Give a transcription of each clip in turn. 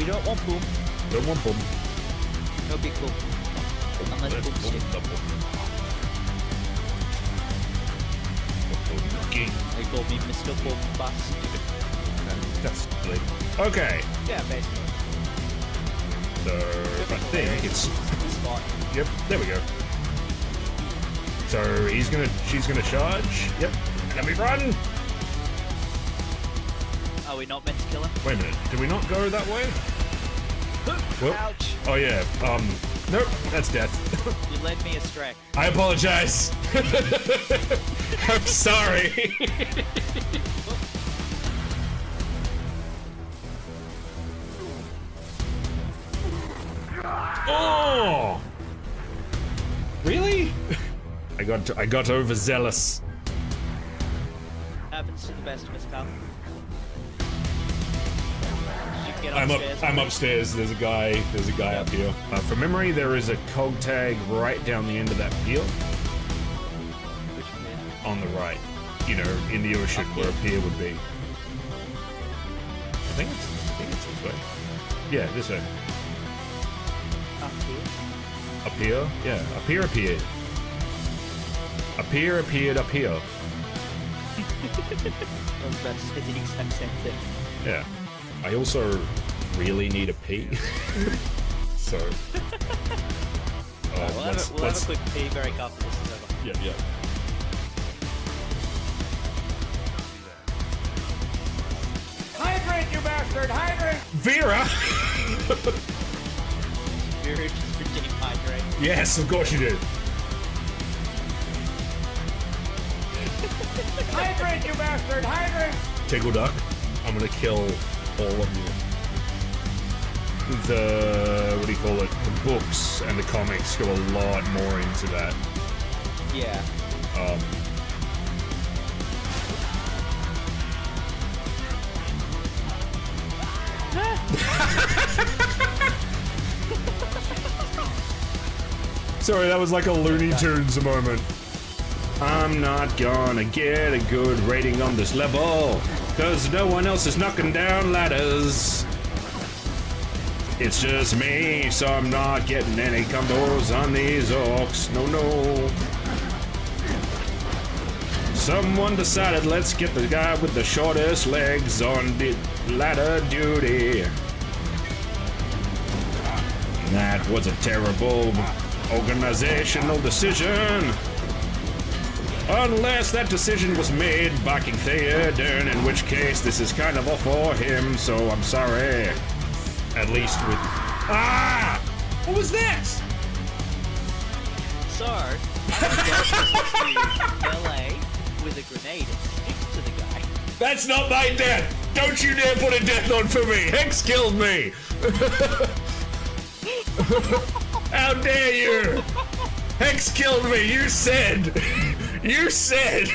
We don't want boom. Don't want boom. No big boom. Unless Let's boom shit. double. They call me Mr. Bombast. That's like, okay. Yeah, basically. So I think it's Spot. yep. There we go. So she's gonna charge. Yep. Let me run. Are we not meant to kill him? Wait a minute. Did we not go that way? Well, Ouch! oh yeah. Nope. That's death. You led me astray. I apologize. I'm sorry. Oh! Really? I got overzealous. Happens to the best of us, pal. Did you get upstairs? I'm upstairs. There's a guy up here. From memory, there is a cog tag right down the end of that pier. Which pier? On the right. You know, in the ocean where a pier would be. I think it's this way. Yeah, this way. Up here? Up here? Yeah, up here appeared. A pier appeared up here. I was about to say the exact same thing. Yeah. I also really need a pee. So. We'll have a quick pee break after this is over. Yeah. Hydrate, you bastard! Hydrate! Vera! You're just freaking hydrate. Yes, of course you did. Hydrate, you bastard! Hydrate! Tickle Duck, I'm gonna kill all of you. The, what do you call it? The books and the comics go a lot more into that. Yeah. Sorry, that was like a Looney Tunes moment. I'm not gonna get a good rating on this level, cause no one else is knocking down ladders. It's just me, so I'm not getting any combos on these orcs. No. Someone decided let's get the guy with the shortest legs on the ladder duty. That was a terrible organizational decision. Unless that decision was made by King Theoden, in which case this is kind of all for him, so I'm sorry. At least with... Ah! What was that? So, I can go to LA with a grenade and stick to the guy. That's not my death! Don't you dare put a death on for me! Hex killed me! How dare you! Hex killed me, you said! You said!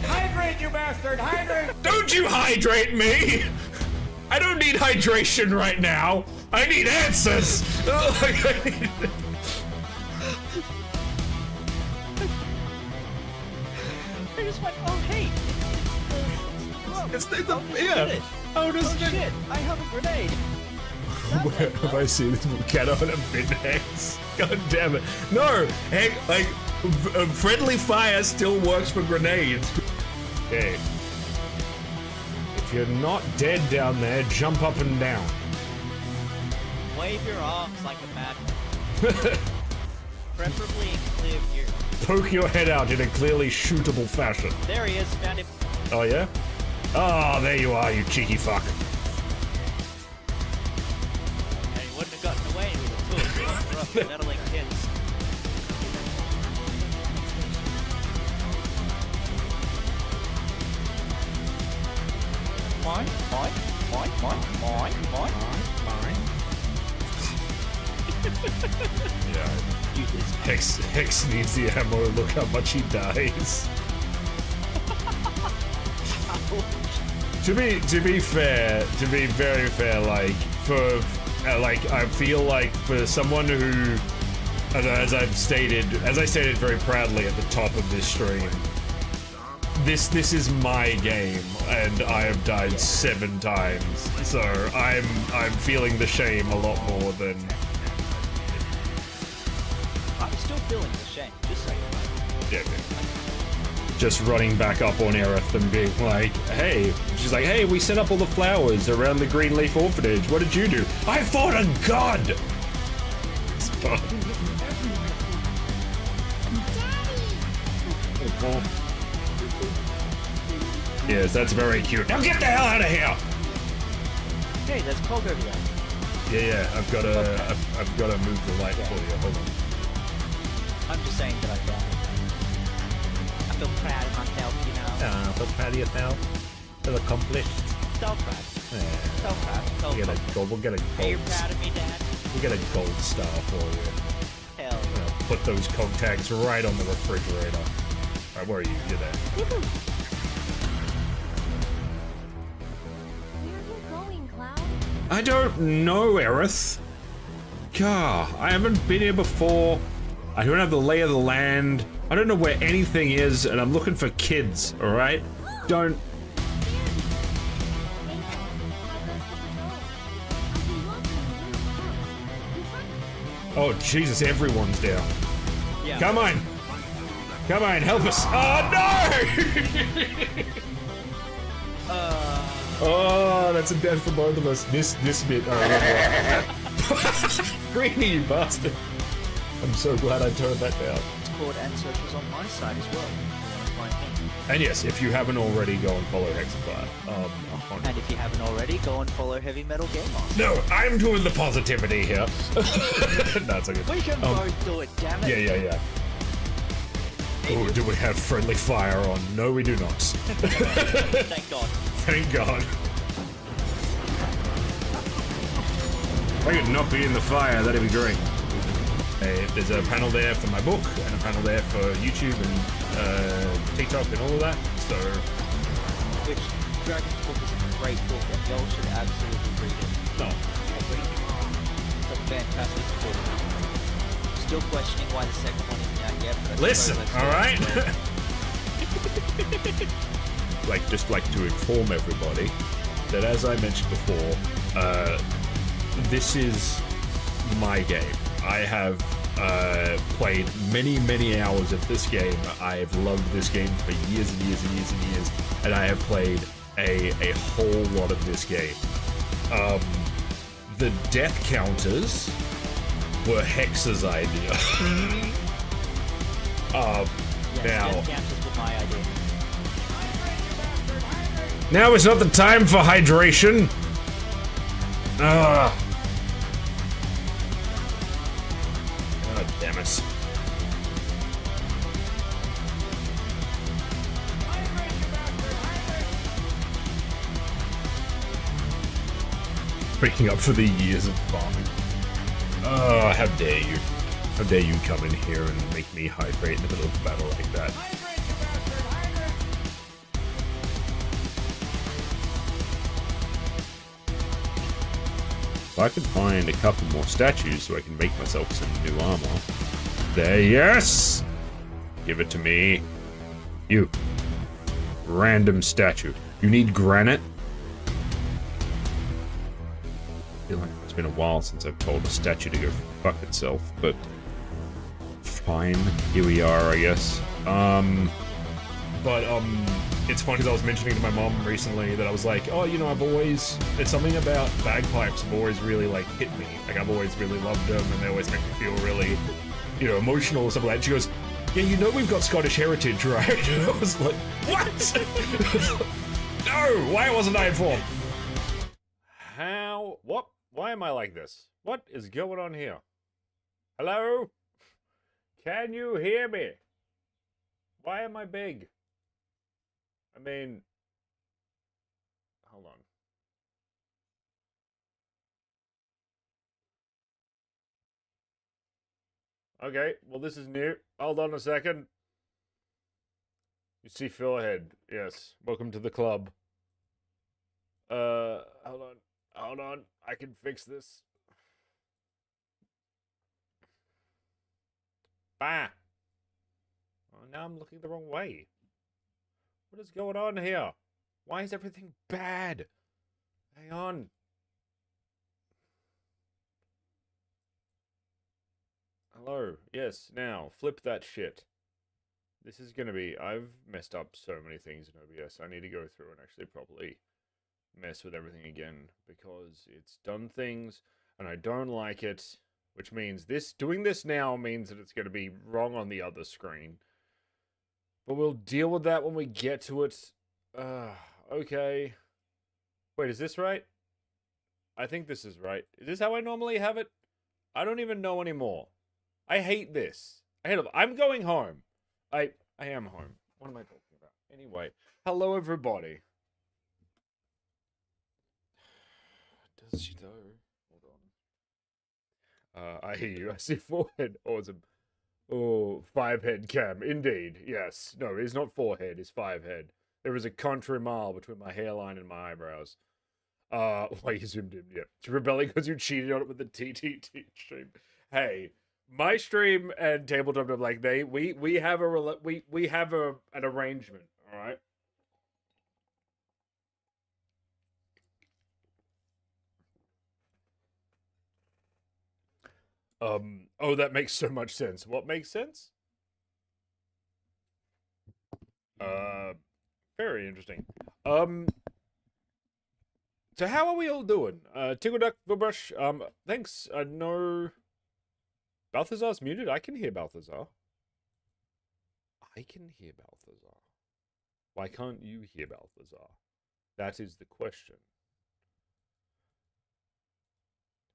Hydrate, you bastard! Hydrate! Don't you hydrate me! I don't need hydration right now! I need answers! I just went, oh hey! It's the yeah. Oh shit! I have a grenade! Where have I seen this cannot have been Hex? God damn it. No! Heck, like, friendly fire still works for grenades. Okay. If you're not dead down there, jump up and down. Wave your arms like a madman. Preferably in clear view. Poke your head out in a clearly shootable fashion. There he is, found him. Oh, yeah? Oh, there you are, you cheeky fuck. And he wouldn't have gotten away with it too. Rough meddling kids. Mine. Yeah. Use this. Hex needs the ammo, look how much he dies. To be fair, to be very fair, like, for, like, I feel like for someone who, as I stated very proudly at the top of this stream, this is my game, and I have died 7 times, so I'm feeling the shame a lot more than. I'm still feeling the shame, just saying. Yeah, okay. Just running back up on Aerith and being like, hey, she's like, hey, we set up all the flowers around the Greenleaf Orphanage. What did you do? I fought a god! It's fun. Yes, that's very cute. Now get the hell out of here! Hey, that's cold over there. Yeah, I've got to move the light for you. Hold on. I'm just saying that I feel proud of myself, you know. I feel proud of yourself. Feel accomplished. So proud. Yeah. So proud. So We'll proud. get a Hey, you're gold. proud of me, Dad? We'll get a gold star for you. Hell. I'm gonna put those cog tags right on the refrigerator. Alright, where are you? You're there. Where are you going, Cloud? I don't know, Aerith. God, I haven't been here before. I don't have the lay of the land. I don't know where anything is, and I'm looking for kids, alright? Don't... Oh, Jesus, everyone's down. Yeah. Come on! Come on, help us! Oh, no! Oh, that's a death for both of us. This bit. Oh, Greeny, you bastard! I'm so glad I turned that down. Discord and socials on my side as well. If you want to find me. And yes, if you haven't already, go and follow Hexafire. And if you haven't already, go and follow Heavy Metal Game Master. No, I'm doing the positivity here. That's okay. We can both do it, damn it. Yeah. Oh, do we have friendly fire on? No, we do not. Thank God. Thank God. If I could not be in the fire, that'd be great. There's a panel there for my book, and a panel there for YouTube and TikTok and all of that, so... Which, Dragon's book is a great book, and y'all should absolutely read it. No. It's a fantastic book. Still questioning why the second one isn't out yet, but I Listen, suppose alright? that's Just like to inform everybody that, as I mentioned before, this is my game. I have played many hours of this game. I've loved this game for years and years and years and years, and I have played a whole lot of this game. The death counters were Hex's idea. Now, Death Counters were my idea. now is not the time for hydration. God damn it. Breaking up for the years of farming. Oh, how dare you. How dare you come in here and make me hydrate in the middle of a battle like that. If I could find a couple more statues so I can make myself some new armor. There, yes! Give it to me. You. Random statue. You need granite? I feel like it's been a while since I've told a statue to go fuck itself, but... fine. Here we are, I guess. It's funny because I was mentioning to my mom recently that I was like, oh, you know, it's something about bagpipes have always really, like, hit me. Like, I've always really loved them, and they always make me feel really, you know, emotional or something like that. She goes, yeah, you know we've got Scottish heritage, right? And I was like, what? No! Why wasn't I informed? How? What? Why am I like this? What is going on here? Hello? Can you hear me? Why am I big? I mean... Hold on. Okay, well this is new. Hold on a second. You see Phil ahead. Yes. Welcome to the club. Hold on. Hold on. I can fix this. Bah! Oh, now I'm looking the wrong way. What is going on here? Why is everything bad? Hang on. Hello. Yes, now, flip that shit. This is gonna be... I've messed up so many things in OBS. I need to go through and actually properly mess with everything again, because it's done things, and I don't like it, which means doing this now means that it's gonna be wrong on the other screen. But we'll deal with that when we get to it. Okay. Wait, is this right? I think this is right. Is this how I normally have it? I don't even know anymore. I hate this. I hate it. I'm going home. I am home. What am I talking about? Anyway, hello everybody. Does she though? Hold on. I hear you. I see forehead. Awesome. Oh, 5-head cam. Indeed. Yes. No, it's not 4-head. It's 5-head. There is a country mile between my hairline and my eyebrows. Why you zoomed in? Yeah. You're rebelling because you cheated on it with the TTT stream. Hey, my stream and Tabletop, like we have an arrangement. All right. Oh, that makes so much sense. What makes sense? Very interesting. So how are we all doing? Tickle Duck, Brush, thanks. No... Balthazar's muted? I can hear Balthazar. I can hear Balthazar. Why can't you hear Balthazar? That is the question.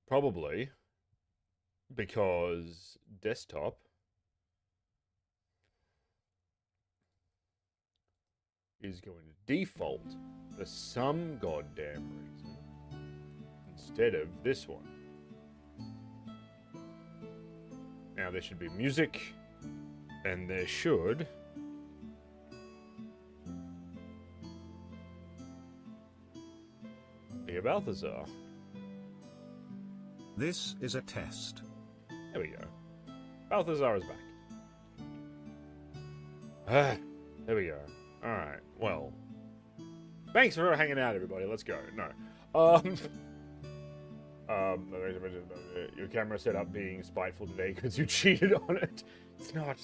Probably because desktop is going to default for some goddamn reason instead of this one. Now there should be music, and there should be a Balthazar. This is a test. There we go. Balthazar is back. There we go. Alright, well. Thanks for hanging out, everybody. Let's go. No. Your camera setup being spiteful today because you cheated on it. It's not.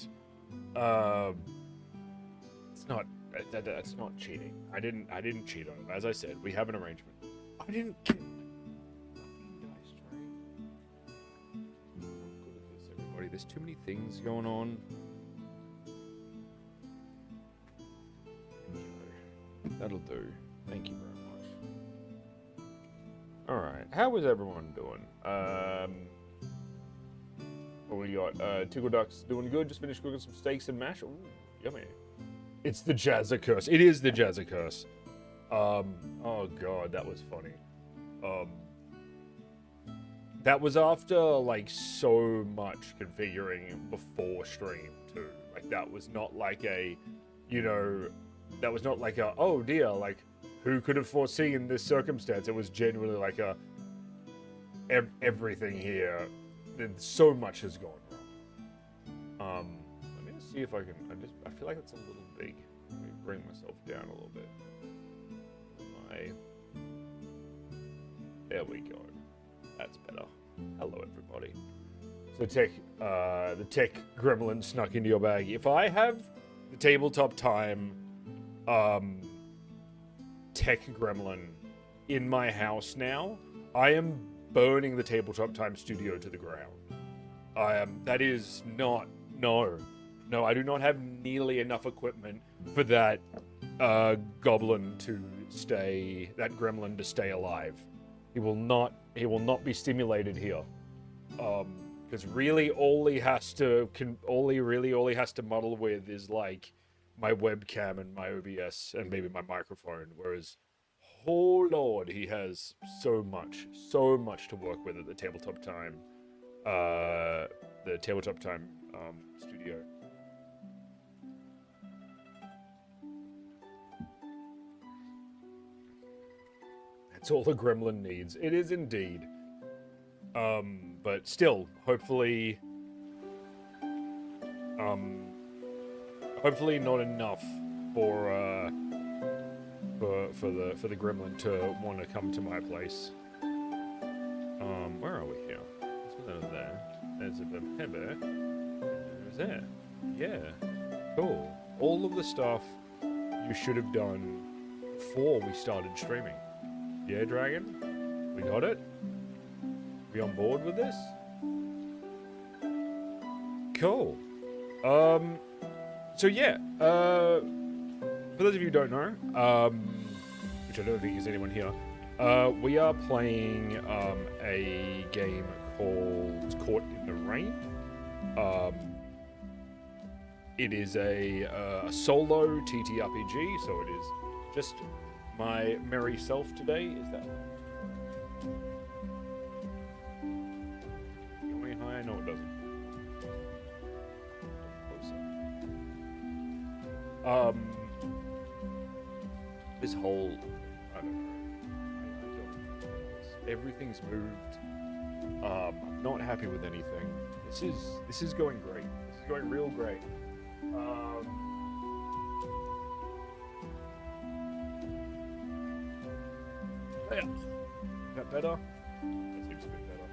It's not. That's not cheating. I didn't cheat on it. As I said, we have an arrangement. I didn't get. Dice tray. I'm good at this, everybody. There's too many things going on. That'll do. Thank you very much. Alright, how is everyone doing? What we got? Tickle Duck's doing good. Just finished cooking some steaks and mash. Ooh, yummy. It's the Jazza curse. It is the Jazza curse. Oh god, that was funny. That was after, like, so much configuring before stream, too. Like, that was not like a, you know... That was not like a, oh dear, like, who could have foreseen this circumstance? It was genuinely like a, everything here, so much has gone wrong. Let me see if I can, I feel like it's a little big. Let me bring myself down a little bit. There we go. That's better. Hello, everybody. So the tech gremlin snuck into your bag. If I have the tabletop time, tech gremlin in my house now, I am burning the tabletop time studio to the ground. That is not, no, I do not have nearly enough equipment for that, gremlin to stay alive. He will not be stimulated here. Because really all he has to muddle with is like my webcam and my OBS and maybe my microphone, whereas, oh lord, he has so much to work with at the tabletop time, studio. That's all the gremlin needs. It is indeed. But still, hopefully not enough for the gremlin to want to come to my place. Where are we here? What's over there? There's a pebble. Who's there? Yeah. Cool. All of the stuff you should have done before we started streaming. Yeah, Dragon? We got it? We on board with this? Cool. So yeah, for those of you who don't know, which I don't think is anyone here, we are playing a game called Caught in the Rain. It is a solo TTRPG, so it is just my merry self today. Is that going high? No, it doesn't. This whole, I don't know, everything's moved. I'm not happy with anything. This is going great. This is going real great. Yeah. Is that better? That seems a bit better.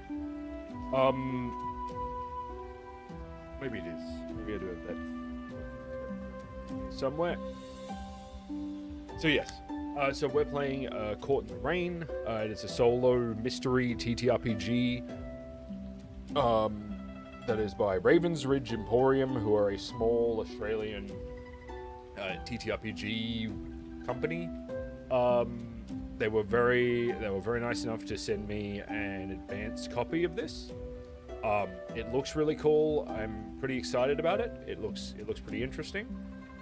Maybe it is. Maybe I do have that somewhere. So yes, so we're playing Caught in the Rain. It's a solo mystery TTRPG that is by Ravensridge Emporium, who are a small Australian TTRPG company. They were very nice enough to send me an advanced copy of this. It looks really cool. I'm pretty excited about it. It looks pretty interesting.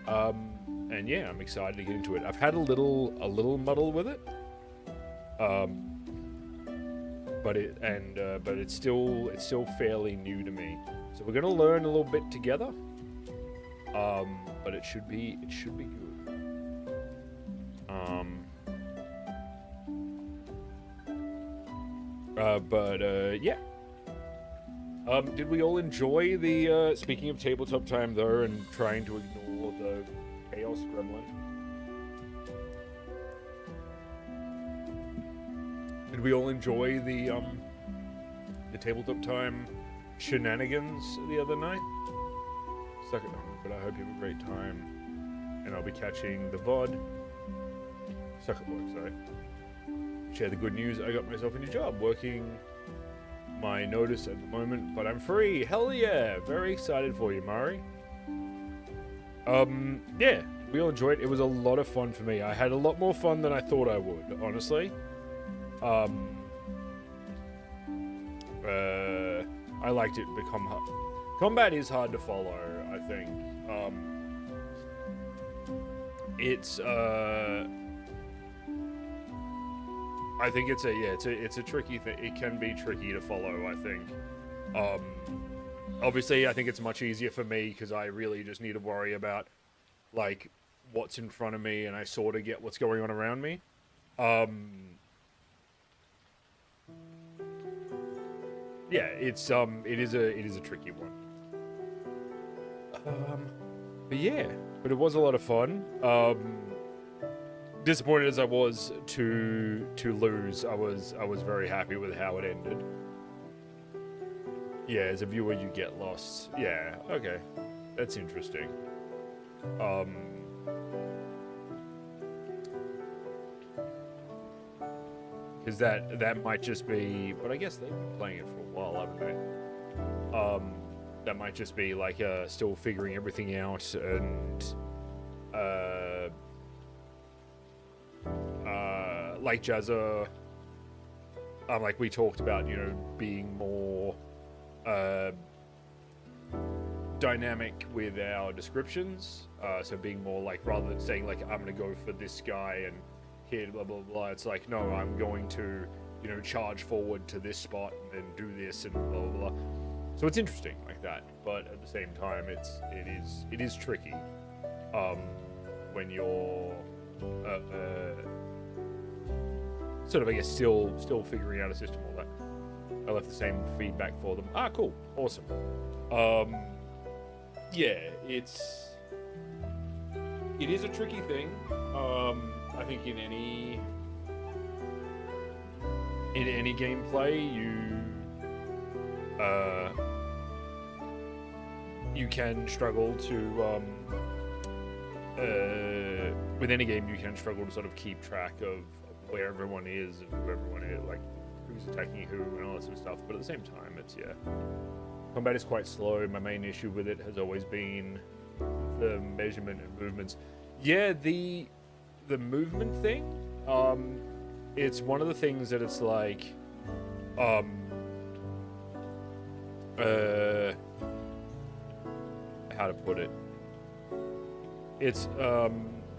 And yeah, I'm excited to get into it. I've had a little muddle with it, but it's still fairly new to me. So we're gonna learn a little bit together. But it should be good. Yeah. Did we all enjoy the speaking of tabletop time though, and trying to ignore the Chaos Gremlin? Did we all enjoy the tabletop time shenanigans the other night? Suck it home, but I hope you have a great time, and I'll be catching the VOD. Suck at work, sorry. Share the good news, I got myself a new job, working my notice at the moment, but I'm free. Hell yeah! Very excited for you, Mari. Yeah, we all enjoyed it. It was a lot of fun for me. I had a lot more fun than I thought I would, honestly. I liked it become hard. Combat is hard to follow, I think. I think it's a tricky thing. It can be tricky to follow, I think. Obviously, I think it's much easier for me because I really just need to worry about like what's in front of me, and I sort of get what's going on around me. Yeah, it is a tricky one. But yeah, but it was a lot of fun. Disappointed as I was to lose, I was very happy with how it ended. Yeah, as a viewer, you get lost. Yeah, okay, that's interesting. Because that might just be, but I guess they've been playing it for a while, haven't they? That might just be like still figuring everything out, and like Jazza, like we talked about, you know, being more dynamic with our descriptions. So being more like, rather than saying like, I'm gonna go for this guy and hit blah blah blah, it's like, no, I'm going to, you know, charge forward to this spot and then do this and blah blah blah. So it's interesting like that, but at the same time, it is tricky when you're sort of, I guess, still figuring out a system. All that. I left the same feedback for them. Ah, cool, awesome. Yeah, it is a tricky thing. I think in any gameplay, you can struggle to with any game you can struggle to sort of keep track of where everyone is and who everyone is, like who's attacking who and all that sort of stuff. But at the same time, it's combat is quite slow. My main issue with it has always been the measurement and movements. Yeah, the movement thing, it's one of the things that it's like, how to put it? It's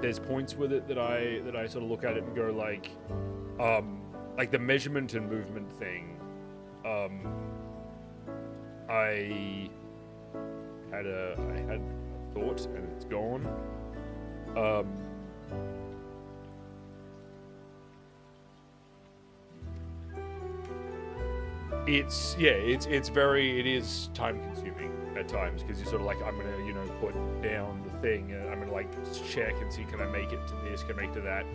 there's points with it that I sort of look at it and go like the measurement and movement thing. I had a thought and it's gone. It is time consuming at times, because you're sort of like, I'm gonna put down the thing and I'm gonna like check and see, can I make it to this, can I make it to that.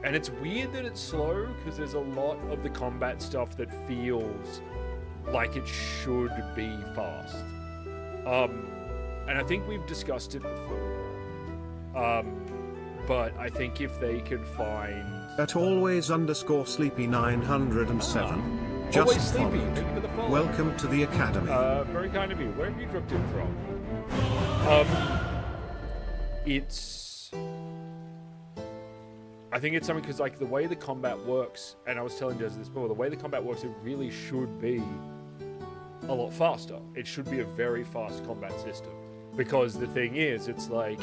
And it's weird that it's slow, because there's a lot of the combat stuff that feels like it should be fast. And I think we've discussed it before. But I think if they could find... At always_sleepy907. Just Always Sleepy, followed. thank you for the follow. Welcome to the Academy. Very kind of you. Where have you dropped in from? I think it's something because, like, the way the combat works, and I was telling Jez this before, the way the combat works, it really should be a lot faster. It should be a very fast combat system. Because the thing is, it's like,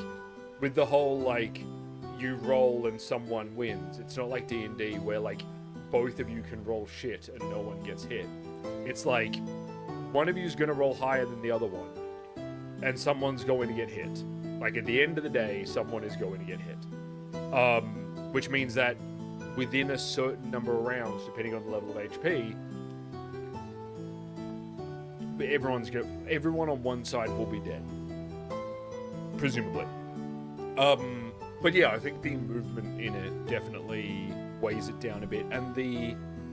with the whole, like, you roll and someone wins, it's not like D&D where, like, both of you can roll shit and no one gets hit. It's like, one of you is going to roll higher than the other one, and someone's going to get hit. Like, at the end of the day, someone is going to get hit. Which means that within a certain number of rounds, depending on the level of HP, everyone on one side will be dead. Presumably. But yeah, I think the movement in it definitely weighs it down a bit. And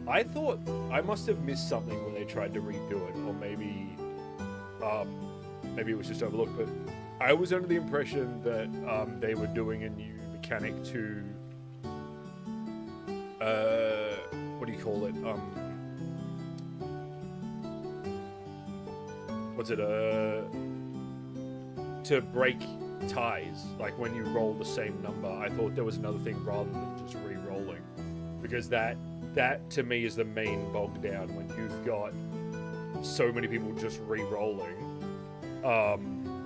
I thought I must have missed something when they tried to redo it, or maybe it was just overlooked. But I was under the impression that they were doing a new mechanic to what do you call it? To break ties, like when you roll the same number. I thought there was another thing rather than just re-rolling, because that to me is the main bog down when you've got so many people just re-rolling.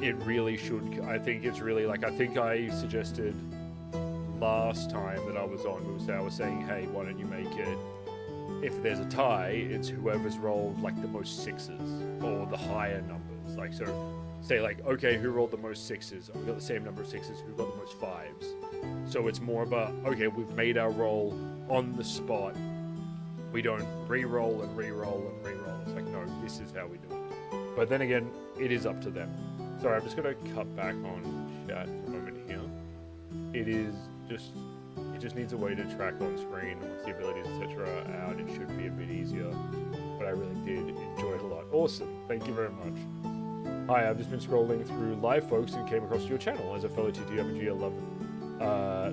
It really should. I think it's really like, I think I suggested last time that I was on, I was saying, hey, why don't you make it, if there's a tie, it's whoever's rolled like the most sixes or the higher numbers. Like, so say like, okay, who rolled the most sixes? We got the same number of sixes. Who got the most fives? So it's more about, okay, we've made our roll on the spot. We don't re-roll and re-roll and re-roll. It's like, no, this is how we do it. But then again, it is up to them. Sorry, I'm just gonna cut back on chat for a moment here. It just needs a way to track on screen once the abilities, etc. are out. It should be a bit easier, but I really did enjoy it a lot. Awesome, thank you very much. Hi, I've just been scrolling through live, folks, and came across your channel. As a fellow TTRPG, I love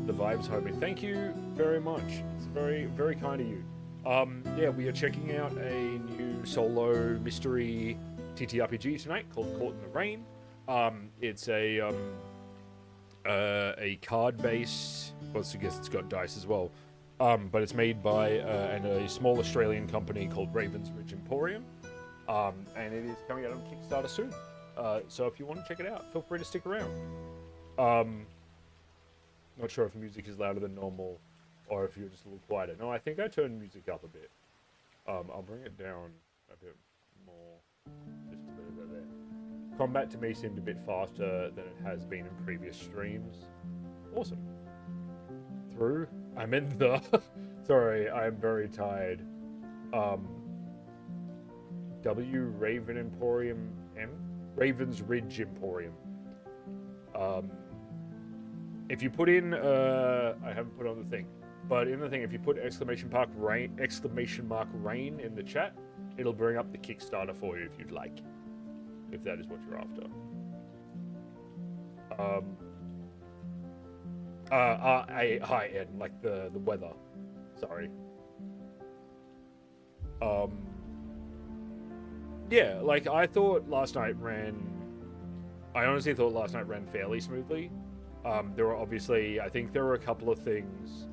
the vibes, homie. Thank you very much. It's very, very kind of you. Yeah, we are checking out a new solo mystery TTRPG tonight called Caught in the Rain. It's a card-based, well, I guess it's got dice as well, but it's made by a small Australian company called Ravensridge Emporium, and it is coming out on Kickstarter soon. So if you want to check it out, feel free to stick around. Not sure if the music is louder than normal, or if you're just a little quieter. No, I think I turned music up a bit. I'll bring it down a bit more, just a bit over there. Combat to me seemed a bit faster than it has been in previous streams. Awesome. Through? I meant the... Sorry, I am very tired. Raven Emporium M? Ravensridge Emporium. if you put in, I haven't put on the thing, but in the thing, if you put exclamation mark rain in the chat, it'll bring up the Kickstarter for you if you'd like, if that is what you're after. A high end, like the weather. Sorry. Yeah, like I thought last night I honestly thought last night ran fairly smoothly. There were obviously, I think there were a couple of things,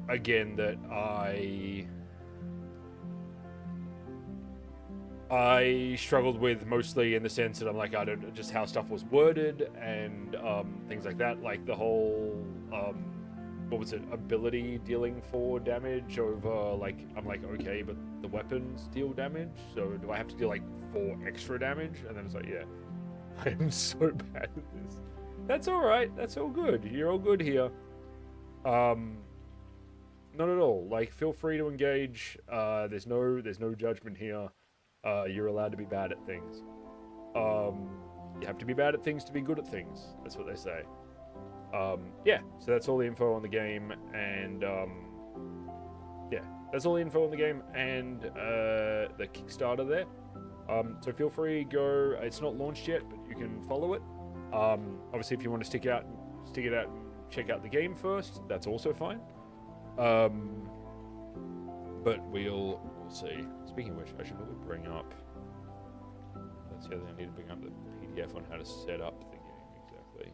again, that I struggled with, mostly in the sense that I'm like, I don't know just how stuff was worded and things like that, like the whole what was it, ability dealing 4 damage over, like, I'm like, okay, but the weapons deal damage, so do I have to deal like 4 extra damage? And then it's like, yeah, I am so bad at this. That's all right, that's all good, you're all good here. Not at all, like, feel free to engage. There's no judgment here. You're allowed to be bad at things. You have to be bad at things to be good at things. That's what they say. Yeah, so that's all the info on the game, and yeah, that's all the info on the game and the Kickstarter there. So feel free, go. It's not launched yet, but you can follow it. Obviously, if you want to stick it out and check out the game first, that's also fine. But we'll see. Speaking of which, I should probably bring up. That's the other thing. I need to bring up the PDF on how to set up the game exactly.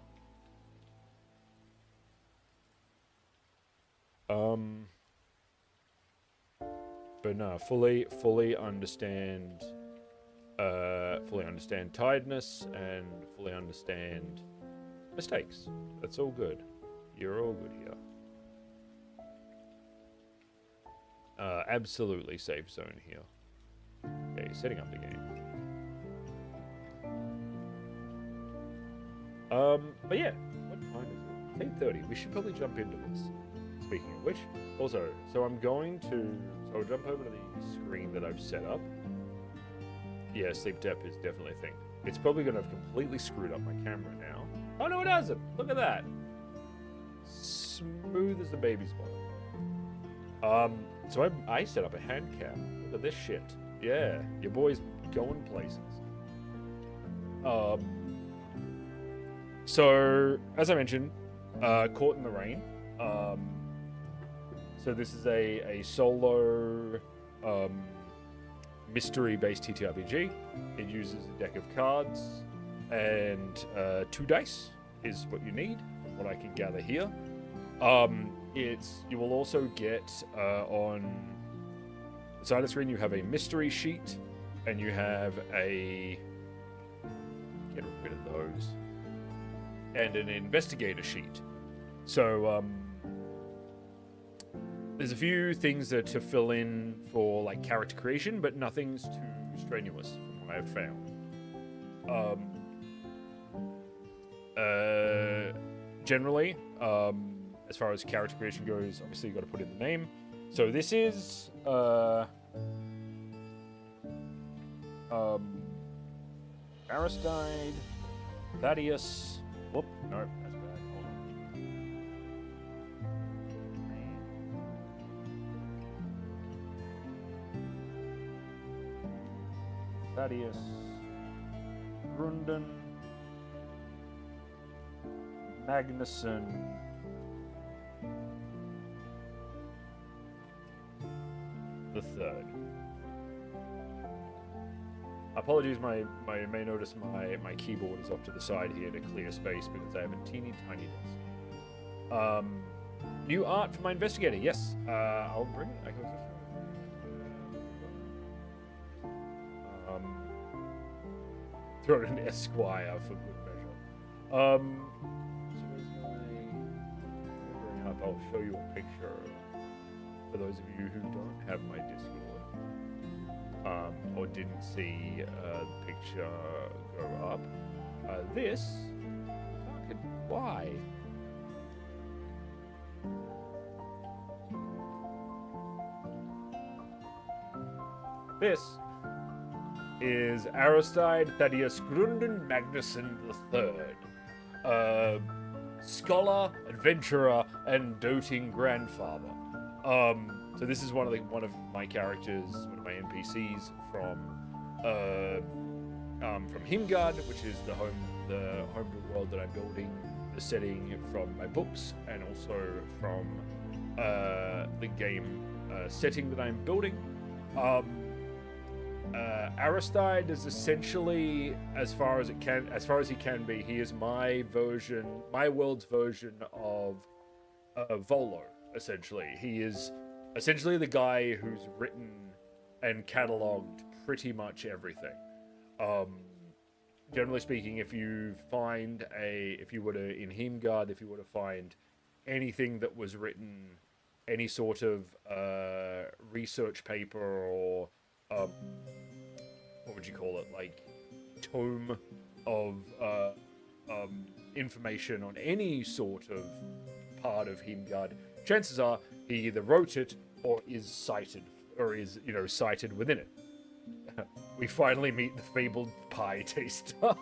But no, fully understand tiredness and fully understand mistakes. That's all good. You're all good here. Absolutely safe zone here. Okay, setting up the game. But yeah, what time is it? 8:30. We should probably jump into this. Speaking of which, also, so I'll jump over to the screen that I've set up. Yeah, sleep depth is definitely a thing. It's probably going to have completely screwed up my camera now. Oh no, it hasn't. Look at that. Smooth as a baby's bottom. So I set up a hand cam. Look at this shit. Yeah, your boy's going places. So, as I mentioned, Caught in the Rain. So this is a solo mystery-based TTRPG. It uses a deck of cards and 2 dice is what you need, from what I can gather here. You will also get on the side of the screen, you have a mystery sheet, and you have a get rid of those, and an investigator sheet. So there's a few things that to fill in for like character creation, but nothing's too strenuous from what I've found. Generally, as far as character creation goes, obviously you've got to put in the name. So this is Aristide, Thaddeus. Whoop, no, that's bad. Hold on. Thaddeus, Grunden, Magnuson, the third. Apologies, you may notice my keyboard is off to the side here to clear space because I have a teeny tiny desk. New art for my investigator. Yes, I'll bring it. I can just throw it in Esquire for good measure. So where's my? I'll show you a picture for those of you who don't have my Discord. Or didn't see the picture go up. Why? This is Aristide Thaddeus Grunden Magnuson III. scholar, adventurer, and doting grandfather. So this is one of my characters, one of my NPCs from Himgard, which is the homebrew world that I'm building, the setting from my books, and also from the game setting that I'm building. Aristide is essentially, as far as he can be, he is my world's version of Volo. Essentially, he is essentially the guy who's written and cataloged pretty much everything. Generally speaking, if you were to find anything that was written, any sort of research paper or what would you call it, like tome of information on any sort of part of Himgard, chances are he either wrote it or is cited within it. We finally meet the fabled pie taster.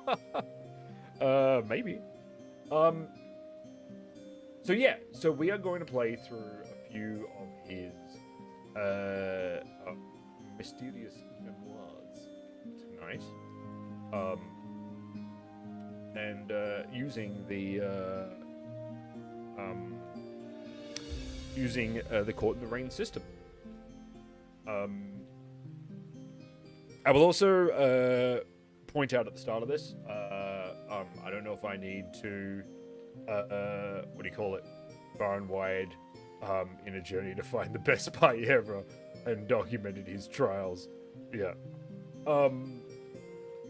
Maybe. So we are going to play through a few of his mysterious memoirs tonight. And using the Court in the Rain system. I will also point out at the start of this, I don't know if I need to, far and wide, in a journey to find the best pie ever, and documented his trials. Yeah.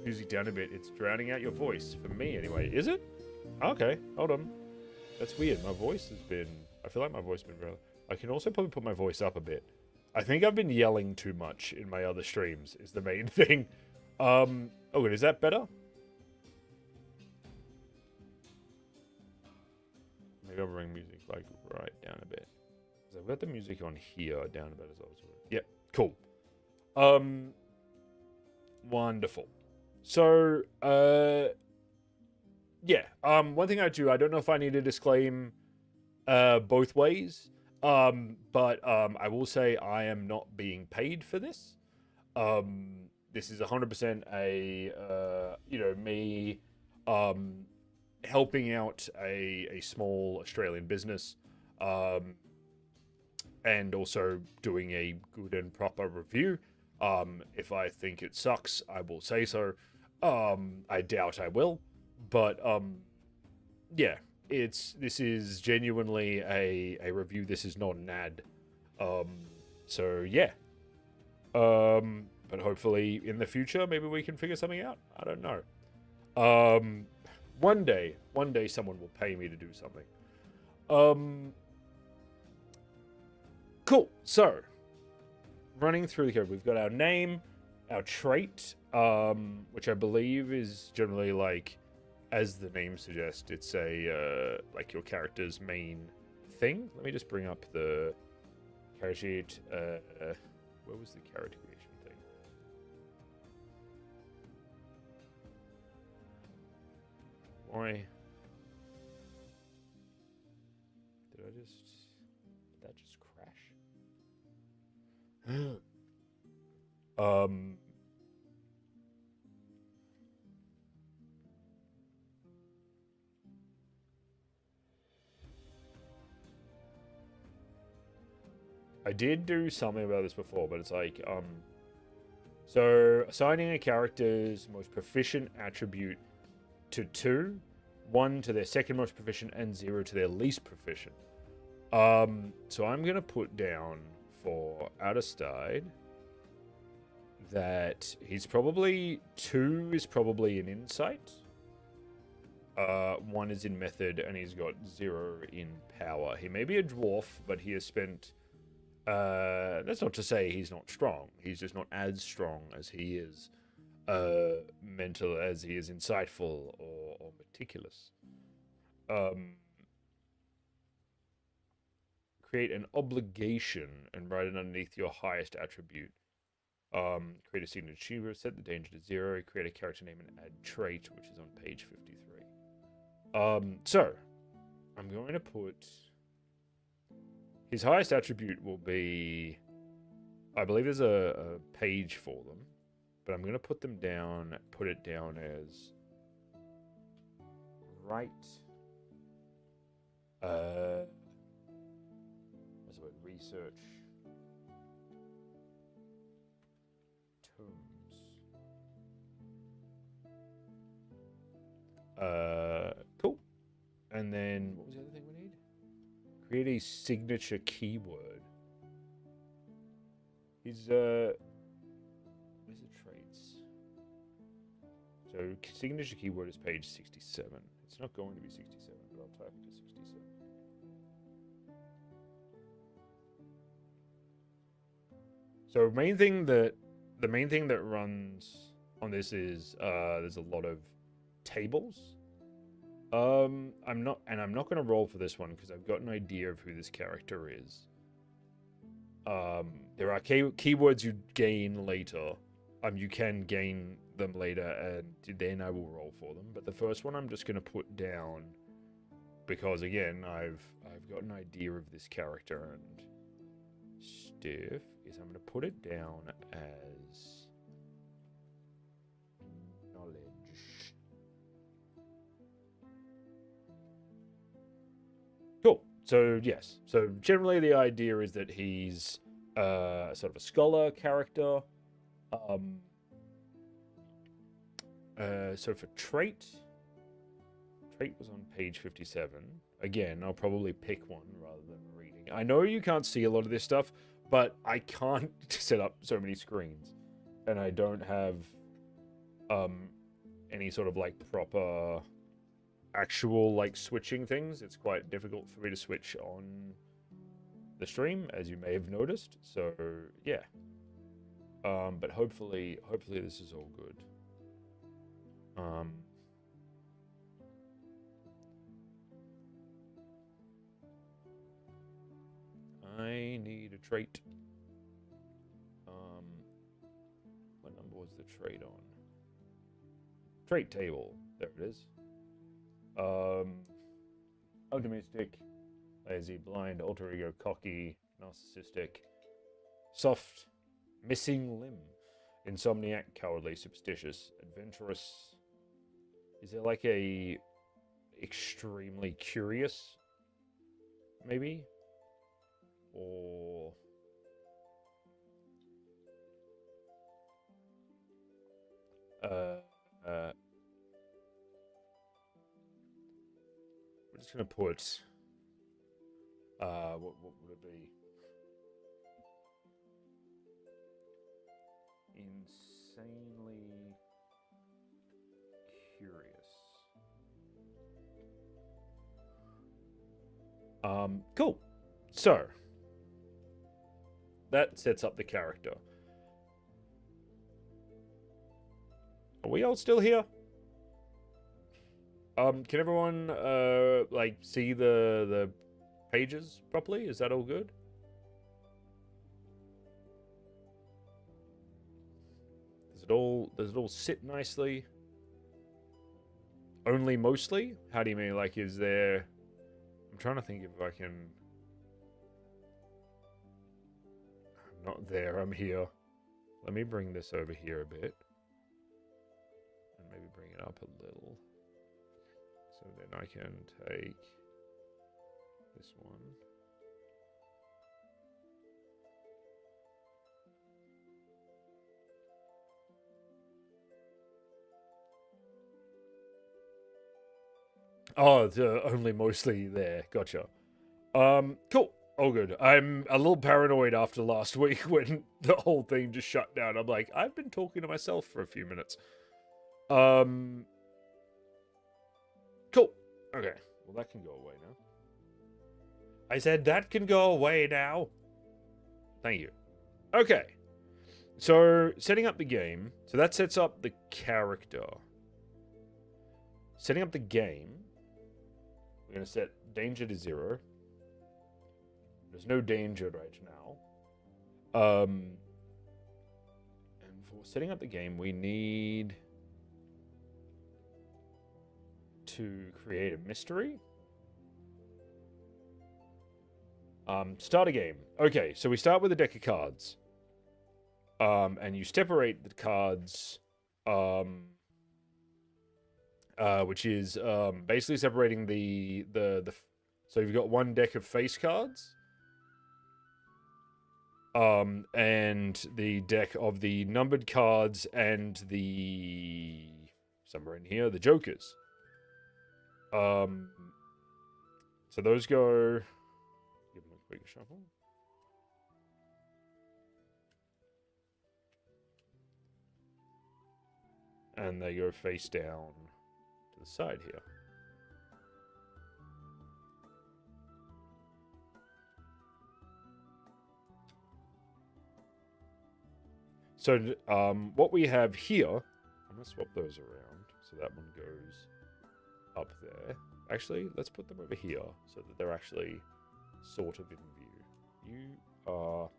Music down a bit. It's drowning out your voice. For me, anyway. Is it? Okay, hold on. That's weird. My voice has been... I feel like my voice has been really... I can also probably put my voice up a bit. I think I've been yelling too much in my other streams, is the main thing. Oh, good. Is that better? Maybe I'll bring music, like, right down a bit. So I've got the music on here, down a bit as well. Yep, cool. Wonderful. So, one thing I do, I don't know if I need to disclaim both ways, but I will say I am not being paid for this. This is 100% me helping out a small Australian business, and also doing a good and proper review. If I think it sucks, I will say so. I doubt I will, but this is genuinely a review. This is not an ad. But hopefully in the future, maybe we can figure something out. I don't know. One day someone will pay me to do something. Cool. So, running through here, we've got our name, our trait, which I believe is generally like, as the name suggests, it's a like your character's main thing. Let me just bring up the character sheet. Where was the character creation thing? Why did that just crash? I did do something about this before, but it's like, so assigning a character's most proficient attribute to 2, 1 to their second most proficient, and 0 to their least proficient. So I'm gonna put down for Aristide that he's probably 2 is probably an insight, 1 is in method, and he's got 0 in power. He may be a dwarf, but he has spent that's not to say he's not strong. He's just not as strong as he is mental, as he is insightful or meticulous. Create an obligation and write it underneath your highest attribute. Create a signature achiever, set the danger to 0, create a character name and add trait, which is on page 53. So I'm going to put his highest attribute will be, I believe there's a page for them, but I'm going to put it down as right. What's the word? Research tomes. Cool. And then what was the other thing we need? Create a signature keyword. Where's the traits? So signature keyword is page 67. It's not going to be 67, but I'll type it to 67. So the main thing that runs on this is there's a lot of tables. I'm not going to roll for this one because I've got an idea of who this character is. There are keywords you gain later. You can gain them later, and then I will roll for them. But the first one I'm just going to put down because again I've got an idea of this character and stuff. Is I'm going to put it down as knowledge. Cool. So yes. So generally the idea is that he's sort of a scholar character. So for trait was on page 57. Again, I'll probably pick one rather than reading. I know you can't see a lot of this stuff, but I can't set up so many screens, and I don't have any sort of like proper actual like switching things. It's quite difficult for me to switch on the stream, as you may have noticed. So yeah, but hopefully this is all good. I need a trait. What number was the trait on? Trait table. There it is. Optimistic, lazy, blind, alter ego, cocky, narcissistic, soft, missing limb, insomniac, cowardly, superstitious, adventurous. Is there like a extremely curious, maybe? Or we're just gonna put what would it be? Insanely curious. Cool. So that sets up the character. Are we all still here? Can everyone like see the pages properly? Is that all good? Does it all sit nicely? Only mostly? How do you mean? Like, is there? I'm trying to think if I can. I'm not there. I'm here. Let me bring this over here a bit, and maybe bring it up a little. So then I can take this one. Oh, it's only mostly there. Gotcha. Cool. All good. I'm a little paranoid after last week when the whole thing just shut down. I'm like, I've been talking to myself for a few minutes. Cool. Okay. Well, that can go away now. I said that can go away now. Thank you. Okay. So, setting up the game. So that sets up the character. Setting up the game. We're going to set danger to 0. There's no danger right now. And for setting up the game, we need to create a mystery. Start a game. Okay, so we start with a deck of cards. And you separate the cards, which is basically separating the so you've got one deck of face cards, and the deck of the numbered cards and the somewhere in here the jokers. So those go. Give them a quick shuffle. And they go face down to the side here. So what we have here, I'm going to swap those around. So that one goes up there. Actually, let's put them over here so that they're actually sort of in view. You are...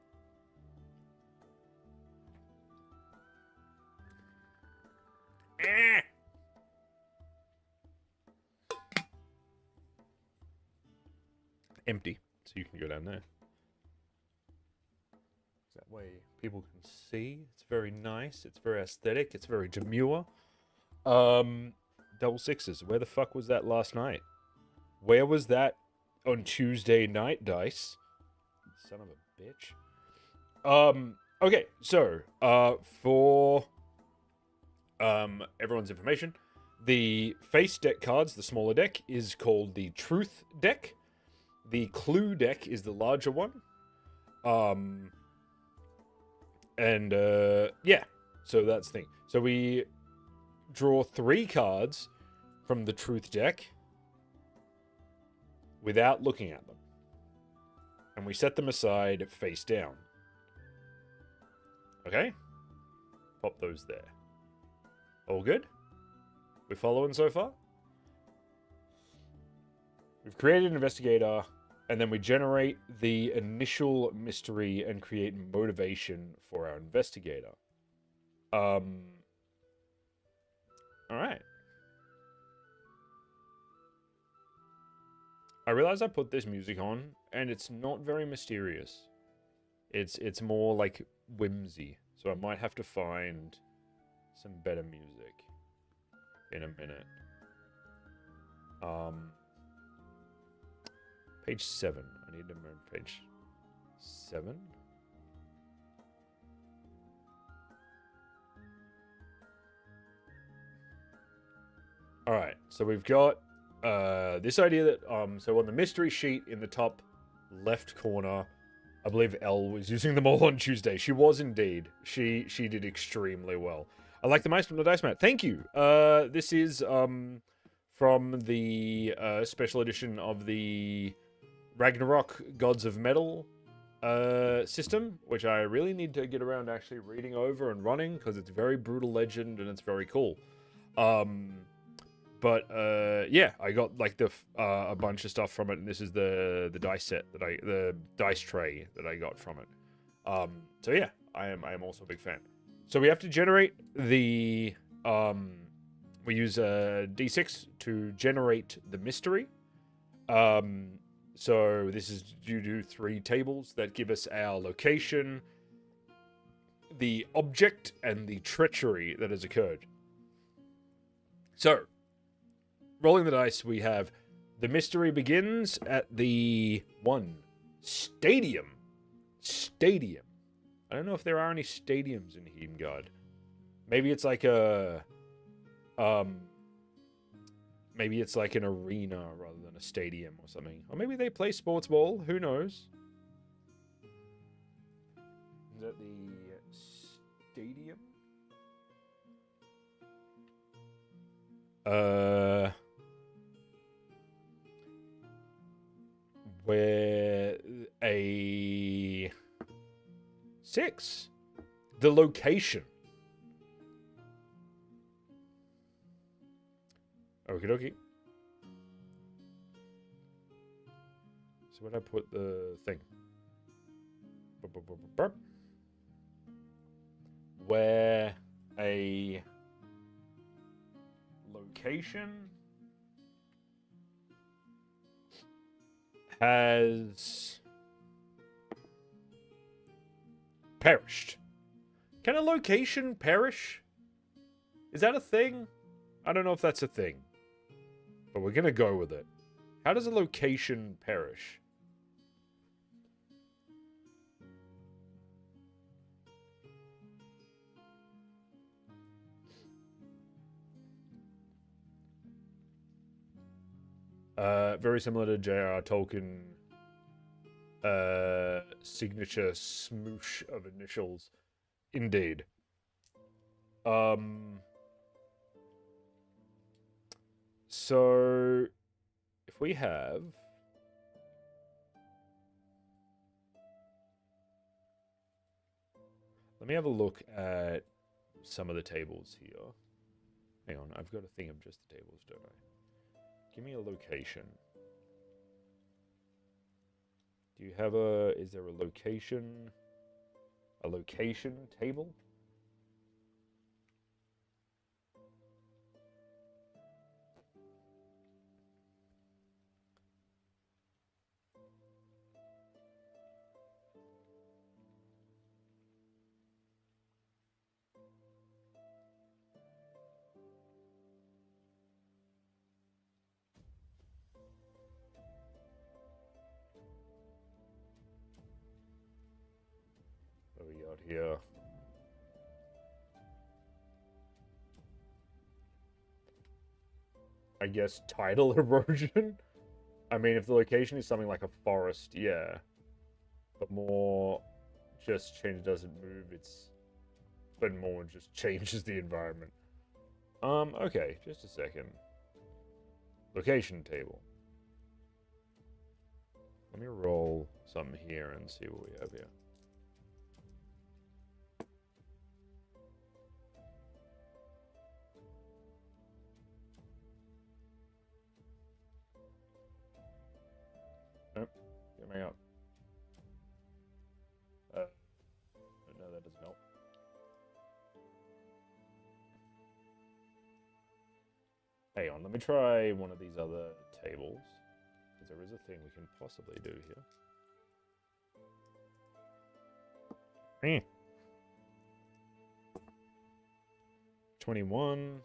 empty, so you can go down there. That way people can see. It's very nice. It's very aesthetic. It's very demure. Double sixes. Where the fuck was that last night? Where was that on Tuesday night, Dice? Son of a bitch. Okay, so for everyone's information, the face deck cards, the smaller deck, is called the Truth deck. The Clue deck is the larger one. Yeah, so that's the thing. So we draw 3 cards from the Truth deck without looking at them. And we set them aside face down. Okay? Pop those there. All good? We're following so far? We've created an investigator, and then we generate the initial mystery and create motivation for our investigator. All right. I realize I put this music on, and it's not very mysterious. It's more like whimsy, so I might have to find some better music in a minute. Page 7. I need to move page 7. All right, so we've got this idea that so on the mystery sheet in the top left corner, I believe Elle was using them all on Tuesday. She was indeed. She did extremely well. I like the mice from the dice mat. Thank you. This is from the special edition of the Ragnarok Gods of Metal system, which I really need to get around to actually reading over and running because it's very brutal legend and it's very cool. But yeah, I got like a bunch of stuff from it, and this is the dice set that the dice tray that I got from it. So yeah, I am also a big fan. So we have to generate the we use a D6 to generate the mystery. So this is due to 3 tables that give us our location, the object, and the treachery that has occurred. So, rolling the dice, we have the mystery begins at the 1 stadium. Stadium. I don't know if there are any stadiums in Heimgard. Maybe it's like a maybe it's like an arena rather than a stadium or something. Or maybe they play sports ball. Who knows? Is that the stadium? Where a 6. The location. Okie dokie. So where'd I put the thing? Where a location has perished. Can a location perish? Is that a thing? I don't know if that's a thing, but we're gonna go with it. How does a location perish? Very similar to J.R.R. Tolkien signature smoosh of initials. Indeed. So if we have let me have a look at some of the tables here. Hang on, I've got a thing of just the tables, don't I? Give me a location. Do you have is there a location table? What do we got here? I guess tidal erosion? I mean, if the location is something like a forest, yeah. But more just change doesn't move, but more just changes the environment. Okay, just a second. Location table. Let me roll some here and see what we have here. Nope, get me up. No, that doesn't help. Hang on, let me try one of these other tables. Because there is a thing we can possibly do here. 21.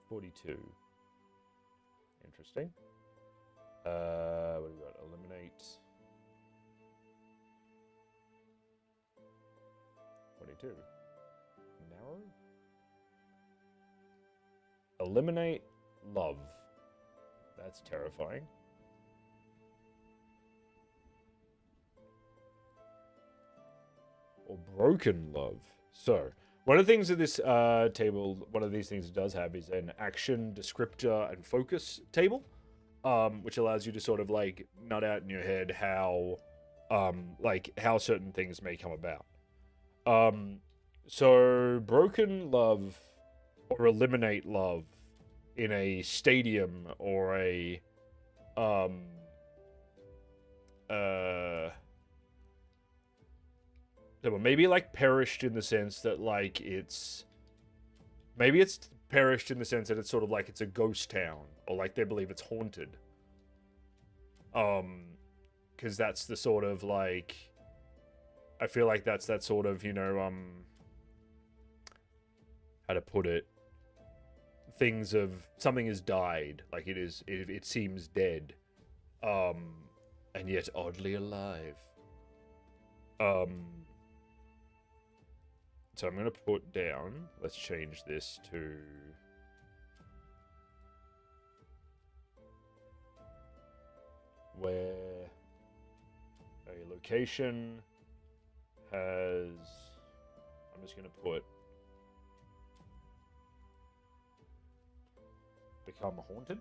42. Interesting. What do we got? Eliminate. 42. Narrow? Eliminate love. That's terrifying. Or broken love. So, one of the things that this table, one of these things it does have is an action descriptor and focus table, which allows you to sort of like nut out in your head how certain things may come about. So broken love or eliminate love in a stadium or a maybe like perished in the sense that like it's perished in the sense that it's sort of like it's a ghost town or like they believe it's haunted. Because that's the sort of like I feel like that's that sort of, you know, how to put it, things of something has died, like it seems dead, and yet oddly alive. So I'm gonna put down, let's change this to where a location has, I'm just gonna put become haunted.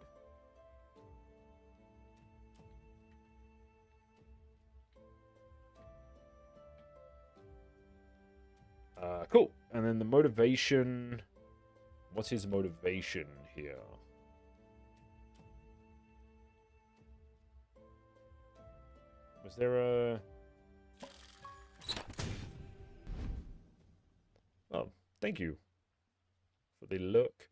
Cool. And then the motivation. What's his motivation here? Was there a... Oh, thank you for the look.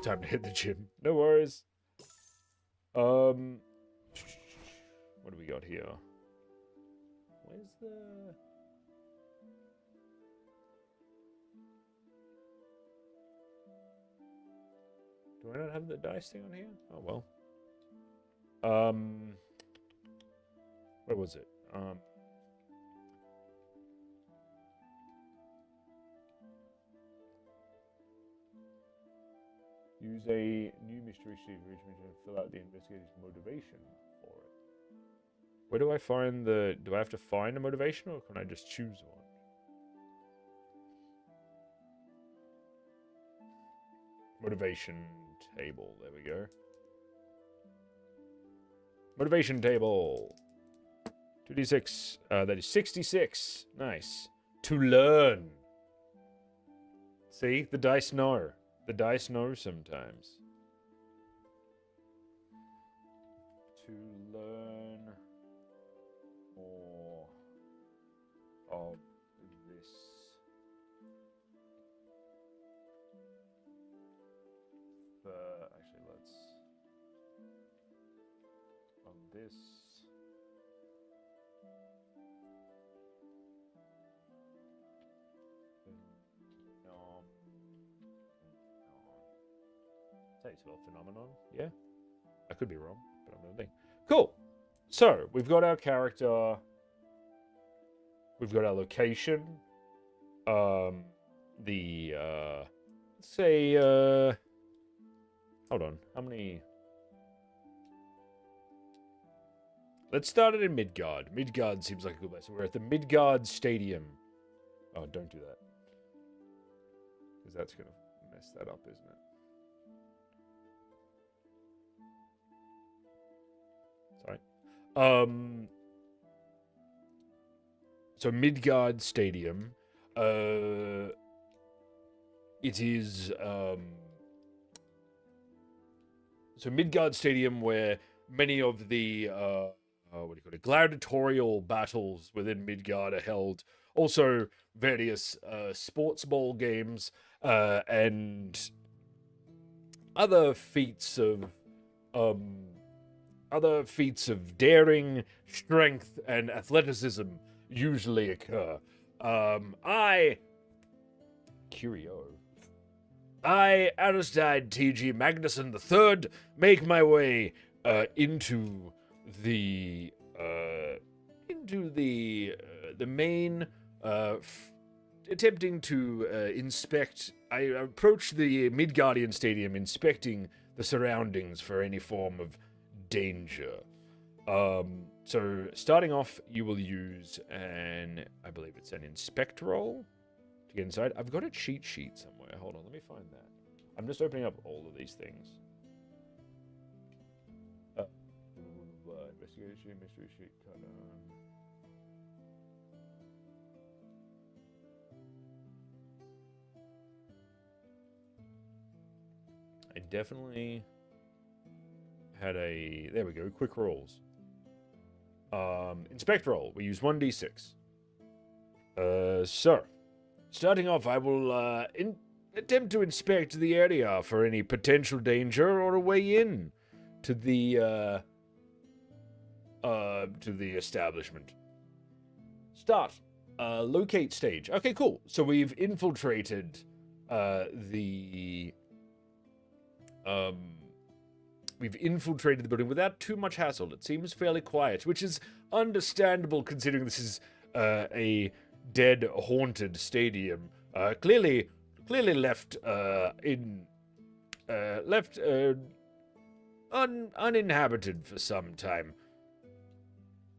Time to hit the gym. No worries. What do we got here? Where's the... Do I not have the dice thing on here? Oh, well. Where was it? Use a new mystery sheet for each mission and fill out the investigator's motivation for it. Where do I find the... Do I have to find a motivation, or can I just choose one? Motivation table. There we go. Motivation table. 2d6. That is 66. Nice. To learn. See? The dice know. The dice know sometimes. To learn more of this. Actually, let's... On this. Say spell phenomenon. Yeah. I could be wrong, but I'm gonna think. Cool. So we've got our character. We've got our location. Let's say hold on. How many? Let's start it in Midgard. Midgard seems like a good place. We're at the Midgard Stadium. Oh, don't do that. Because that's gonna mess that up, isn't it? Sorry. So Midgard Stadium. It is so Midgard Stadium, where many of the what do you call it, gladiatorial battles within Midgard are held. Also, various sports ball games and other feats of daring, strength, and athleticism usually occur. I, Aristide T.G. Magnuson III, make my way into the main, attempting to inspect. I approach the Midgardian Stadium, inspecting the surroundings for any form of danger. So starting off, you will use I believe it's an inspect roll to get inside. I've got a cheat sheet somewhere. Hold on, let me find that. I'm just opening up all of these things. Investigation, mystery sheet, cut on. I definitely had a... There we go, quick rolls. Inspect roll. We use 1d6. So, starting off, I will attempt to inspect the area for any potential danger or a way in to the establishment. Start. Locate stage. Okay, cool. So we've infiltrated the building without too much hassle. It seems fairly quiet, which is understandable considering this is a dead, haunted stadium. Clearly left uninhabited for some time.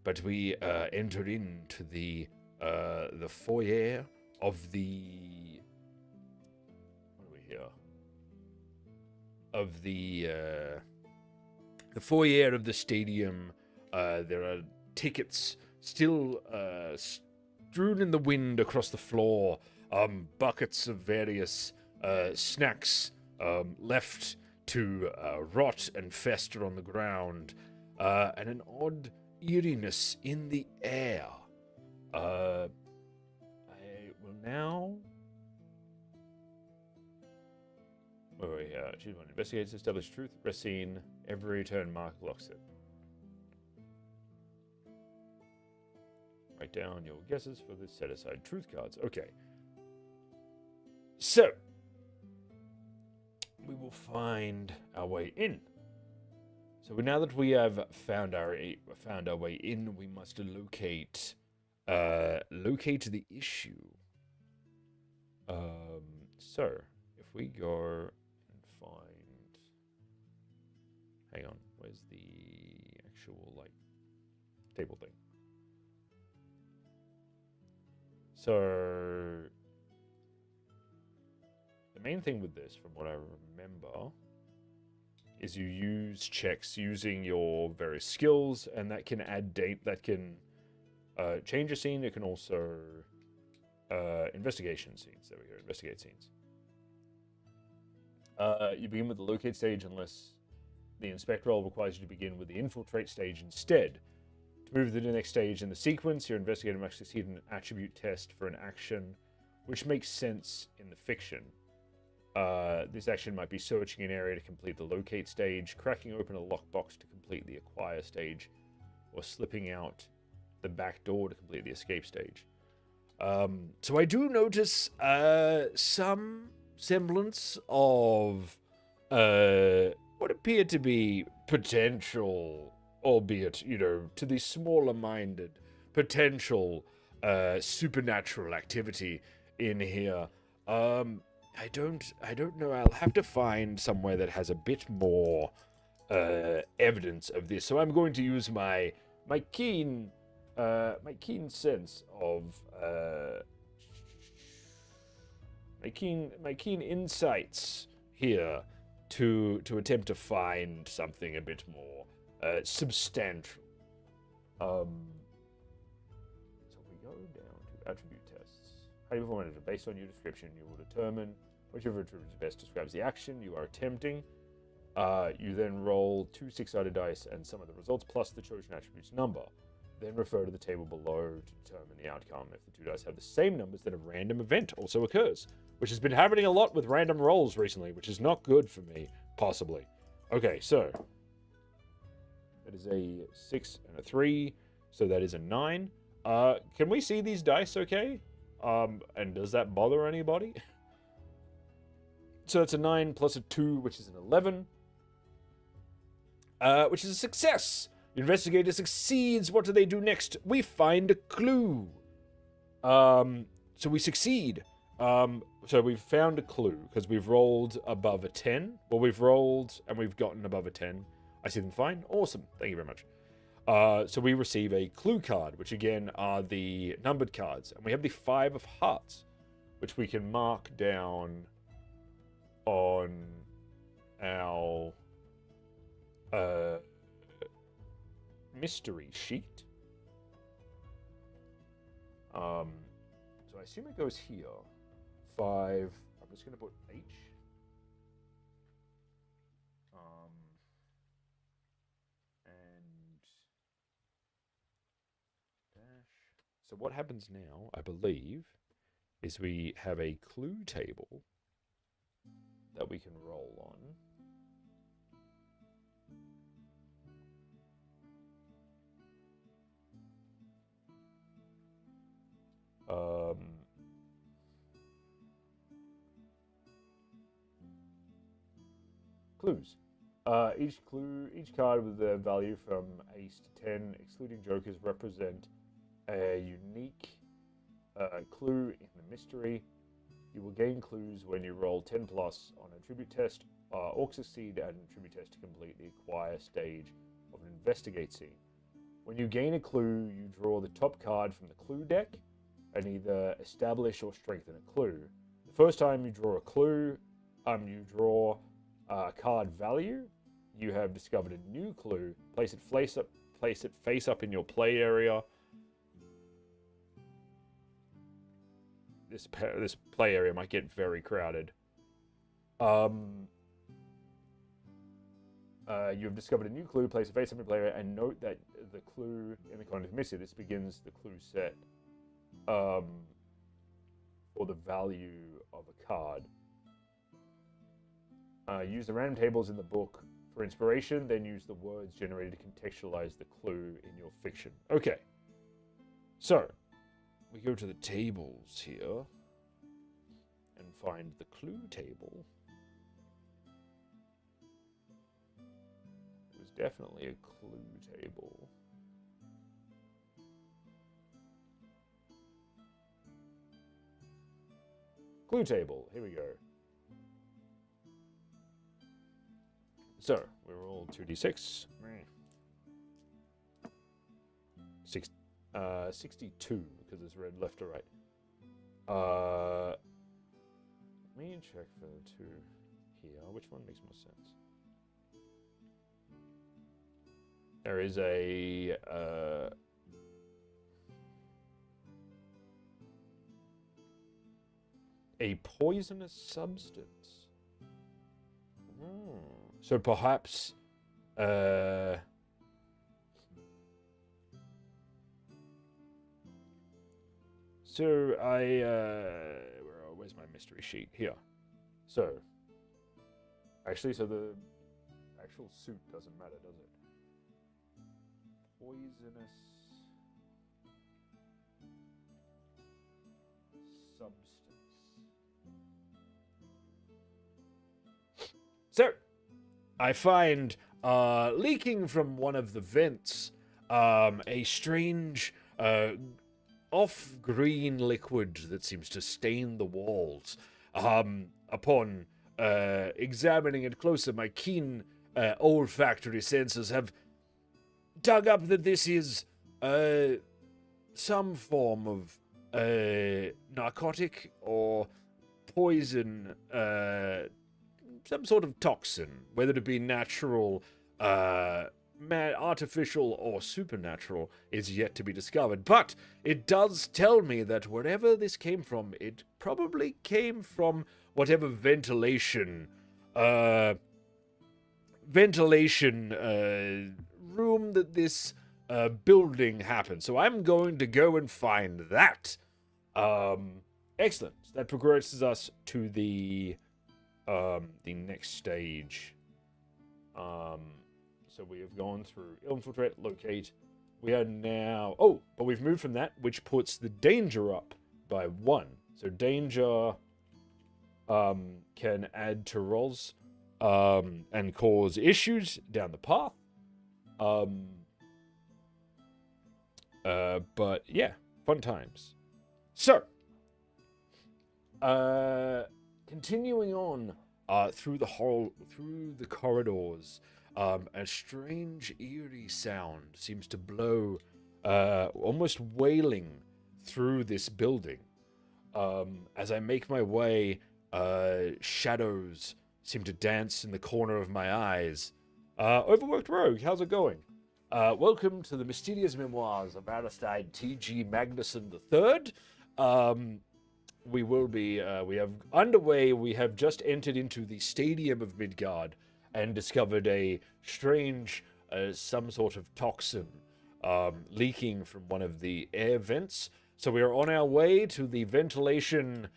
But we enter into the foyer of the... What are we here? Of the foyer of the stadium. There are tickets still strewn in the wind across the floor. Buckets of various snacks left to rot and fester on the ground. And an odd eeriness in the air. I will now... Wait, choose one. Investigate to establish truth. Rest scene. Every turn mark locks it. Write down your guesses for the set aside truth cards. Okay. So, we will find our way in. So now that we have found our way in, we must locate the issue. So if we go and find, hang on, where's the actual like table thing? So the main thing with this, from what I remember, is you use checks using your various skills, and that can add that can change a scene. It can also investigation scenes. There we go, investigate scenes. You begin with the locate stage unless the inspect roll requires you to begin with the infiltrate stage instead. To move to the next stage in the sequence, your investigator must succeed in an attribute test for an action, which makes sense in the fiction. This action might be searching an area to complete the locate stage, cracking open a lockbox to complete the acquire stage, or slipping out the back door to complete the escape stage. So I do notice some semblance of what appear to be potential, albeit, to the smaller-minded, potential supernatural activity in here. I don't know. I'll have to find somewhere that has a bit more evidence of this. So I'm going to use my keen sense of my keen insights here to attempt to find something a bit more substantial. So we go down to attribute tests. How do you perform it? Based on your description, you will determine whichever attribute best describes the action you are attempting. You then roll 2 6-sided dice and sum of the results plus the chosen attribute's number. Then refer to the table below to determine the outcome. If the 2 dice have the same numbers, then a random event also occurs, which has been happening a lot with random rolls recently, which is not good for me, possibly. Okay, so that is a 6 and a 3, so that is a 9. Can we see these dice okay? And does that bother anybody? So that's a 9 plus a 2, which is an 11. Which is a success. The investigator succeeds. What do they do next? We find a clue. So we succeed. So we've found a clue because we've rolled above a 10. Well, we've rolled and we've gotten above a 10. I see them fine. Awesome. Thank you very much. So we receive a clue card, which again are the numbered cards. And we have the 5 of hearts, which we can mark down on our mystery sheet. So I assume it goes here. 5. I'm just going to put H. And dash. So what happens now, I believe, is we have a clue table that we can roll on. Clues. Each card with a value from ace to 10, excluding jokers, represent a unique clue in the mystery. You will gain clues when you roll 10 plus on a tribute test, or succeed at an attribute test to complete the acquire stage of an investigate scene. When you gain a clue, you draw the top card from the clue deck and either establish or strengthen a clue. The first time you draw a clue, you draw a card value. You have discovered a new clue. Place it face up in your play area. This play area might get very crowded. You have discovered a new clue. Place it face up in your play area and note that the clue in the context missing. This begins the clue set for the value of a card. Use the random tables in the book for inspiration, then use the words generated to contextualize the clue in your fiction. Okay. So, we go to the tables here and find the clue table. It was definitely a clue table. Clue table, here we go. So, we roll 2d6. 62, because it's red left or right. Let me check for the two here. Which one makes more sense? There is a poisonous substance. So perhaps so where's my mystery sheet? Here. So actually, so the actual suit doesn't matter, does it? Poisonous substance. So I find leaking from one of the vents a strange off-green liquid that seems to stain the walls. Upon examining it closer, my keen olfactory senses have dug up that this is some form of narcotic or poison, some sort of toxin, whether it be natural, artificial, or supernatural, is yet to be discovered. But it does tell me that wherever this came from, it probably came from whatever ventilation room that this building happened. So I'm going to go and find that. Excellent. That progresses us to the next stage. So we have gone through infiltrate, locate. We are now... Oh, but we've moved from that, which puts the danger up by 1. So danger can add to rolls and cause issues down the path. But yeah, fun times. So, continuing on through the corridors, a strange, eerie sound seems to blow, almost wailing through this building. As I make my way, shadows seem to dance in the corner of my eyes. Overworked Rogue, how's it going? Welcome to the mysterious memoirs of Aristide T.G. Magnuson III. We have underway, we have just entered into the Stadium of Midgard and discovered a strange, some sort of toxin leaking from one of the air vents. So we are on our way to the ventilation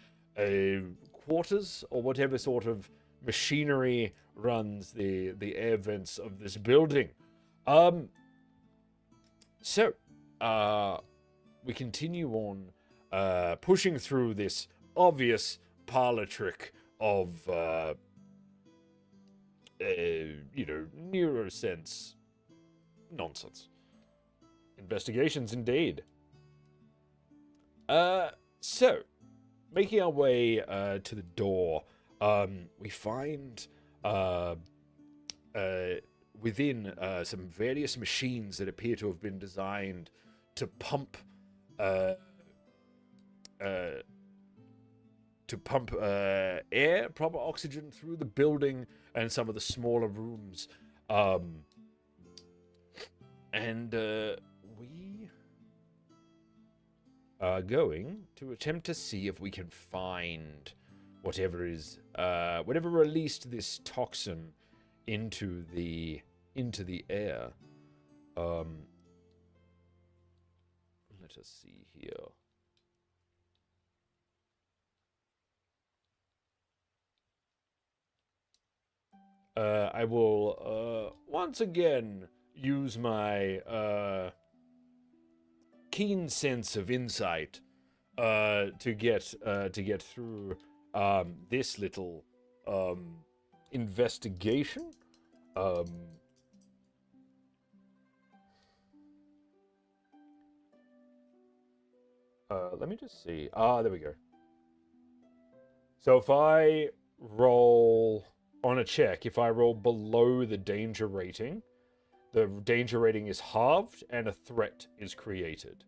quarters, or whatever sort of machinery runs the air vents of this building. So we continue on pushing through this obvious parlor trick of, neurosense nonsense. Investigations, indeed. So, making our way to the door, we find within some various machines that appear to have been designed to pump air, proper oxygen through the building and some of the smaller rooms. And we are going to attempt to see if we can find whatever released this toxin into the air. Let us see here. I will once again use my keen sense of insight to get through this little investigation. Let me just see. There we go. So if I roll on a check, if I roll below the danger rating is halved and a threat is created.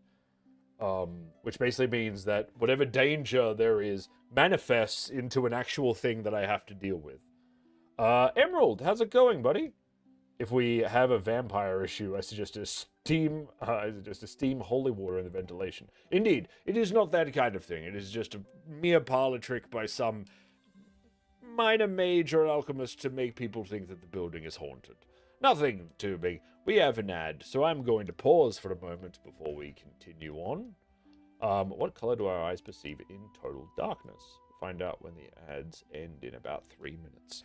Which basically means that whatever danger there is manifests into an actual thing that I have to deal with. Emerald, how's it going, buddy? If we have a vampire issue, I suggest a steam holy water in the ventilation. Indeed, it is not that kind of thing. It is just a mere parlor trick by some minor mage or alchemist to make people think that the building is haunted. Nothing too big. We have an ad, so I'm going to pause for a moment before we continue on. What color do our eyes perceive in total darkness? Find out when the ads end in about 3 minutes.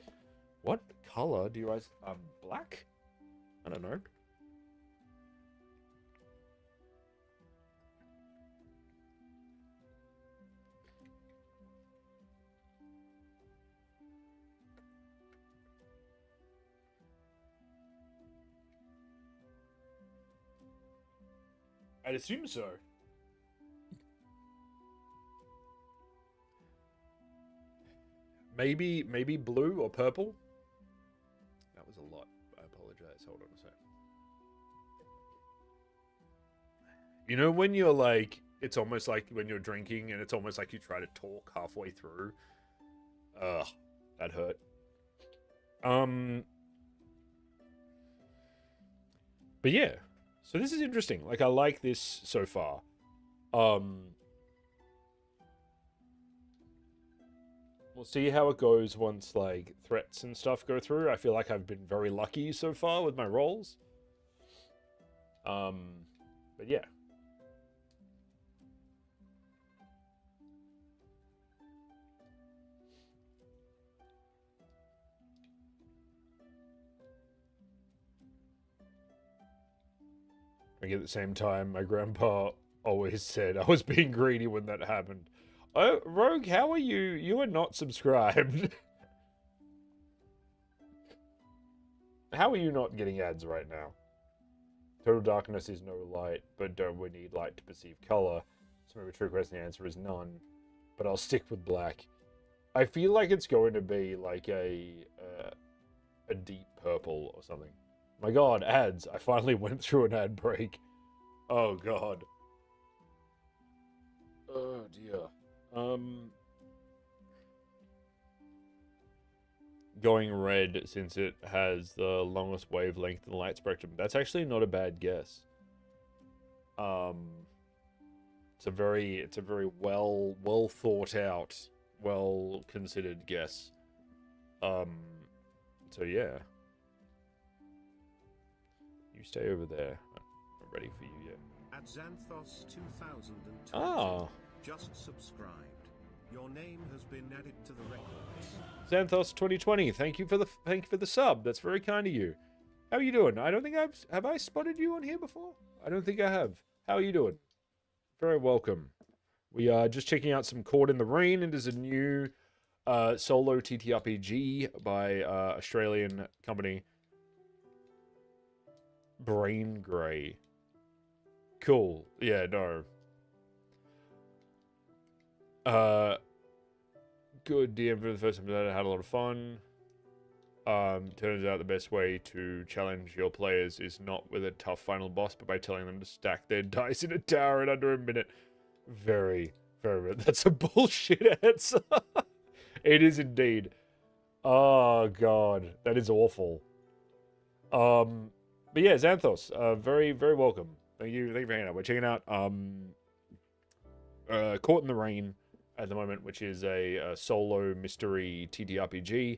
What color do your eyes... black? I don't know. I'd assume so. Maybe blue or purple? That was a lot. I apologize. Hold on a sec. You know when you're like, it's almost like when you're drinking and it's almost like you try to talk halfway through? Ugh, that hurt. But yeah. So this is interesting. Like, I like this so far. We'll see how it goes once, like, threats and stuff go through. I feel like I've been very lucky so far with my rolls. But yeah. At the same time, my grandpa always said I was being greedy when that happened. Oh, Rogue, how are you? You are not subscribed. How are you not getting ads right now? Total darkness is no light, but don't we need light to perceive color? So maybe true question, the answer is none. But I'll stick with black. I feel like it's going to be like a deep purple or something. My god, ads. I finally went through an ad break. Oh god. Oh dear. Going red since it has the longest wavelength in the light spectrum. That's actually not a bad guess. It's a very well thought out, well considered guess. So yeah. You stay over there. I'm ready for you yet. At Xanthos 2020. Ah. Just subscribed. Your name has been added to the records. Xanthos 2020. Thank you for the sub. That's very kind of you. How are you doing? I don't think have I spotted you on here before? I don't think I have. How are you doing? Very welcome. We are just checking out some Caught in the Rain. It is a new solo TTRPG by Australian company Brain Grey. Cool. Yeah, no. Good DM for the first episode. I had a lot of fun. Turns out the best way to challenge your players is not with a tough final boss, but by telling them to stack their dice in a tower in under a minute. Very, very. That's a bullshit answer. It is indeed. Oh god, that is awful. But yeah, Xanthos, very, very welcome. Thank you for hanging out. We're checking out Caught in the Rain at the moment, which is a solo mystery TTRPG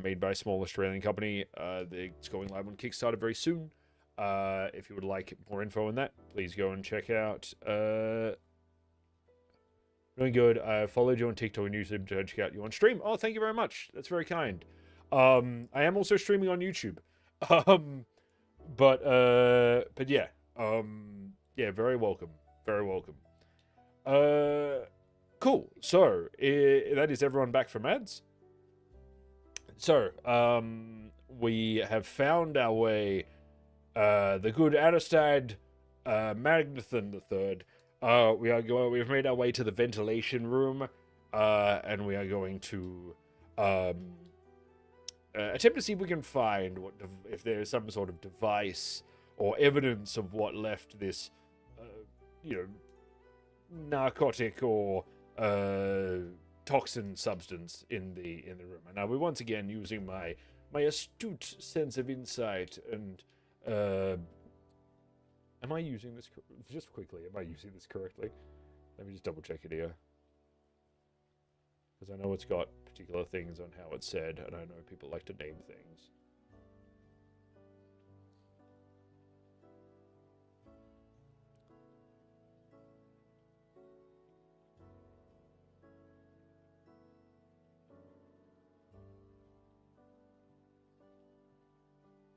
made by a small Australian company. It's going live on Kickstarter very soon. If you would like more info on that, please go and check out. Doing good. I followed you on TikTok and YouTube to check out you on stream. Oh, thank you very much. That's very kind. I am also streaming on YouTube. Um, but yeah. Yeah, very welcome. Very welcome. Cool. So, that is everyone back from ads. So, we have found our way, the good Aristide, Magnathan the Third. We've made our way to the ventilation room, and we are going to, attempt to see if we can find if there's some sort of device or evidence of what left this, narcotic or toxin substance in the room. And now we're once again using my astute sense of insight and am I using this just quickly? Am I using this correctly? Let me just double check it here, because I know it's got particular things on how it's said, and I know people like to name things.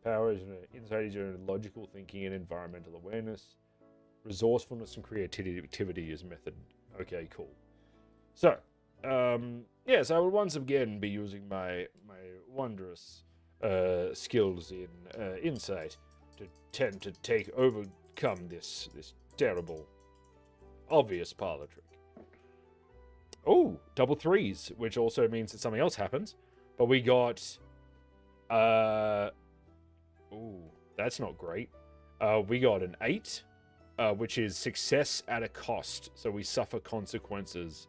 Power is insight is your logical thinking and environmental awareness. Resourcefulness and creativity is method. Okay, cool. So, yes, I will once again be using my wondrous skills in insight to tend to overcome this terrible, obvious parlor trick. Oh, double threes, which also means that something else happens. But we got, ooh, that's not great. We got an 8, which is success at a cost. So we suffer consequences.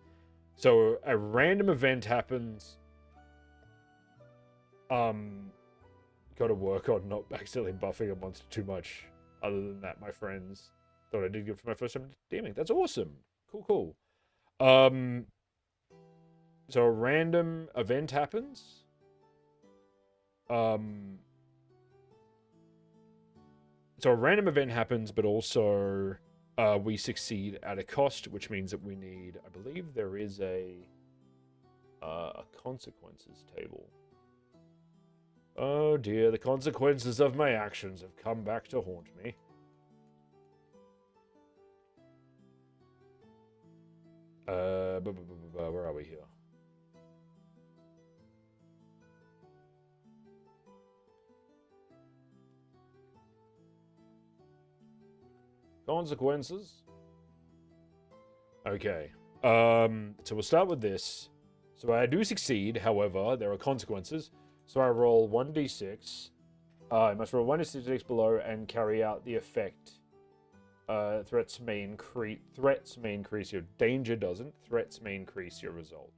So a random event happens. Gotta work on not accidentally buffing a monster too much. Other than that, my friends, thought I did good for my first time DMing. That's awesome. Cool. So a random event happens. So a random event happens, but also we succeed at a cost, which means that we need, I believe there is a consequences table. Oh dear, the consequences of my actions have come back to haunt me. Where are we here? Consequences. Okay. So we'll start with this. So I do succeed, however, there are consequences. So I roll 1d6. I must roll 1d6 below and carry out the effect. Threats may increase your danger doesn't. Threats may increase your result.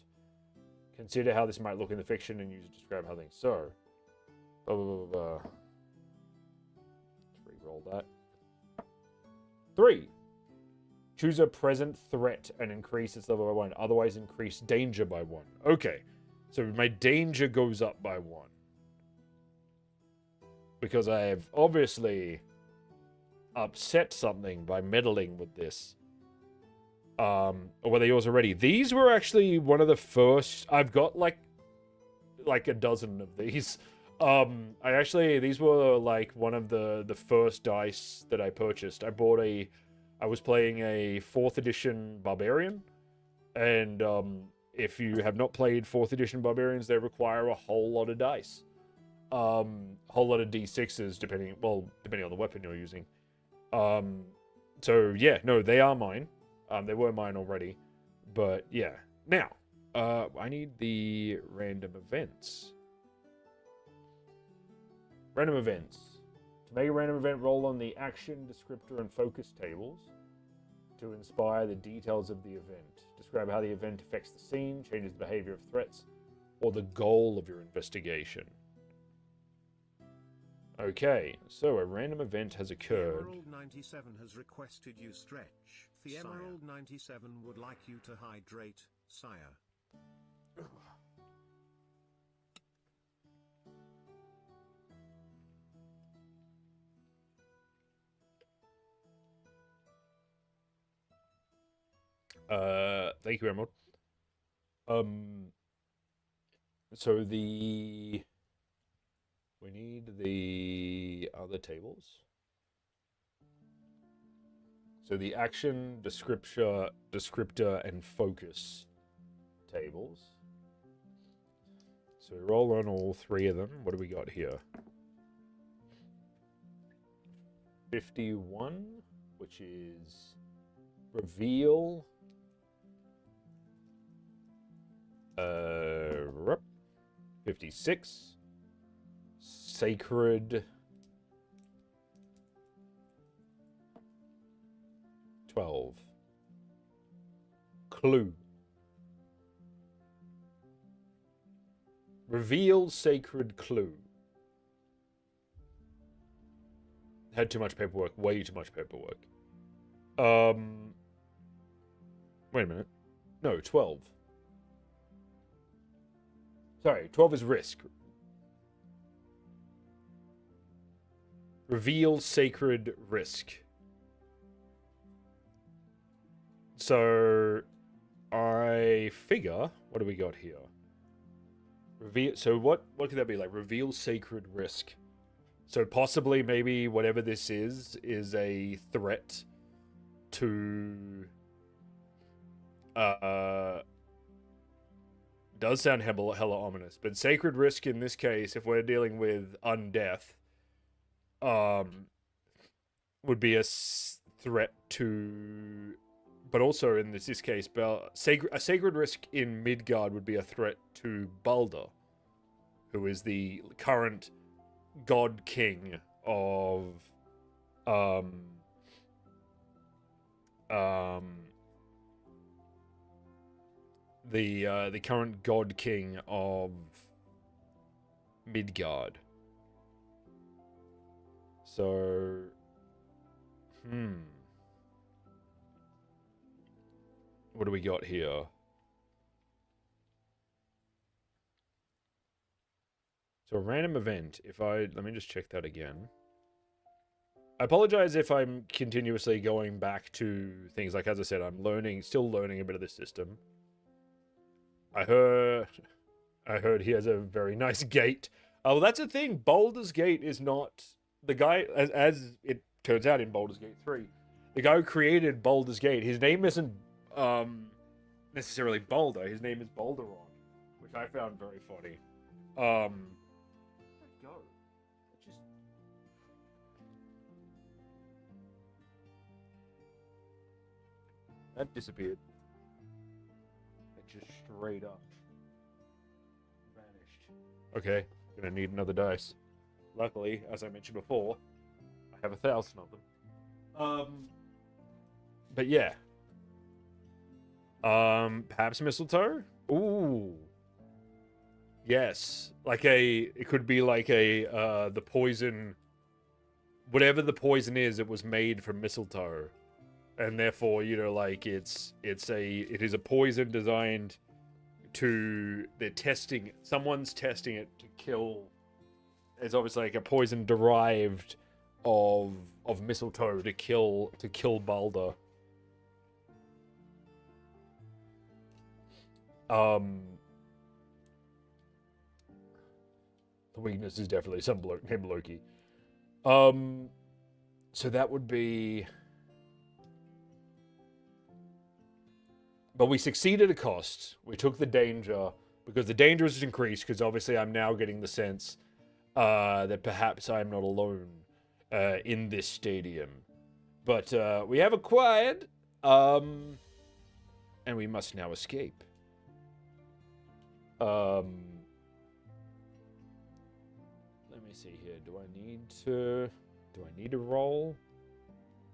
Consider how this might look in the fiction and use it to describe how things. So, let's re-roll that. 3. Choose a present threat and increase its level by 1. Otherwise, increase danger by 1. Okay. So my danger goes up by 1. Because I have obviously upset something by meddling with this. Or were they yours already? These were actually one of the first... I've got like a dozen of these. These were like one of the first dice that I purchased. I was playing a 4th edition Barbarian, and if you have not played 4th edition Barbarians, they require a whole lot of dice. Whole lot of D6s, depending on the weapon you're using. So yeah, no, they are mine. They were mine already, but yeah. Now, I need the random events. Random events. To make a random event, roll on the action, descriptor, and focus tables to inspire the details of the event. Describe how the event affects the scene, changes the behavior of threats, or the goal of your investigation. Okay, so a random event has occurred. The Emerald 97 has requested you stretch. The Emerald 97 would like you to hydrate, sire. Thank you, Emerald. So the We need the other tables. So the action, descriptor, and focus tables. So we roll on all three of them. What do we got here? 51, which is reveal. 56. Sacred. 12. Clue. Reveal sacred clue. Had too much paperwork. Way too much paperwork. Wait a minute. No, 12. Sorry, 12 is risk. Reveal sacred risk. So, I figure, what do we got here? Reveal. So what could that be like? Reveal sacred risk. So possibly, maybe whatever this is a threat to. Does sound hella ominous, but sacred risk in this case, if we're dealing with undeath, would be a threat to. But also in this case, a sacred risk in Midgard would be a threat to Balder, who is the current god king of the current god king of Midgard. So, what do we got here? So a random event, let me just check that again. I apologize if I'm continuously going back to things, like, as I said, I'm still learning a bit of this system. I heard he has a very nice gate. Oh, well, that's a thing. Baldur's Gate is not the guy, as it turns out in Baldur's Gate 3. The guy who created Baldur's Gate, his name isn't necessarily Baldur. His name is Balderon, which I found very funny. Where'd that go? That disappeared. It just straight up vanished. Okay, gonna need another dice. Luckily, as I mentioned before, I have 1,000 of them. But yeah. Perhaps mistletoe? Ooh. Yes. It could be like the poison, whatever the poison is, it was made from mistletoe. And therefore, it is a poison designed to, someone's testing it to kill. It's obviously like a poison derived of mistletoe to kill Balder. The weakness is definitely some bloke named Loki. So that would be. But we succeeded at a cost. We took the danger because the danger is increased. Because obviously, I'm now getting the sense that perhaps I'm not alone in this stadium. But we have acquired, and we must now escape. Let me see here. Do I need to roll?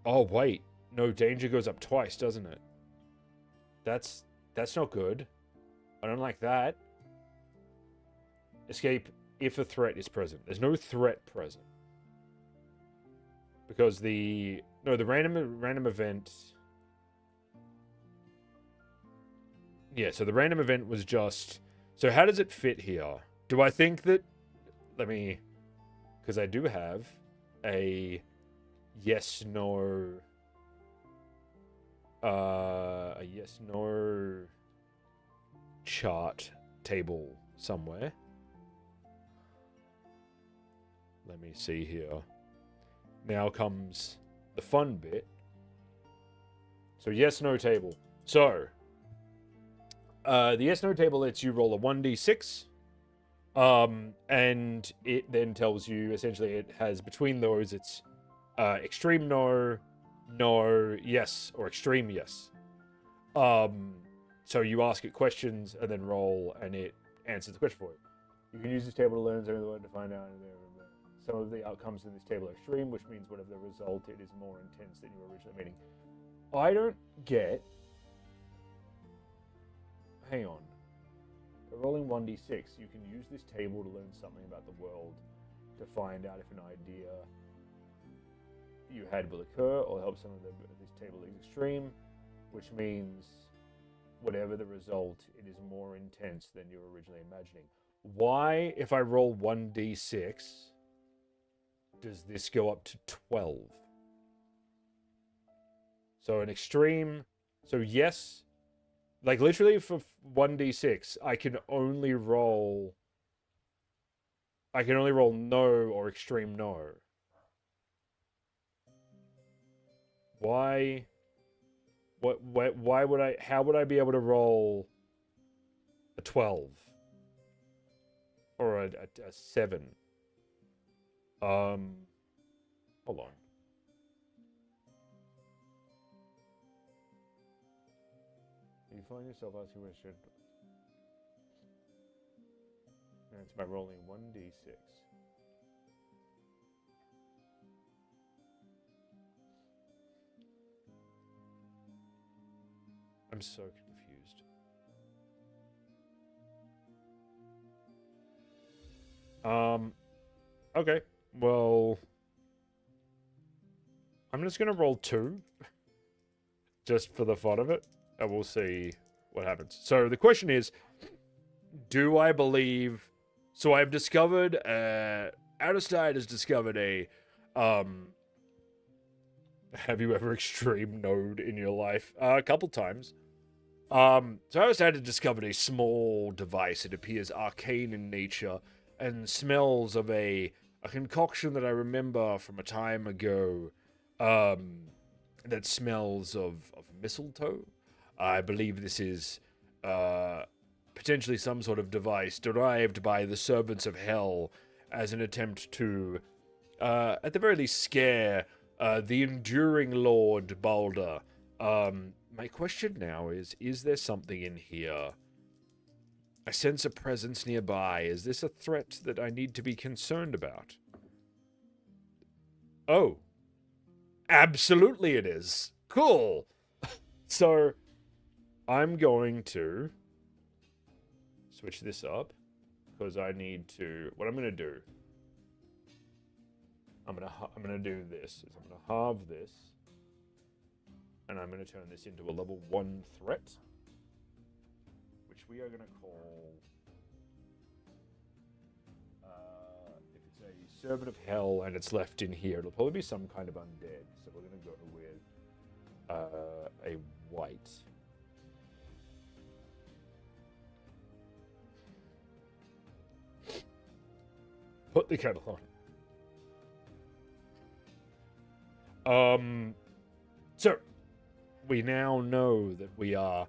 Oh wait, no. Danger goes up twice, doesn't it? That's not good. I don't like that. Escape if a threat is present. There's no threat present. Because the random event. Yeah, so the random event was just. So how does it fit here? Do I think that? Because I do have a yes/no. A yes/no chart table somewhere. Let me see here. Now comes the fun bit. So yes, no table. So the yes, no table lets you roll a 1d6. And it then tells you, essentially, it has between those, it's extreme no, no, yes, or extreme yes. So you ask it questions and then roll, and it answers the question for you. You can use this table to learn something to find out. Some of the outcomes in this table are extreme, which means whatever the result, it is more intense than you were originally meaning. I don't get. Hang on. By rolling 1d6, you can use this table to learn something about the world, to find out if an idea you had will occur, or help some of this table is extreme, which means whatever the result, it is more intense than you were originally imagining. Why, if I roll 1d6, does this go up to 12? So an extreme, so yes, like literally for 1d6, I can only roll no or extreme no. Why? Why would I? How would I be able to roll a 12 or a 7? Hold on. You find yourself asking what should. And it's by rolling 1d6. I'm so confused. Okay. Well, I'm just gonna roll 2, just for the fun of it, and we'll see what happens. So the question is, do I believe? So I've discovered, Outerside has discovered a, have you ever extreme node in your life? A couple times. So Outerside has discovered a small device. It appears arcane in nature and smells of a concoction that I remember from a time ago, that smells of mistletoe. I believe this is potentially some sort of device derived by the servants of hell as an attempt to, at the very least, scare the enduring Lord Balder. My question now is there something in here? I sense a presence nearby. Is this a threat that I need to be concerned about? Oh. Absolutely it is. Cool. So, I'm going to switch this up, because I need to... What I'm going to do... I'm going to do this. I'm going to halve this. And I'm going to turn this into a level 1 threat, which we are going to call, if it's a servant of hell and it's left in here, it'll probably be some kind of undead. So we're going to go with a white. Put the kettle on. So we now know that we are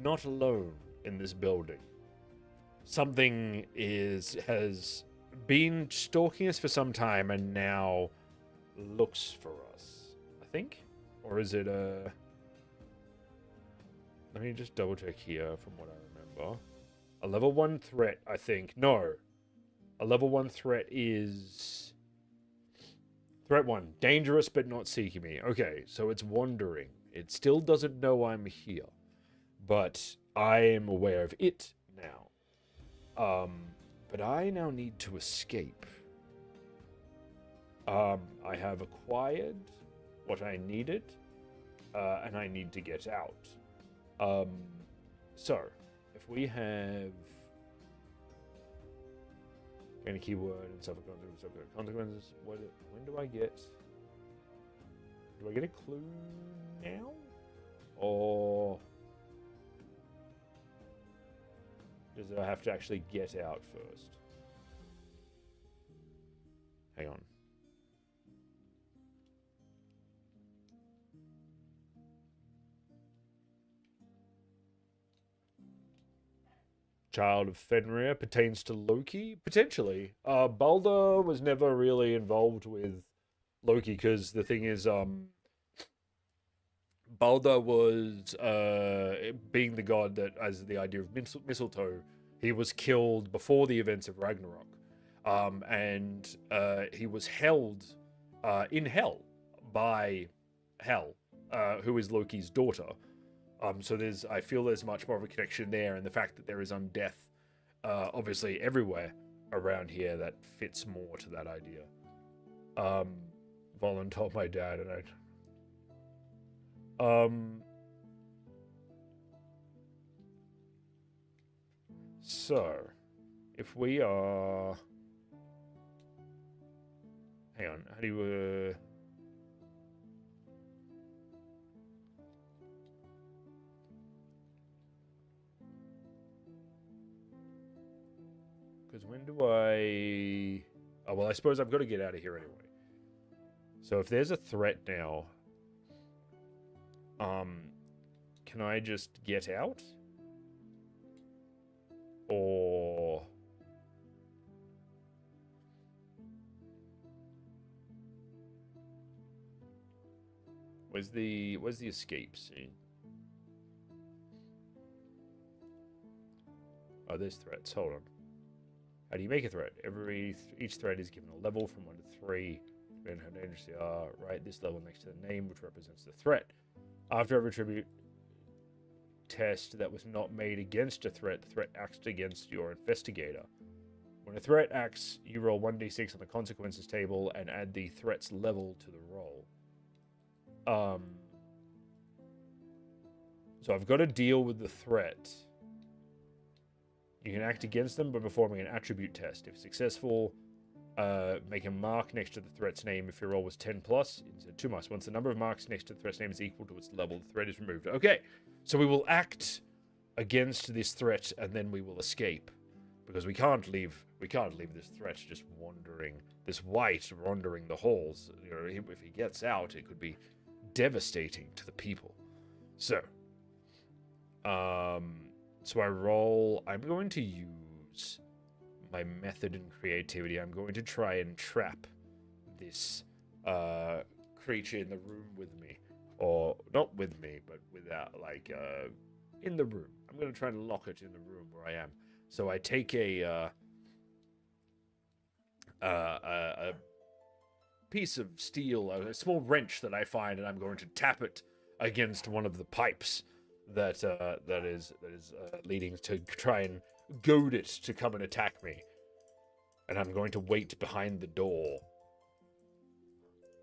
not alone in this building. Something has been stalking us for some time and now looks for us, I think? Or is it a... Let me just double check here from what I remember. A level 1 threat, I think. No. A level 1 threat is... Threat 1. Dangerous but not seeking me. Okay, so it's wandering. It still doesn't know I'm here, but I am aware of it now. But I now need to escape. I have acquired what I needed, and I need to get out. So, if we have any keyword and subject consequences, when do I get... Do I get a clue now? Or does I have to actually get out first? Hang on. Child of Fenrir pertains to Loki? Potentially. Balder was never really involved with Loki because the thing is, Balder was, being the god that, as the idea of mistletoe, he was killed before the events of Ragnarok. And he was held in Hel by Hel, who is Loki's daughter. So I feel there's much more of a connection there, and the fact that there is undeath, obviously everywhere around here, that fits more to that idea. Volin told my dad, and so if we are, hang on, how do you because when do I... Oh, well, I suppose I've got to get out of here anyway. So if there's a threat now, can I just get out? Or... Where's the escape scene? Oh, there's threats. Hold on. How do you make a threat? Each threat is given a level from 1 to 3. Depending on how dangerous they are. Write this level next to the name, which represents the threat. After every attribute test that was not made against a threat, the threat acts against your investigator. When a threat acts, you roll 1d6 on the consequences table and add the threat's level to the roll. So I've got to deal with the threat. You can act against them by performing an attribute test. If successful, make a mark next to the threat's name. If your roll was 10 plus, insert 2 marks. Once the number of marks next to the threat's name is equal to its level, the threat is removed. Okay, so we will act against this threat and then we will escape. Because we can't leave this threat just wandering, this wight wandering the halls. You know, if he gets out, it could be devastating to the people. So, so I roll. I'm going to use my method and creativity. I'm going to try and trap this creature in the room with me, or not with me, but without, like, in the room. I'm going to try and lock it in the room where I am. So I take a piece of steel, a small wrench that I find, and I'm going to tap it against one of the pipes that is leading to try and goad it to come and attack me. And I'm going to wait behind the door.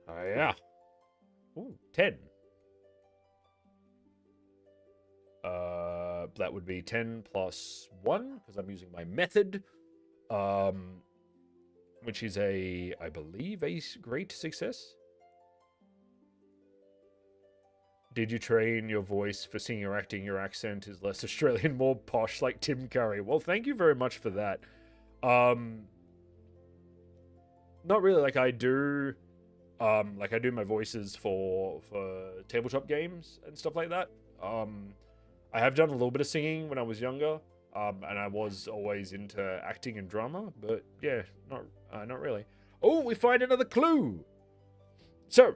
Oh, yeah. Ooh, 10. That would be 10 plus 1, because I'm using my method. Which is I believe, a great success. Did you train your voice for singing or acting? Your accent is less Australian, more posh, like Tim Curry. Well, thank you very much for that. Not really. Like I do my voices for tabletop games and stuff like that. I have done a little bit of singing when I was younger, and I was always into acting and drama. But yeah, not really. Oh, we find another clue. So,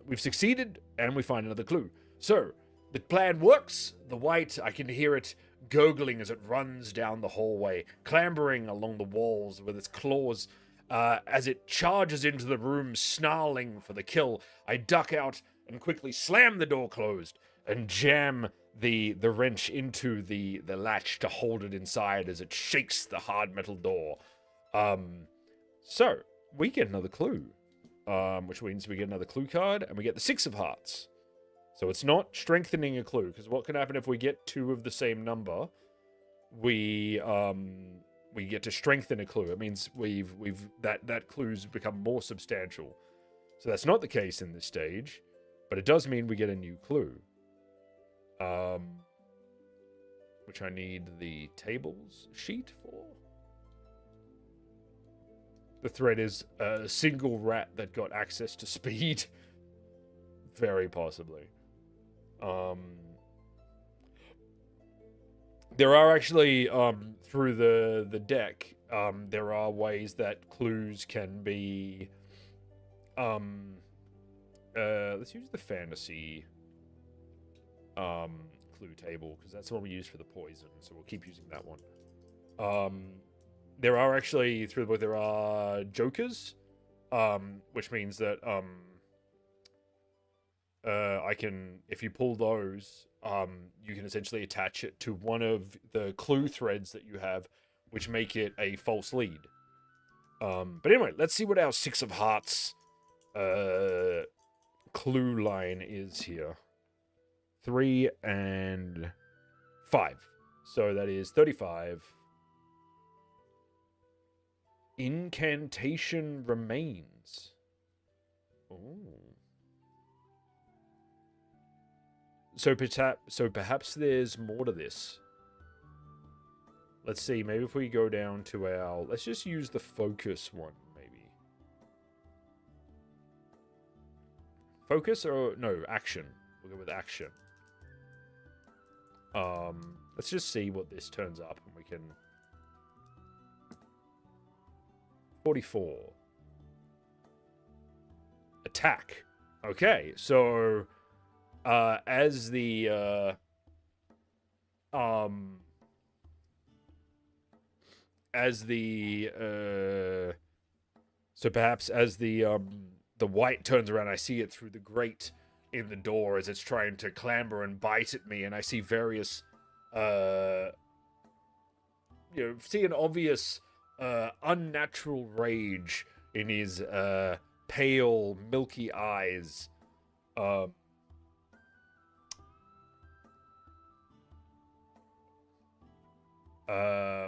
we've succeeded, and we find another clue. So, the plan works. The wight, I can hear it gurgling as it runs down the hallway, clambering along the walls with its claws. As it charges into the room, snarling for the kill, I duck out and quickly slam the door closed and jam the wrench into the latch to hold it inside as it shakes the hard metal door. So, we get another clue. Which means we get another clue card, and we get the 6 of hearts. So it's not strengthening a clue, because what can happen if we get 2 of the same number? We get to strengthen a clue. It means that clue's become more substantial. So that's not the case in this stage, but it does mean we get a new clue. Which I need the tables sheet for. the threat is a single rat that got access to speed. Very possibly. There are actually, through the deck, there are ways that clues can be, let's use the fantasy, clue table, because that's the one we use for the poison, so we'll keep using that one. There are actually, through the book, there are jokers, which means that, I can, if you pull those, you can essentially attach it to one of the clue threads that you have, which make it a false lead. But anyway, let's see what our 6 of Hearts clue line is here. 3 and 5. So that is 35. Incantation remains. Ooh. So perhaps there's more to this. Let's see, maybe if we go down to our... Let's just use the focus one, maybe. Focus or... No, action. We'll go with action. Let's just see what this turns up, and we can... 44. Attack. Okay, so... as the so perhaps as the white turns around, I see it through the grate in the door as it's trying to clamber and bite at me, and I see various see an obvious unnatural rage in his pale milky eyes.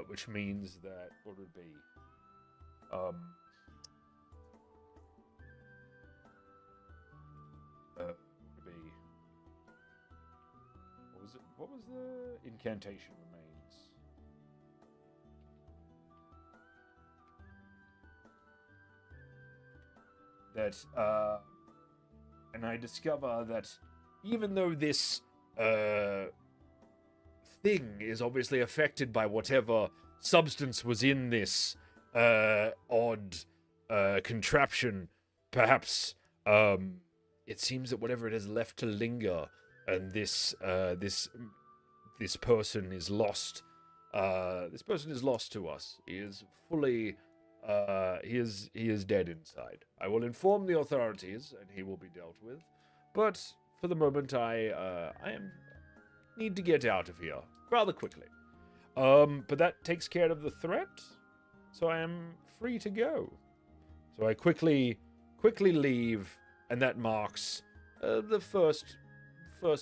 Which means that, what would it be? What was the incantation remains? That, and I discover that even though this, thing is obviously affected by whatever substance was in this odd contraption, perhaps it seems that whatever it has left to linger, and this person is lost. This person is lost to us. He is fully he is dead inside. I will inform the authorities, and he will be dealt with. But for the moment, I need to get out of here rather quickly. But that takes care of the threat, so I am free to go. So I quickly leave, and that marks the first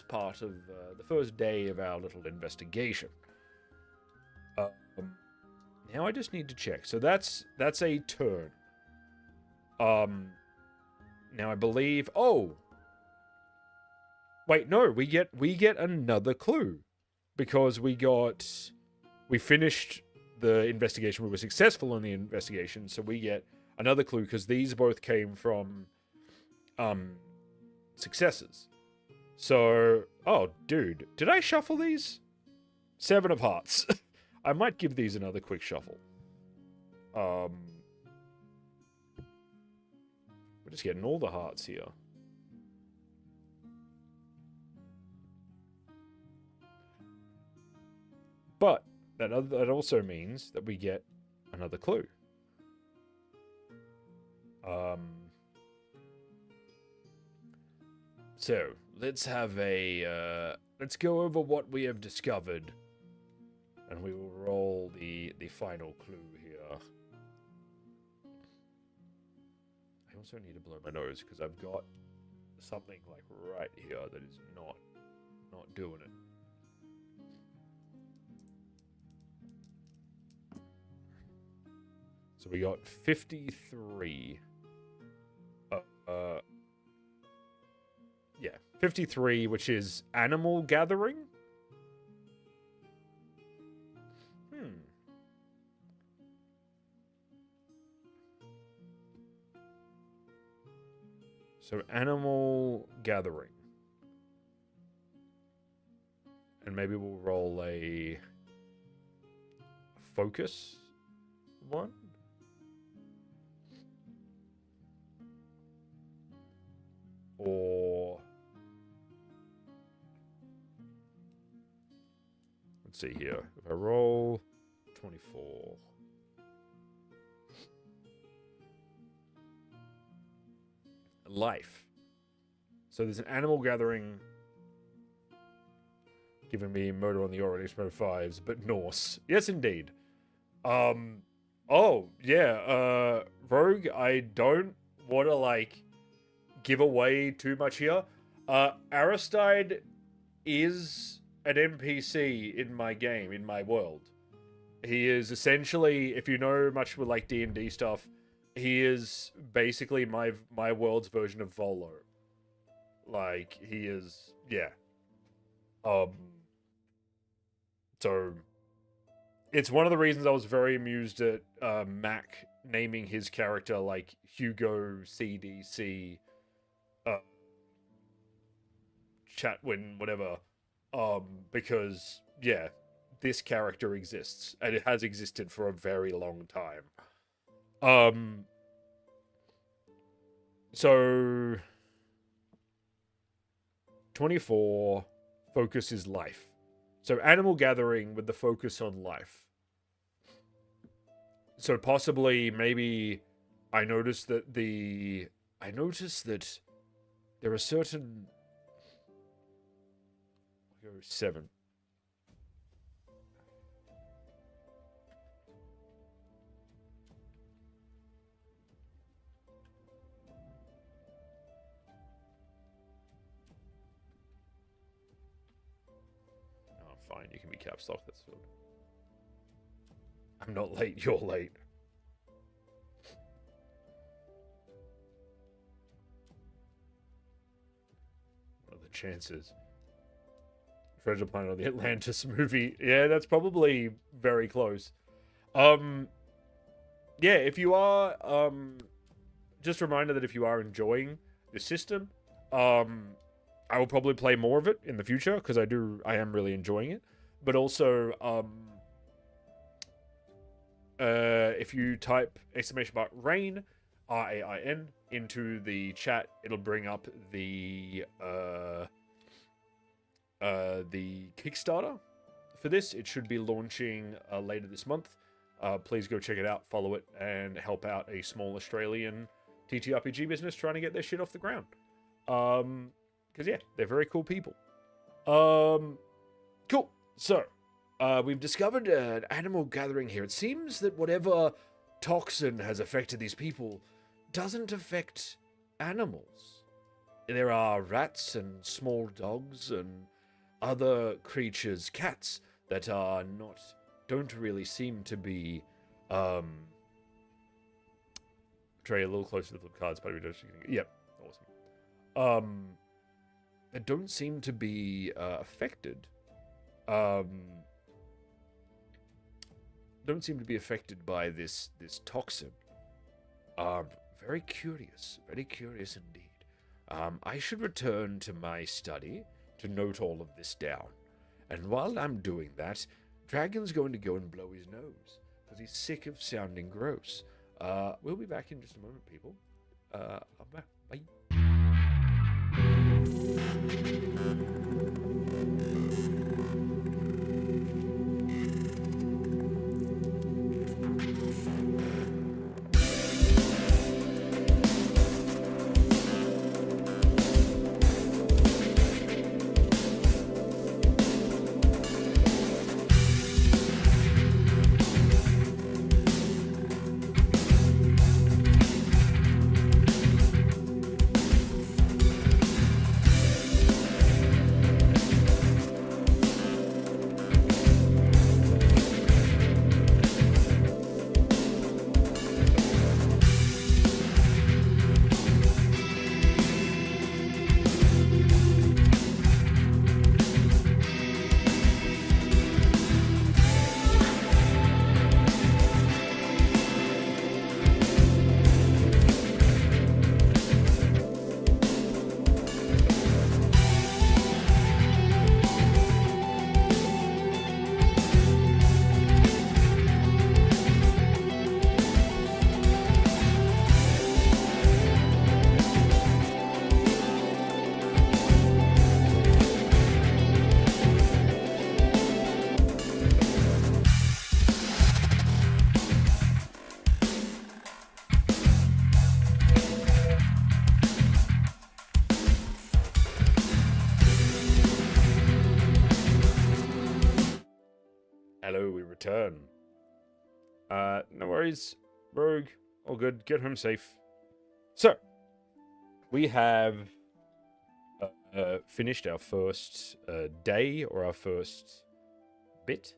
part of the first day of our little investigation. Now I just need to check. So that's a turn. Now I believe. Oh. Wait, no, we get another clue, because we finished the investigation. We were successful in the investigation, so we get another clue, because these both came from successes. So, oh, dude, did I shuffle these? 7 of Hearts. I might give these another quick shuffle. We're just getting all the hearts here. But that also means that we get another clue. So let's have let's go over what we have discovered, and we will roll the final clue here. I also need to blow my nose because I've got something like right here that is not doing it. So we got 53. Yeah, 53, which is animal gathering. So animal gathering. And maybe we'll roll a focus one. Or let's see here. If I roll 24. Life. So there's an animal gathering giving me murder on the Orient Express 5s, but Norse. Yes, indeed. Oh, yeah, Rogue, I don't want to, like, give away too much here. Aristide is an NPC in my game, in my world. He is essentially, if you know much with, like, D&D stuff, he is basically my world's version of Volo. Like, he is, yeah. So, it's one of the reasons I was very amused at Mac naming his character, like, Hugo CDC, Chatwin, whatever. Because, yeah, this character exists, and it has existed for a very long time. So 24 focus is life. So animal gathering with the focus on life. So possibly maybe I noticed that there are certain 7. Fine, you can be caps lock, that's good. I'm not late, you're late. What are the chances? Treasure Planet or the Atlantis movie. Yeah, that's probably very close. Yeah, if you are, just a reminder that if you are enjoying the system, I will probably play more of it in the future because I am really enjoying it. But also, if you type !rain, RAIN, into the chat, it'll bring up the Kickstarter for this. It should be launching later this month. Please go check it out, follow it, and help out a small Australian TTRPG business trying to get their shit off the ground. Because, yeah, they're very cool people. Cool. So, we've discovered an animal gathering here. It seems that whatever toxin has affected these people doesn't affect animals. There are rats and small dogs and other creatures, cats, that don't really seem to be, Trey, a little closer to the cards, but we don't. Yep, awesome. That don't seem to be affected. Don't seem to be affected by this toxin. Very curious indeed. I should return to my study to note all of this down. And while I'm doing that, Dragon's going to go and blow his nose because he's sick of sounding gross. We'll be back in just a moment, people. I'm back. Bye. return. No worries, Rogue. All good. Get home safe. So, we have finished our first day, or our first bit.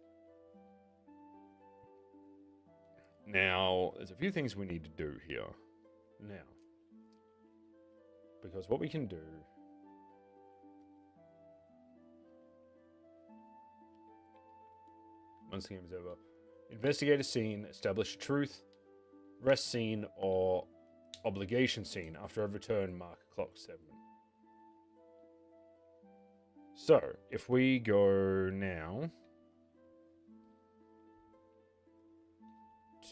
Now, there's a few things we need to do here. Now, because what we can do... Once the game is over, investigate a scene, establish a truth, rest scene, or obligation scene. After a return, mark clock 7. So, if we go now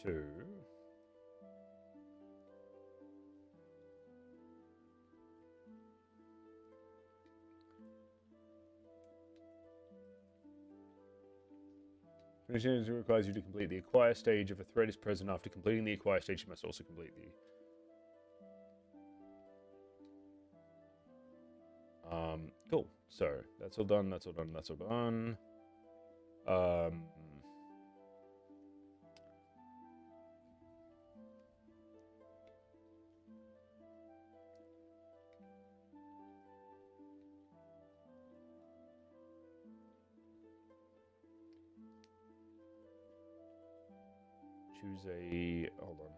to Finishing requires you to complete the acquire stage. If a threat is present after completing the acquire stage, you must also complete the... Cool. So, that's all done, that's all done, that's all done. Choose a... Hold on.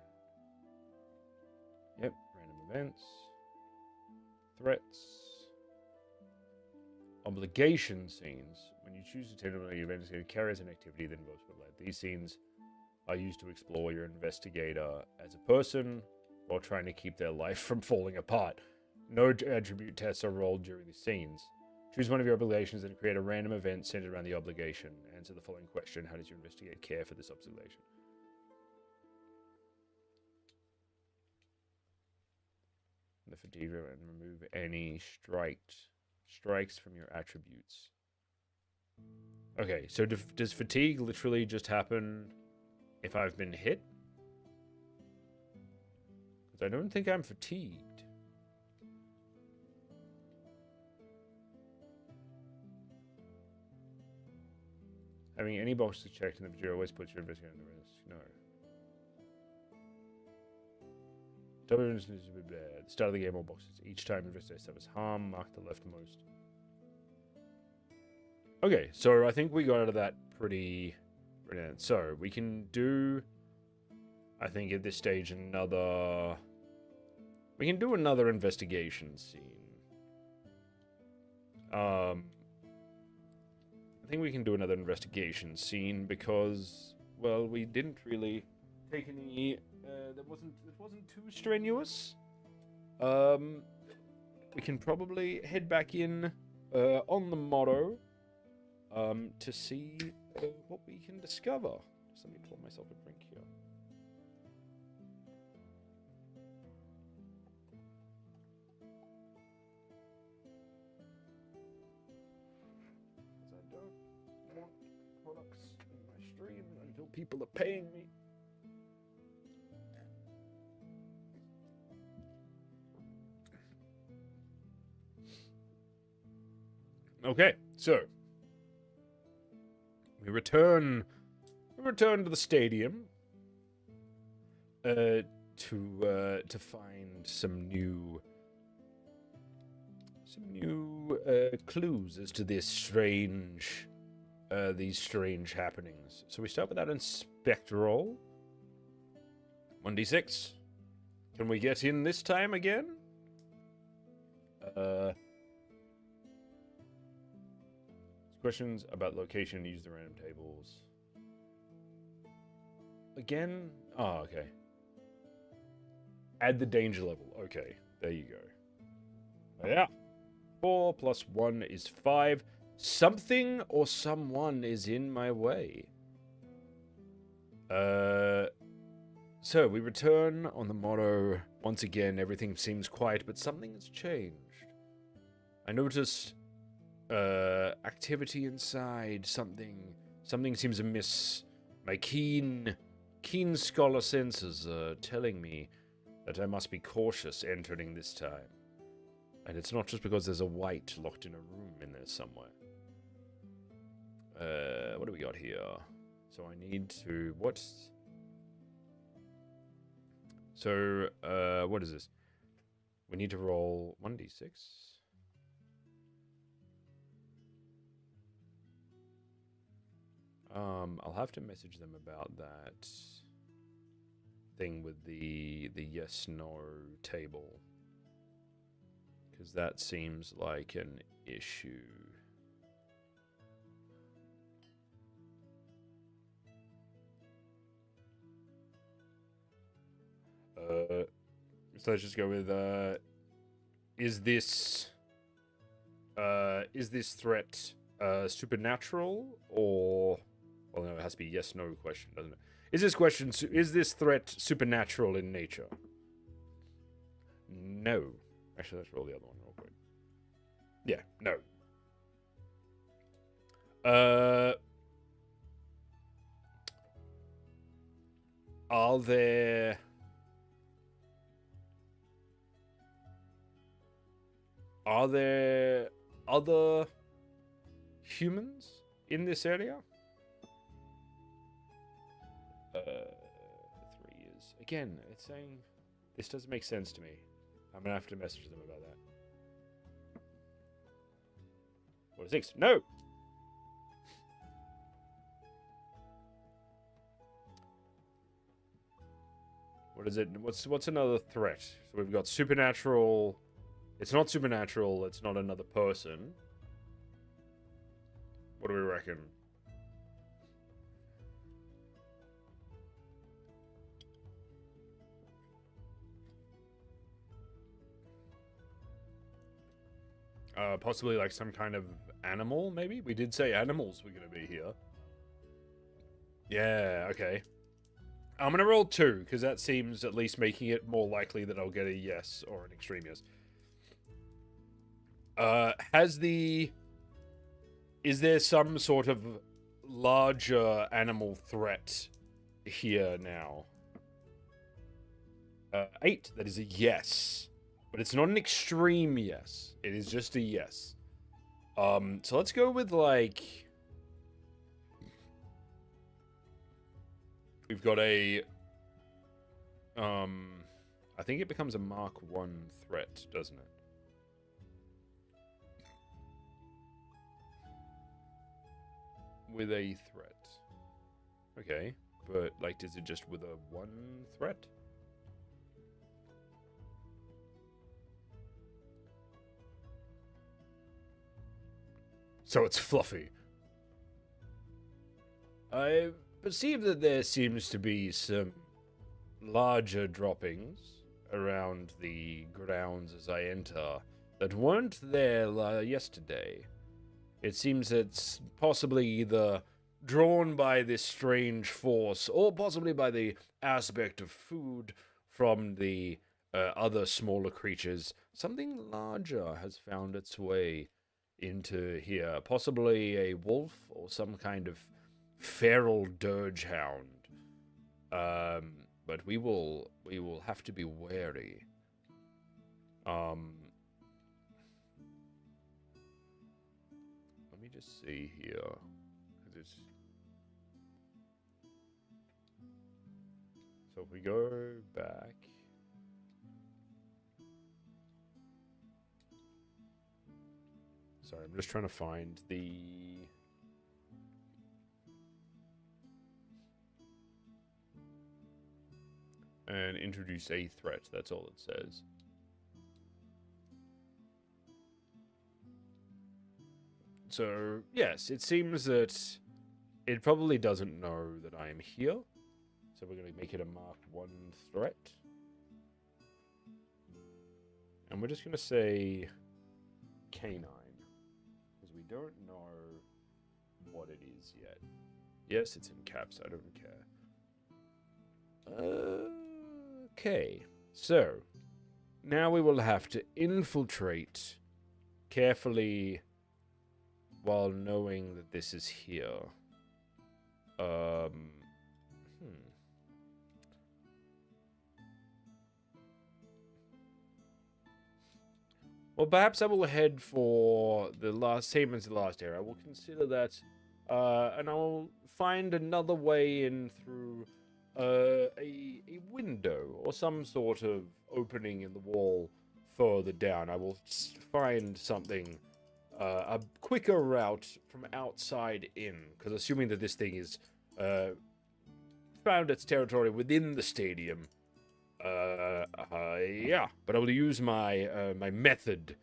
Yep, random events. Threats. Obligation scenes. When you choose to attend an event, it carries an activity that involves blood. These scenes are used to explore your investigator as a person while trying to keep their life from falling apart. No attribute tests are rolled during the scenes. Choose one of your obligations and create a random event centered around the obligation. Answer the following question. How does your investigator care for this obligation? The fatigue and remove any strikes from your attributes. Okay, so does fatigue literally just happen if I've been hit? Because I don't think I'm fatigued. Having any boxes checked in the video always puts your investigator under risk. No. The start of the game, all boxes. Each time investigator suffers harm, mark the leftmost. Okay, so I think we got out of that pretty brilliant. So we can do, I think at this stage, another... We can do another investigation scene. I think we can do another investigation scene because, well, we didn't really take any... it wasn't too strenuous. We can probably head back in on the motto to see what we can discover. Just let me pour myself a drink here. Because I don't want products in my stream until people are paying me. Okay, so we return to the stadium to find some new clues as to these strange happenings. So we start with that inspect roll. 1d6. Can we get in this time again? Questions about location, use the random tables. Again? Oh, okay. Add the danger level. Okay, there you go. Yeah. 4 plus 1 is 5. Something or someone is in my way. So we return on the motto. Once again, everything seems quiet, but something has changed. I noticed activity inside. Something seems amiss. My keen scholar senses are telling me that I must be cautious entering this time. And it's not just because there's a wight locked in a room in there somewhere. What do we got here? So I need to what? So what is this? We need to roll 1d6. I'll have to message them about that thing with the yes no table, because that seems like an issue. So let's just go with is this threat supernatural, or well, no, it has to be yes no question, doesn't it? Is this threat supernatural in nature? No. Actually, let's roll the other one real quick. Yeah, no. Are there other humans in this area? 3 years. Again, it's saying this doesn't make sense to me. I'm gonna have to message them about that. What is 6? No! What is it? What's another threat? So we've got supernatural. It's not supernatural. It's not another person. What do we reckon? Possibly like some kind of animal, maybe? We did say animals were going to be here. Yeah, okay. I'm going to roll 2, because that seems at least making it more likely that I'll get a yes or an extreme yes. Is there some sort of larger animal threat here now? 8, that is a yes. But it's not an extreme yes. It is just a yes. So let's go with, like... We've got a... I think it becomes a Mark 1 threat, doesn't it? With a threat. Okay, but, like, is it just with a 1 threat? So it's fluffy. I perceive that there seems to be some larger droppings around the grounds as I enter that weren't there yesterday. It seems it's possibly either drawn by this strange force or possibly by the aspect of food from the other smaller creatures. Something larger has found its way into here, possibly a wolf or some kind of feral dirge hound. But we will have to be wary. Let me just see here. So if we go back. Sorry, I'm just trying to find the... And introduce a threat, that's all it says. So, yes, it seems that it probably doesn't know that I am here. So we're going to make it a Mark 1 threat. And we're just going to say canine. Because we don't know what it is yet. Yes, it's in caps, I don't care. Okay, so now we will have to infiltrate carefully while knowing that this is here. Well, perhaps I will head for the same as the last area. I will consider that and I'll find another way in through a window or some sort of opening in the wall further down. I will find something, a quicker route from outside in, because assuming that this thing is found its territory within the stadium, yeah, but I will use my my method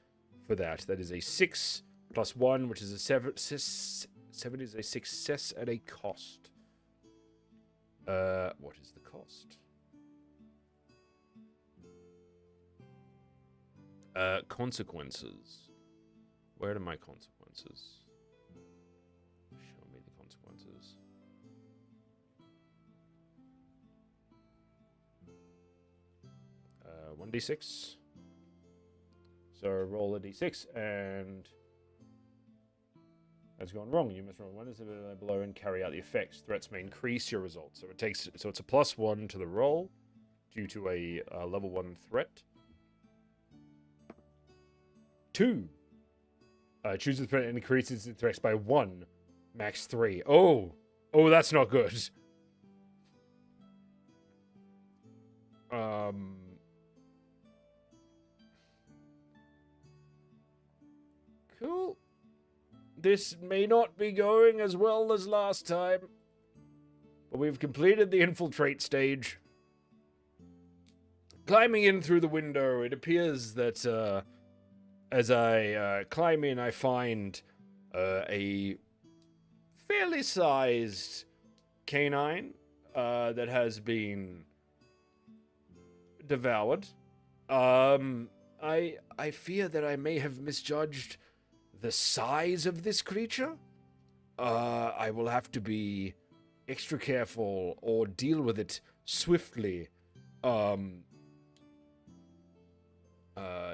for that. That is a 6 + 1, which is a 7. 7 is a success at a cost. What is the cost? Consequences. Where are my consequences? Show me the consequences. 1d6. So roll a d6, and that's gone wrong. You must roll one is below and carry out the effects. Threats may increase your results. So it's a +1 to the roll due to a level 1 threat. 2. Choose the threat and increases the threats by 1. Max 3. Oh, that's not good. Cool. This may not be going as well as last time, but we've completed the infiltrate stage. Climbing in through the window, it appears that as I climb in, I find a fairly sized canine that has been devoured. I fear that I may have misjudged the size of this creature. I will have to be extra careful or deal with it swiftly.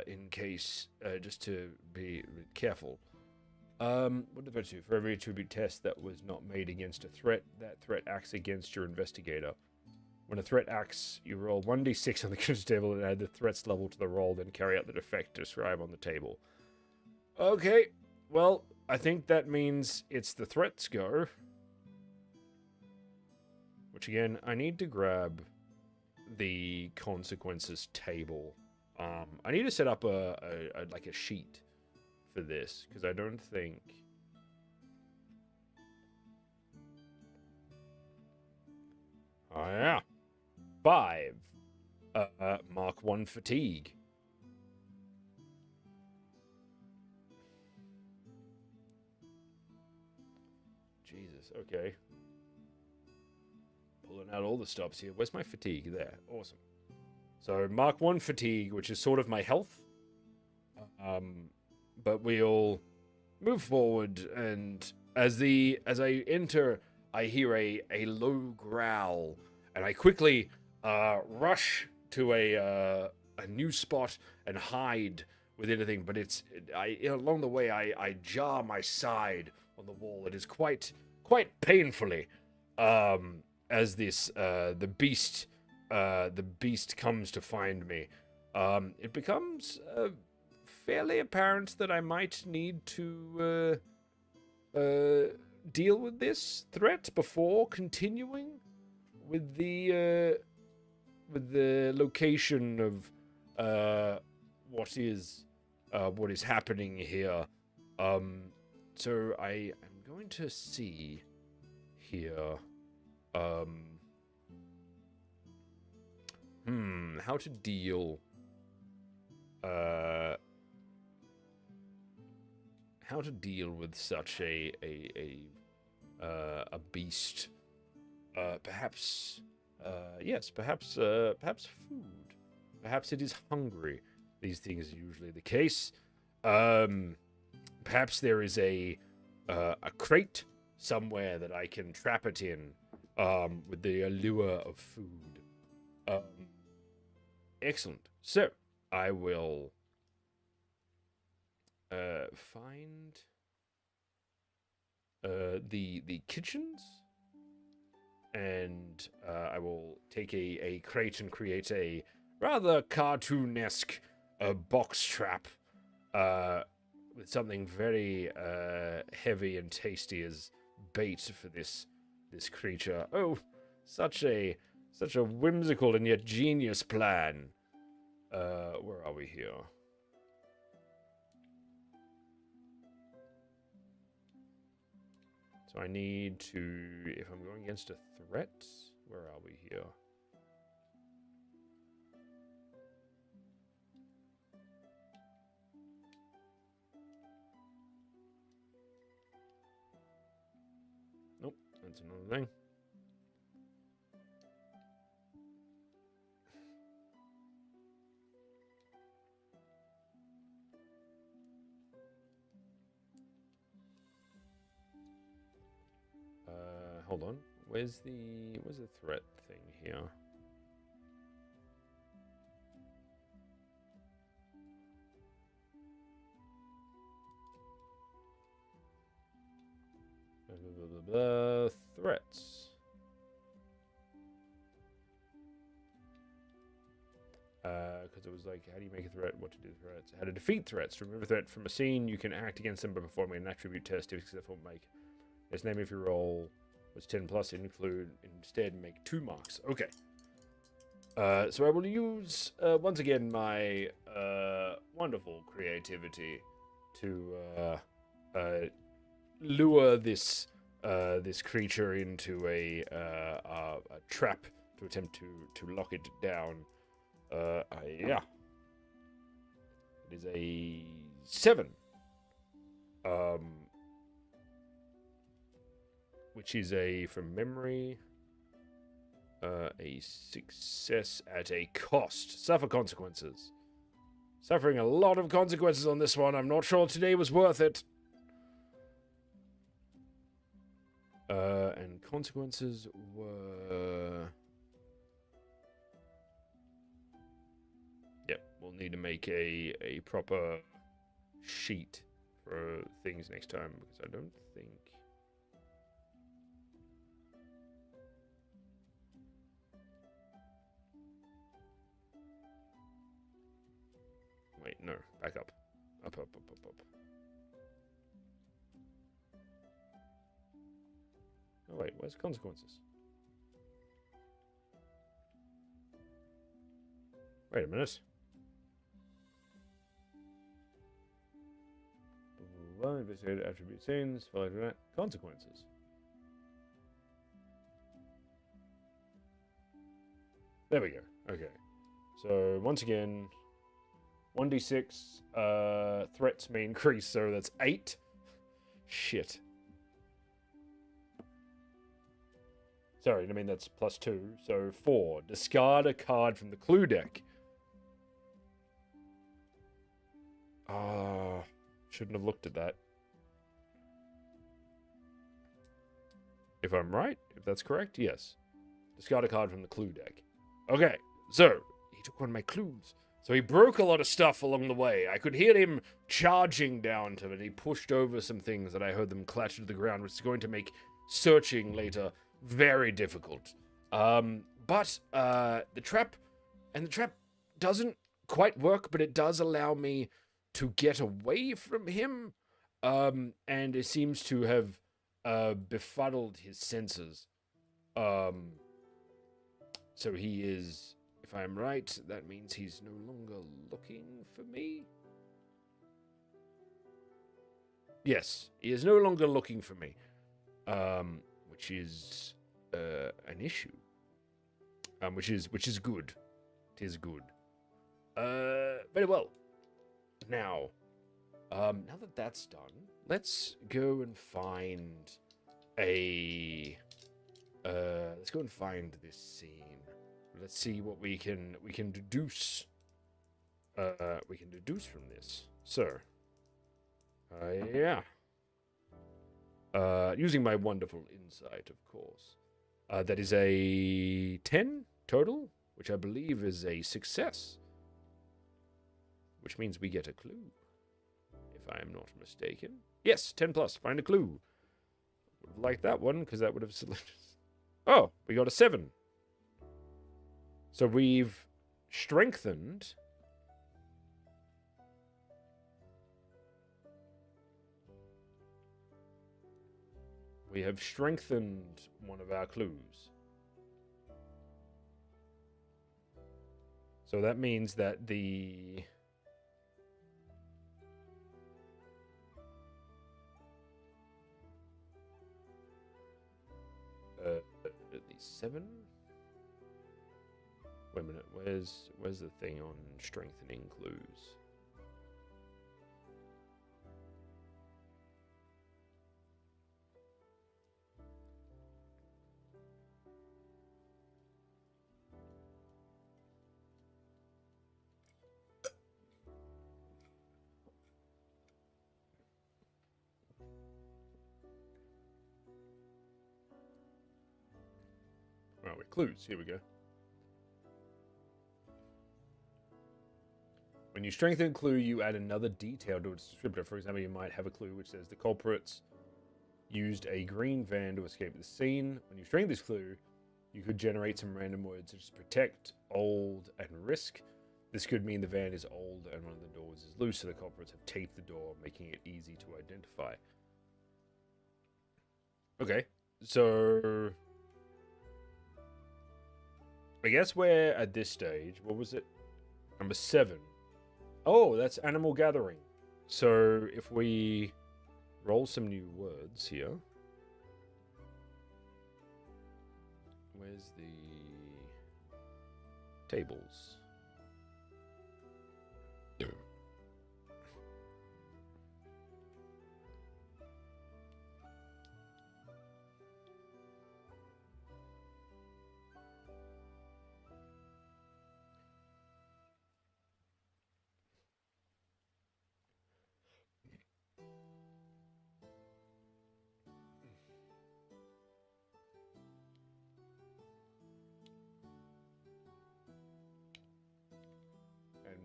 In case, just to be careful. What did I do? For every attribute test that was not made against a threat, that threat acts against your investigator. When a threat acts, you roll 1d6 on the character's table and add the threat's level to the roll, then carry out the effect described on the table. Okay, well, I think that means it's the threats go. Which again, I need to grab the consequences table. I need to set up a like a sheet for this, because I don't think... Oh yeah. 5. Mark 1 fatigue. Jesus, okay. Pulling out all the stops here. Where's my fatigue? There. Awesome. So, Mark 1 fatigue, which is sort of my health. But we'll move forward, and as I enter, I hear a low growl, and I quickly rush to a new spot and hide with anything. But along the way I jar my side on the wall. It is quite painfully as this the beast comes to find me. It becomes fairly apparent that I might need to deal with this threat before continuing with the location of what is happening here. So I am going to see here how to deal with such a beast. Perhaps food. Perhaps it is hungry. These things are usually the case. Perhaps there is a crate somewhere that I can trap it in with the allure of food. Excellent. So I will find the kitchens, and I will take a crate and create a rather cartoon-esque box trap with something very heavy and tasty as bait for this creature. Oh, such a whimsical and yet genius plan. Where are we here? So I need to, if I'm going against a threat, where are we here? Nope, that's another thing. Hold on. Where's the threat thing here? Threats. Because it was like, how do you make a threat? What to do with threats? How to defeat threats. To remove a threat from a scene, you can act against them by performing an attribute test. If successful, make its name if your roll was 10 plus. Instead make 2 marks. Okay. So I will use once again my wonderful creativity to lure this creature into a trap to attempt to lock it down. Yeah. It is a 7. Which is from memory, a success at a cost. Suffer consequences. Suffering a lot of consequences on this one. I'm not sure today was worth it. And consequences were... Yep, we'll need to make a proper sheet for things next time, because I don't think... Wait, no, back up. Up. Oh wait, where's consequences? Wait a minute. Investigate attribute scenes, follow that. Consequences. There we go. Okay. So once again, 1d6 threats may increase, so that's 8. Shit. Sorry, I mean that's plus 2, so 4. Discard a card from the clue deck. Shouldn't have looked at that. If I'm right, if that's correct, yes. Discard a card from the clue deck. Okay, so he took one of my clues. So he broke a lot of stuff along the way. I could hear him charging down to it. He pushed over some things that I heard them clatter to the ground, which is going to make searching later very difficult. But the trap doesn't quite work, but it does allow me to get away from him. And it seems to have befuddled his senses. So he is... If I'm right, that means he's no longer looking for me? Yes, he is no longer looking for me. Which is an issue. Which is good. It is good. Very well. Now that that's done, let's go and find let's go and find this scene. Let's see what we can deduce. We can deduce from this. So, yeah. Using my wonderful insight, of course. That is a 10 total, which I believe is a success. Which means we get a clue, if I am not mistaken. Yes, 10 plus. Find a clue. Would have liked that one, because that would have selected... Oh, we got a 7. So we've strengthened... We have strengthened one of our clues. So that means that the seven. Wait a minute. Where's the thing on strengthening clues? Oh, wait, clues. Here we go. When you strengthen a clue, you add another detail to its descriptor. For example, you might have a clue which says the culprits used a green van to escape the scene. When you strengthen this clue, you could generate some random words such as protect, old, and risk. This could mean the van is old and one of the doors is loose, so the culprits have taped the door, making it easy to identify. Okay, so I guess we're at this stage. What was it? Number 7. Oh, that's animal gathering. So if we roll some new words here. Where's the tables?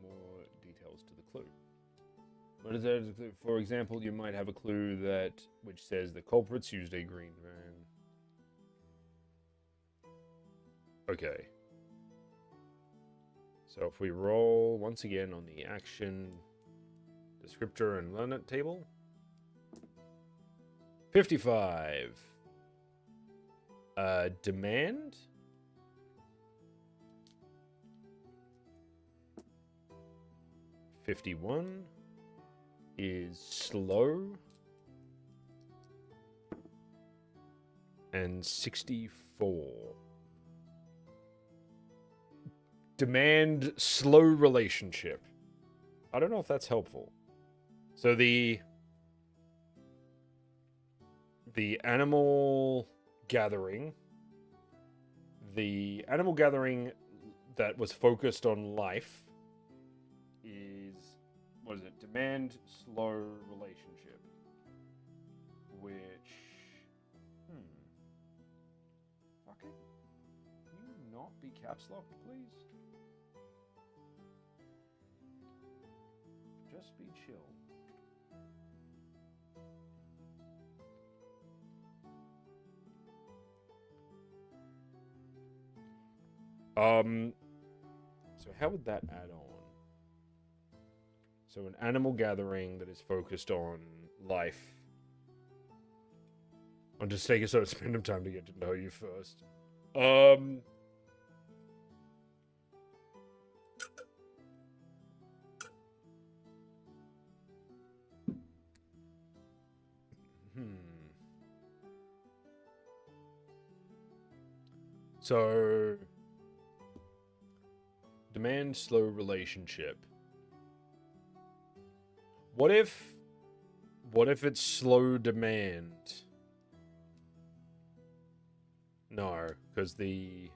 More details to the clue. What is there? For example, you might have a clue which says the culprits used a green van. Okay. So if we roll once again on the action descriptor and learn it table. 55. Demand. 51 is slow, and 64 demand slow relationship. I don't know if that's helpful. So the animal gathering that was focused on life is, what is it? Demand slow relationship. Which, fuck it. Can you not be caps locked, please? Just be chill. So how would that add on? So an animal gathering that is focused on life. I'll just take a sort of spend some time to get to know you first. So demand slow relationship. What if it's slow demand? No, because the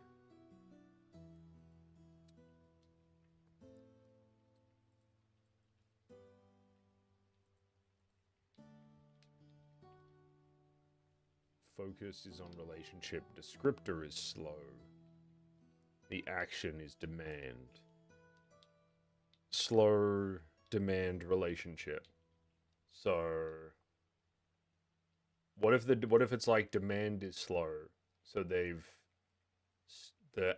focus is on relationship. Descriptor is slow. The action is demand. Slow demand relationship. So what if it's like demand is slow? So the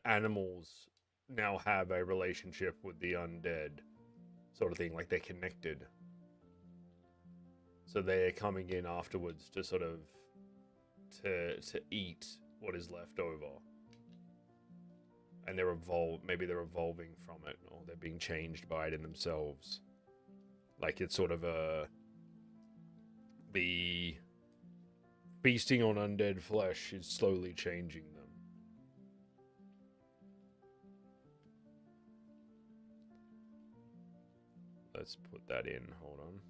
animals now have a relationship with the undead, sort of thing, like they're connected. So they're coming in afterwards to sort of to eat what is left over. And maybe they're evolving from it, or they're being changed by it in themselves. Like it's sort of the feasting on undead flesh is slowly changing them. Let's put that in. Hold on.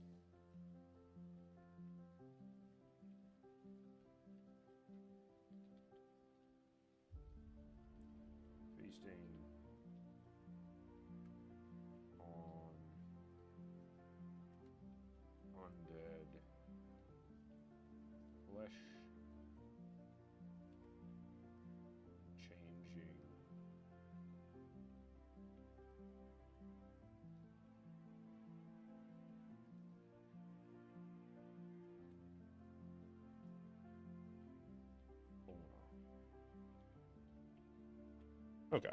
Feasting on undead flesh changing. Okay.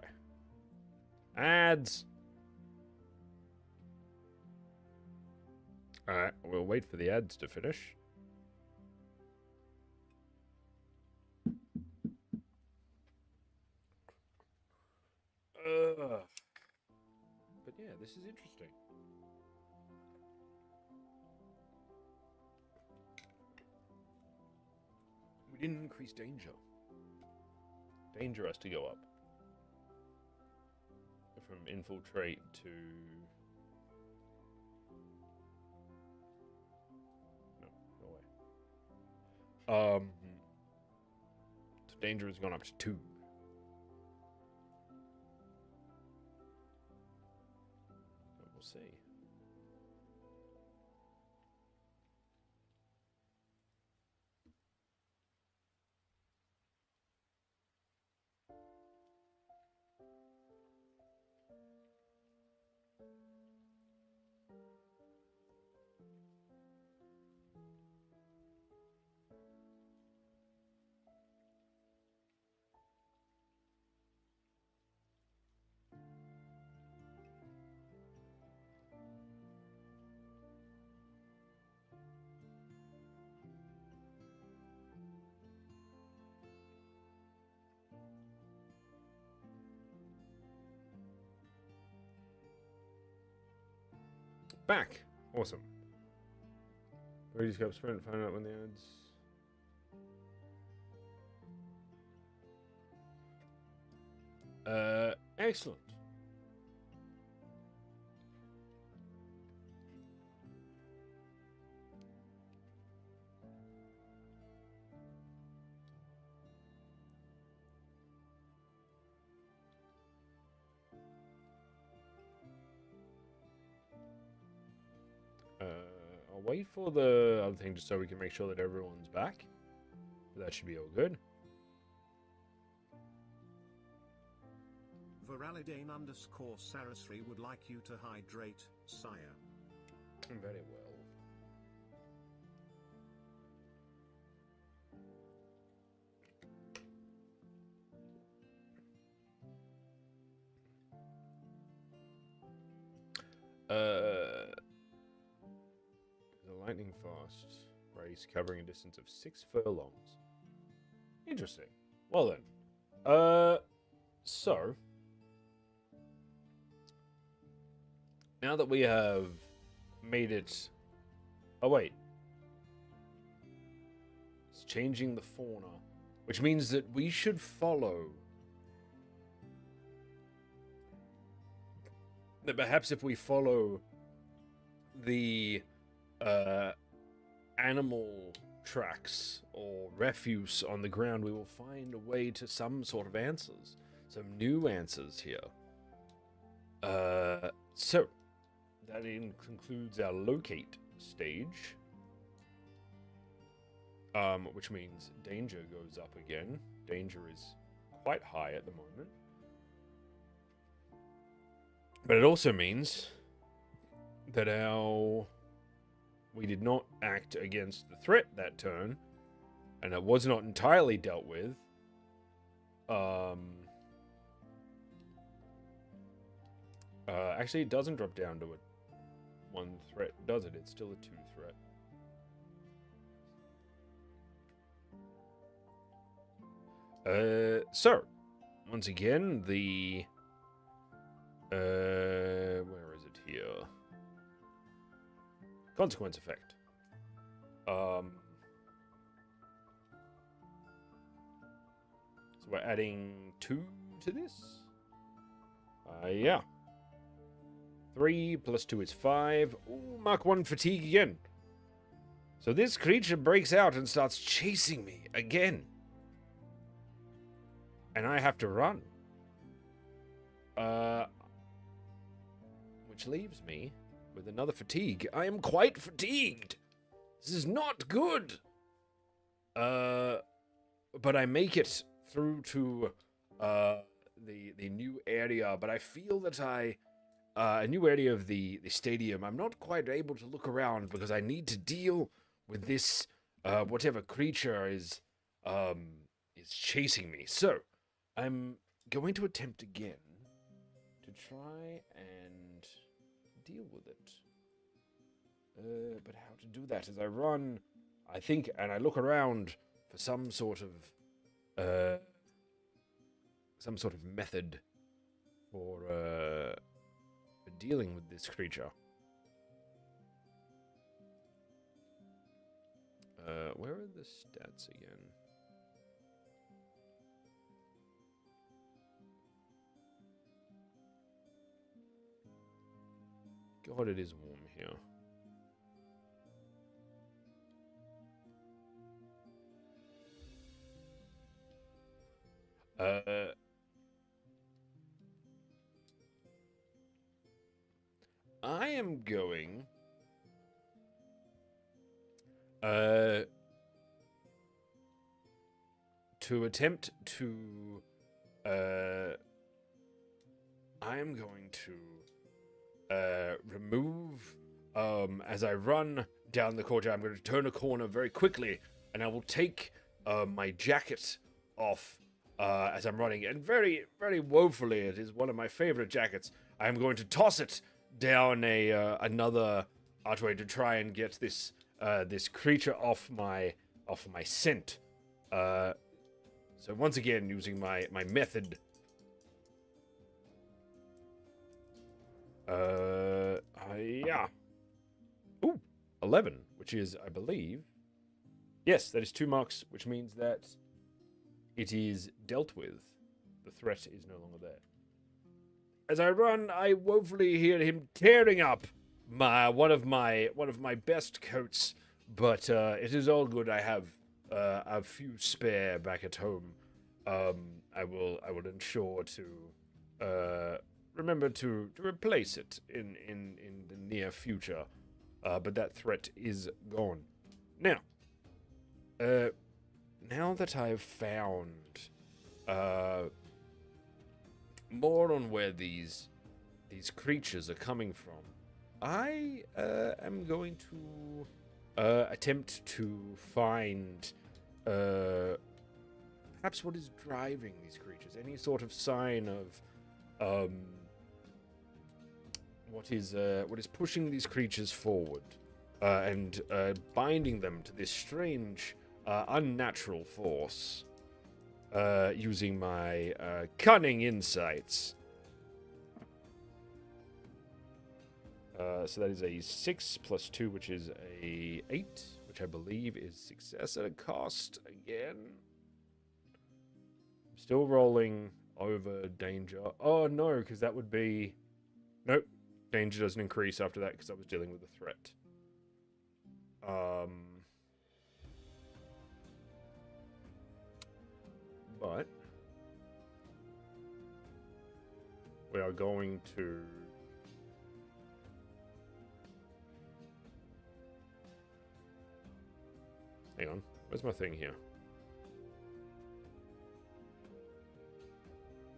Ads. Alright, we'll wait for the ads to finish. But yeah, this is interesting. We didn't increase danger. Danger has to go up. From infiltrate to... No, go away. So danger has gone up to 2. But we'll see. Back. Awesome. We just got sprint, find out when the ads. Excellent. I'll wait for the other thing just so we can make sure that everyone's back. But that should be all good. Viralidane_Sarasri would like you to hydrate, sire. Very well. The lightning fast race covering a distance of 6 furlongs. Interesting. Well then. So now that we have made it... Oh, wait. It's changing the fauna, which means that we should follow... That perhaps if we follow the animal tracks or refuse on the ground, we will find a way to some sort of answers. Some new answers here. So, that concludes our locate stage. Which means danger goes up again. Danger is quite high at the moment. But it also means that we did not act against the threat that turn, and it was not entirely dealt with. Actually, it doesn't drop down to a 1 threat, does it? It's still a 2 threat. So, once again, the... where is it here? Consequence effect. So we're adding 2 to this? Yeah. 3 plus 2 is 5. Ooh, Mark 1 fatigue again. So this creature breaks out and starts chasing me again. And I have to run. Which leaves me with another fatigue. I am quite fatigued. This is not good. But I make it through to the new area. But I feel that a new area of the stadium. I'm not quite able to look around because I need to deal with this whatever creature is chasing me. So I'm going to attempt again to try and deal with it. But how to do that as I run, I think, and I look around for some sort of method for dealing with this creature. Where are the stats again? God, it is warm here. I am going to attempt to I am going to remove as I run down the courtyard. I'm going to turn a corner very quickly, and I will take my jacket off as I'm running, and very, very woefully, it is one of my favorite jackets. I am going to toss it down another archway to try and get this this creature off my scent. So once again, using my method. Yeah. Ooh, 11, which is, I believe... Yes, that is 2 marks, which means that it is dealt with. The threat is no longer there. As I run, I woefully hear him tearing up one of my best coats, but it is all good. I have a few spare back at home. I will ensure to remember to replace it in the near future. But that threat is gone. Now, now that I've found more on where these creatures are coming from, I am going to attempt to find perhaps what is driving these creatures. Any sort of sign of what is pushing these creatures forward and binding them to this strange, unnatural force. Using my cunning insights. So that is a 6 plus 2, which is a 8, which I believe is success at a cost again. I'm still rolling over danger. Oh no, because that would be... Nope, danger doesn't increase after that because I was dealing with a threat. But we are going to hang on, where's my thing here?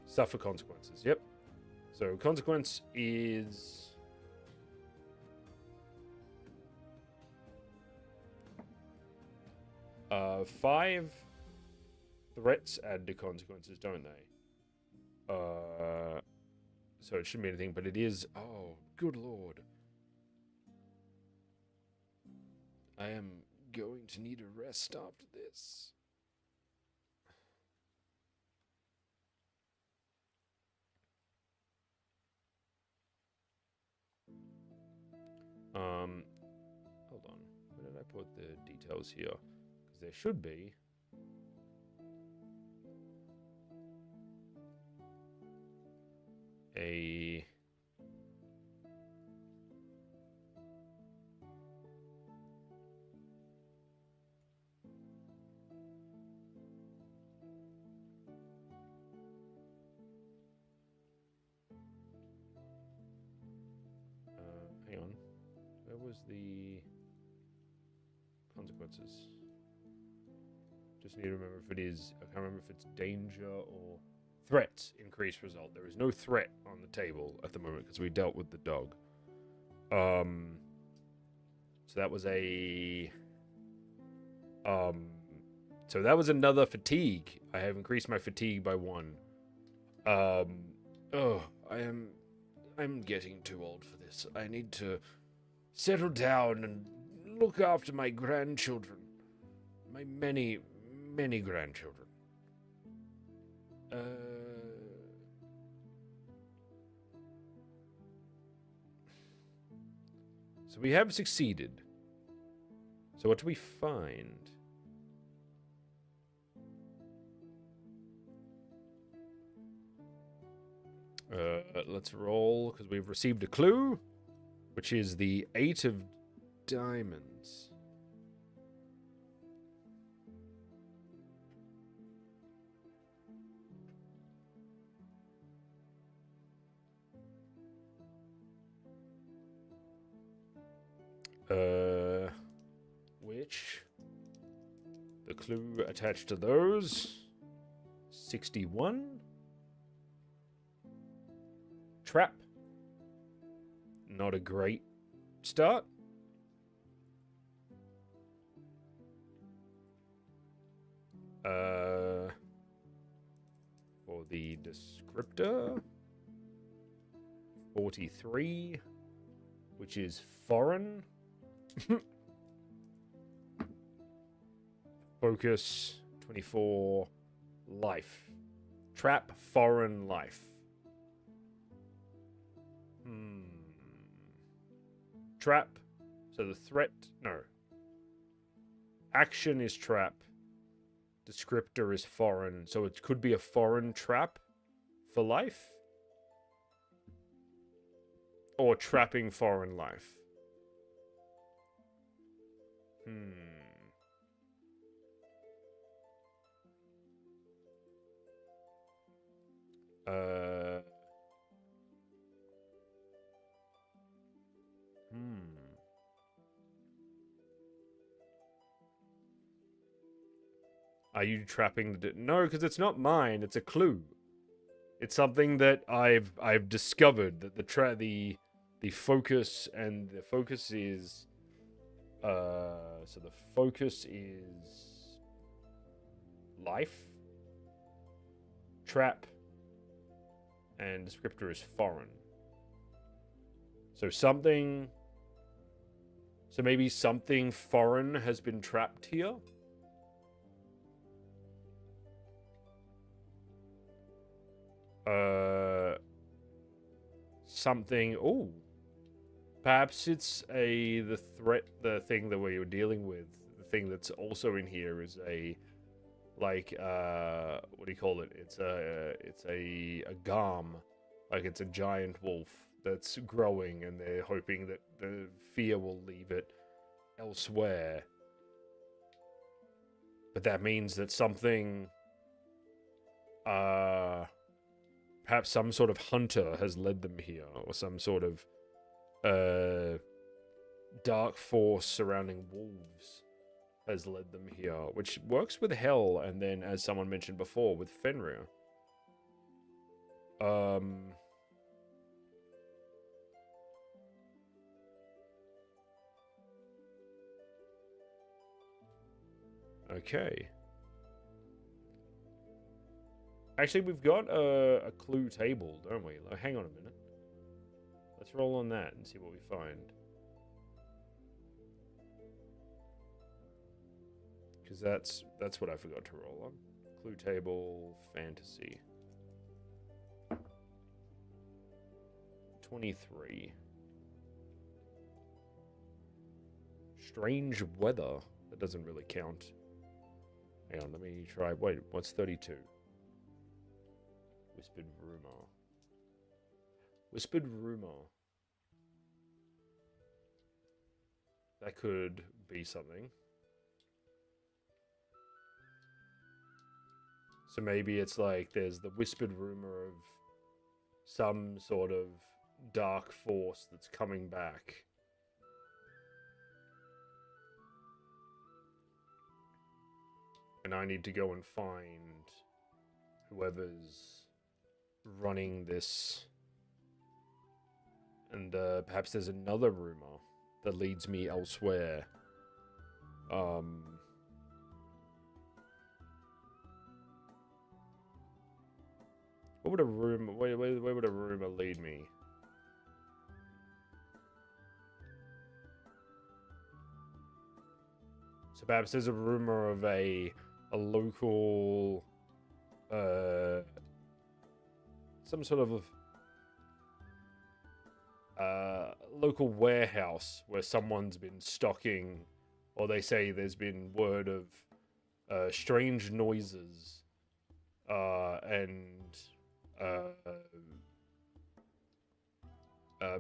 Suffer consequences. Yep. So consequence is 5 threats add to consequences, don't they? So it shouldn't be anything, but it is... Oh, good lord. I am going to need a rest after this. Hold on. Where did I put the details here? Because there should be. A... hang on. Where was the consequences? Just need to remember if it is. I can't remember if it's danger or threats. Increased result. There is no threat on the table at the moment because we dealt with the dog. So that was a. So that was another fatigue. I have increased my fatigue by 1. I'm getting too old for this. I need to settle down and look after my grandchildren. My many, many grandchildren. So we have succeeded. So what do we find? Let's roll, because we've received a clue, which is the 8 of diamonds. Which the clue attached to those 61. Trap. Not a great start. For the descriptor 43, which is foreign. Focus 24, life. Trap, foreign, life. Trap. So the threat, no. Action is trap. Descriptor is foreign. So it could be a foreign trap for life. Or trapping foreign life. Are you trapping the... No, because it's not mine. It's a clue. It's something that I've discovered that the focus and the focus is so the focus is life, trap, and descriptor is foreign. So something. So maybe something foreign has been trapped here. Something. Oh, perhaps it's the threat, the thing that we were dealing with. The thing that's also in here is a, like, what do you call it? It's a garm, like it's a giant wolf that's growing, and they're hoping that the fear will leave it elsewhere. But that means that something, perhaps some sort of hunter has led them here, or some sort of dark force surrounding wolves has led them here, which works with Hell, and then, as someone mentioned before, with Fenrir. Okay. Actually, we've got a clue table, don't we? Like, hang on a minute. Let's roll on that and see what we find. Because that's what I forgot to roll on. Clue table, fantasy. 23. Strange weather. That doesn't really count. Hang on, let me try. Wait, what's 32? Whispered rumor. Whispered rumor. That could be something. So maybe it's like there's the whispered rumor of some sort of dark force that's coming back. And I need to go and find whoever's running this. And perhaps there's another rumor that leads me elsewhere. What would a rumor? Where would a rumor lead me? So perhaps there's a rumor of a local, some sort of local warehouse where someone's been stocking, or they say there's been word of strange noises and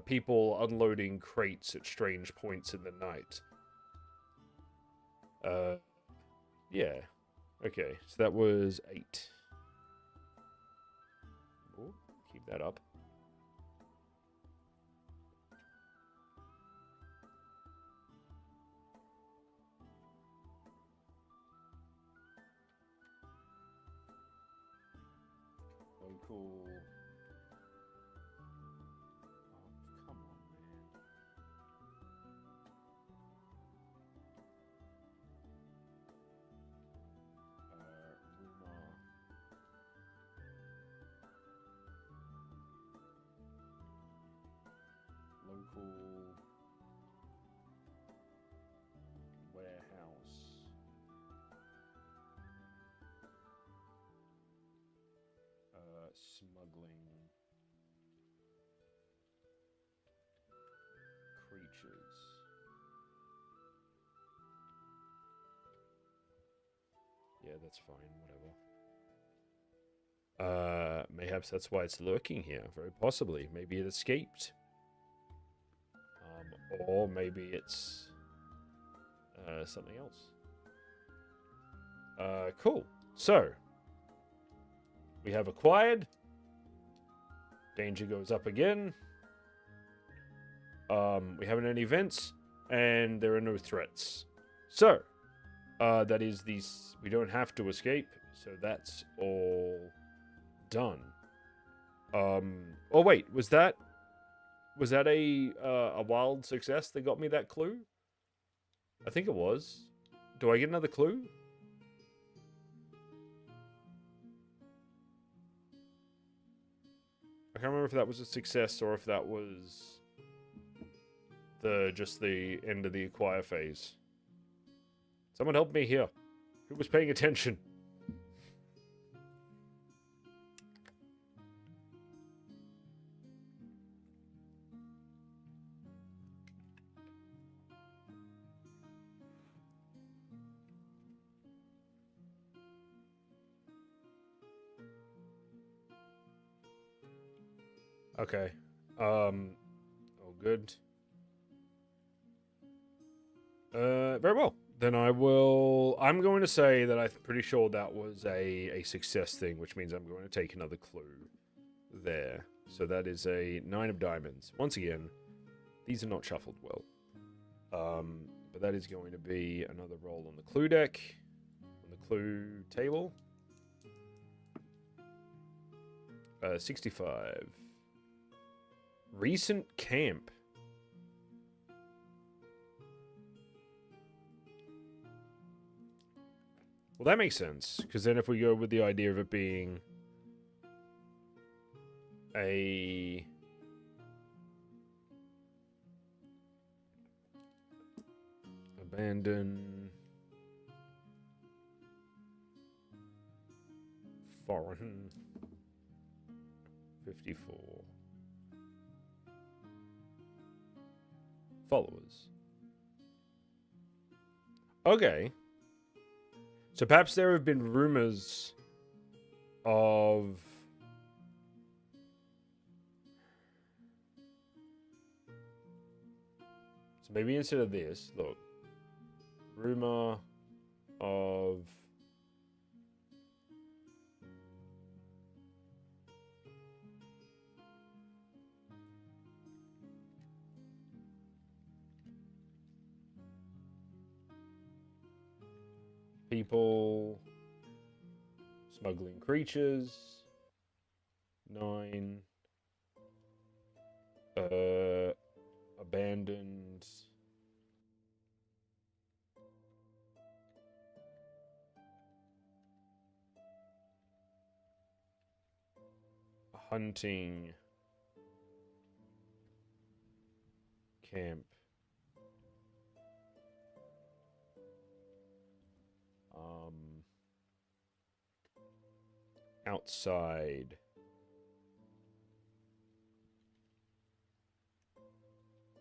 people unloading crates at strange points in the night. Yeah. Okay, so that was 8. Ooh, keep that up. Local. Oh, come on, man. Rumor. Local warehouse. Smuggling creatures. Yeah, that's fine, whatever. Mayhaps that's why it's lurking here. Very possibly. Maybe it escaped. Or maybe it's something else. Cool. So, we have acquired. Danger goes up again. We haven't any events, and there are no threats. So, that is these. We don't have to escape, so that's all done. Oh wait, was that a wild success that got me that clue? I think it was. Do I get another clue? I can't remember if that was a success or if that was just the end of the acquire phase. Someone help me here. Who was paying attention? Okay. Oh, good. Very well. Then I'm going to say that I'm pretty sure that was a success thing, which means I'm going to take another clue there. So that is a 9 of diamonds. Once again, these are not shuffled well. But that is going to be another roll on the clue deck, on the clue table. 65. Recent camp. Well, that makes sense, because then if we go with the idea of it being a abandoned foreign 54 followers. Okay. So perhaps there have been rumors of... So maybe instead of this, look. Rumor of... people smuggling creatures. 9. Abandoned. Hunting camp. Outside.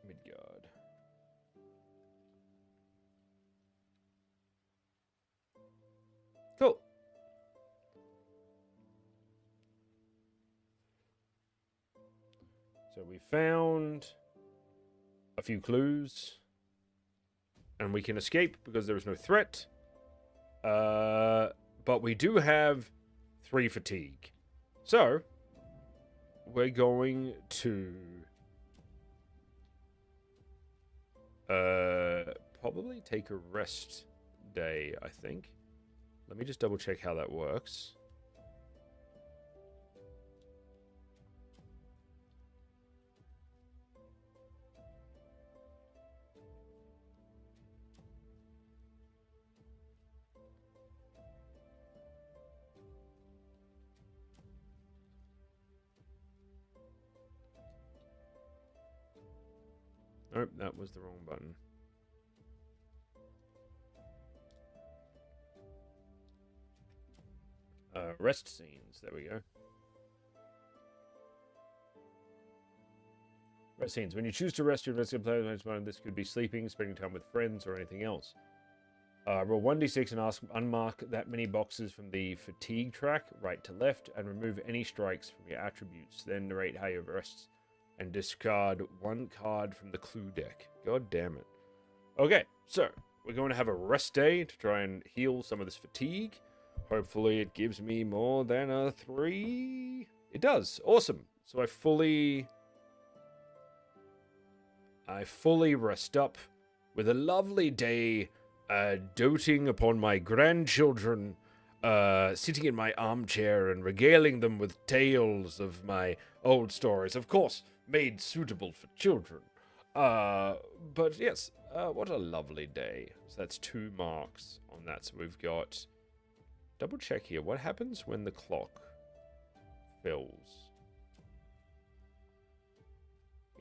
Midgard. Cool. So we found a few clues. And we can escape because there is no threat. But we do have 3 fatigue. So, we're going to... probably take a rest day, I think. Let me just double check how that works. Nope, that was the wrong button. Rest scenes. There we go. Rest scenes. When you choose to rest your investigative player, this could be sleeping, spending time with friends, or anything else. Roll 1d6 and unmark that many boxes from the fatigue track, right to left, and remove any strikes from your attributes. Then narrate how you rest and discard 1 card from the clue deck. God damn it. Okay, so we're going to have a rest day to try and heal some of this fatigue. Hopefully it gives me more than a 3. It does. Awesome. So I fully rest up with a lovely day, doting upon my grandchildren, sitting in my armchair and regaling them with tales of my old stories. Of course, made suitable for children. But yes, what a lovely day. So that's 2 marks on that. So we've got... Double check here. What happens when the clock fills?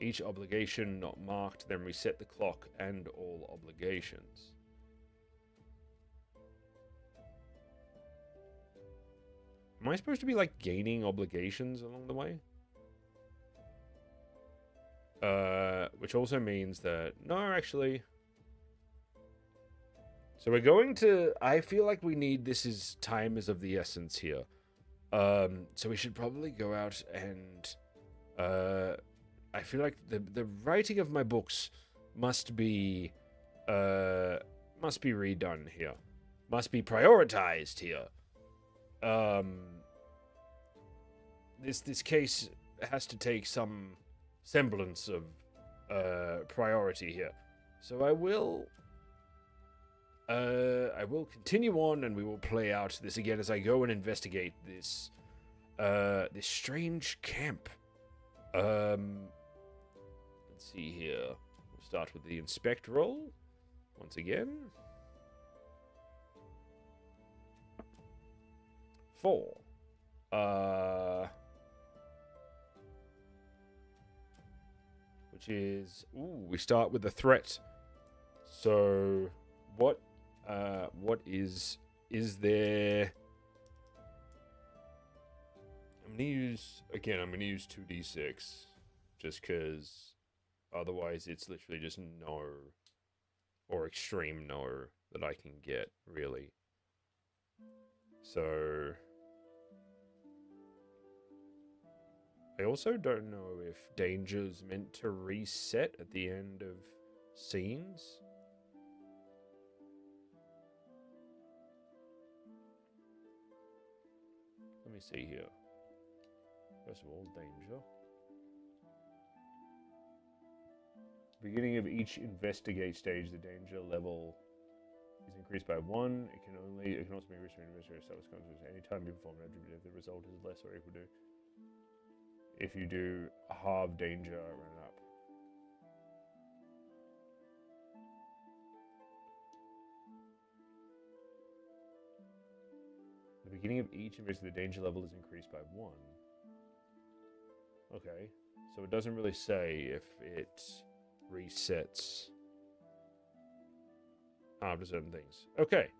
Each obligation not marked, then reset the clock and all obligations. Am I supposed to be, like, gaining obligations along the way? Which also means that... No, actually... So we're going to... I feel like we need... time is of the essence here. So we should probably go out and... I feel like the writing of my books must be redone here. Must be prioritized here. This case has to take some semblance of priority here. So I will continue on, and we will play out this again as I go and investigate this strange camp. Let's see here. We'll start with the inspect roll once again. 4. Which is... Ooh, we start with the threat. So, what is there... I'm going to use 2d6. Just because otherwise it's literally just no or extreme no that I can get, really. So I also don't know if danger's meant to reset at the end of scenes. Let me see here. First of all, danger. Beginning of each investigate stage, the danger level is increased by 1. It can also be increased by investigative status consequences anytime you perform an attribute if the result is less or equal to. If you do halve danger, run it up. The beginning of each investigate, the danger level is increased by 1. Okay, so it doesn't really say if it resets after certain things. Okay.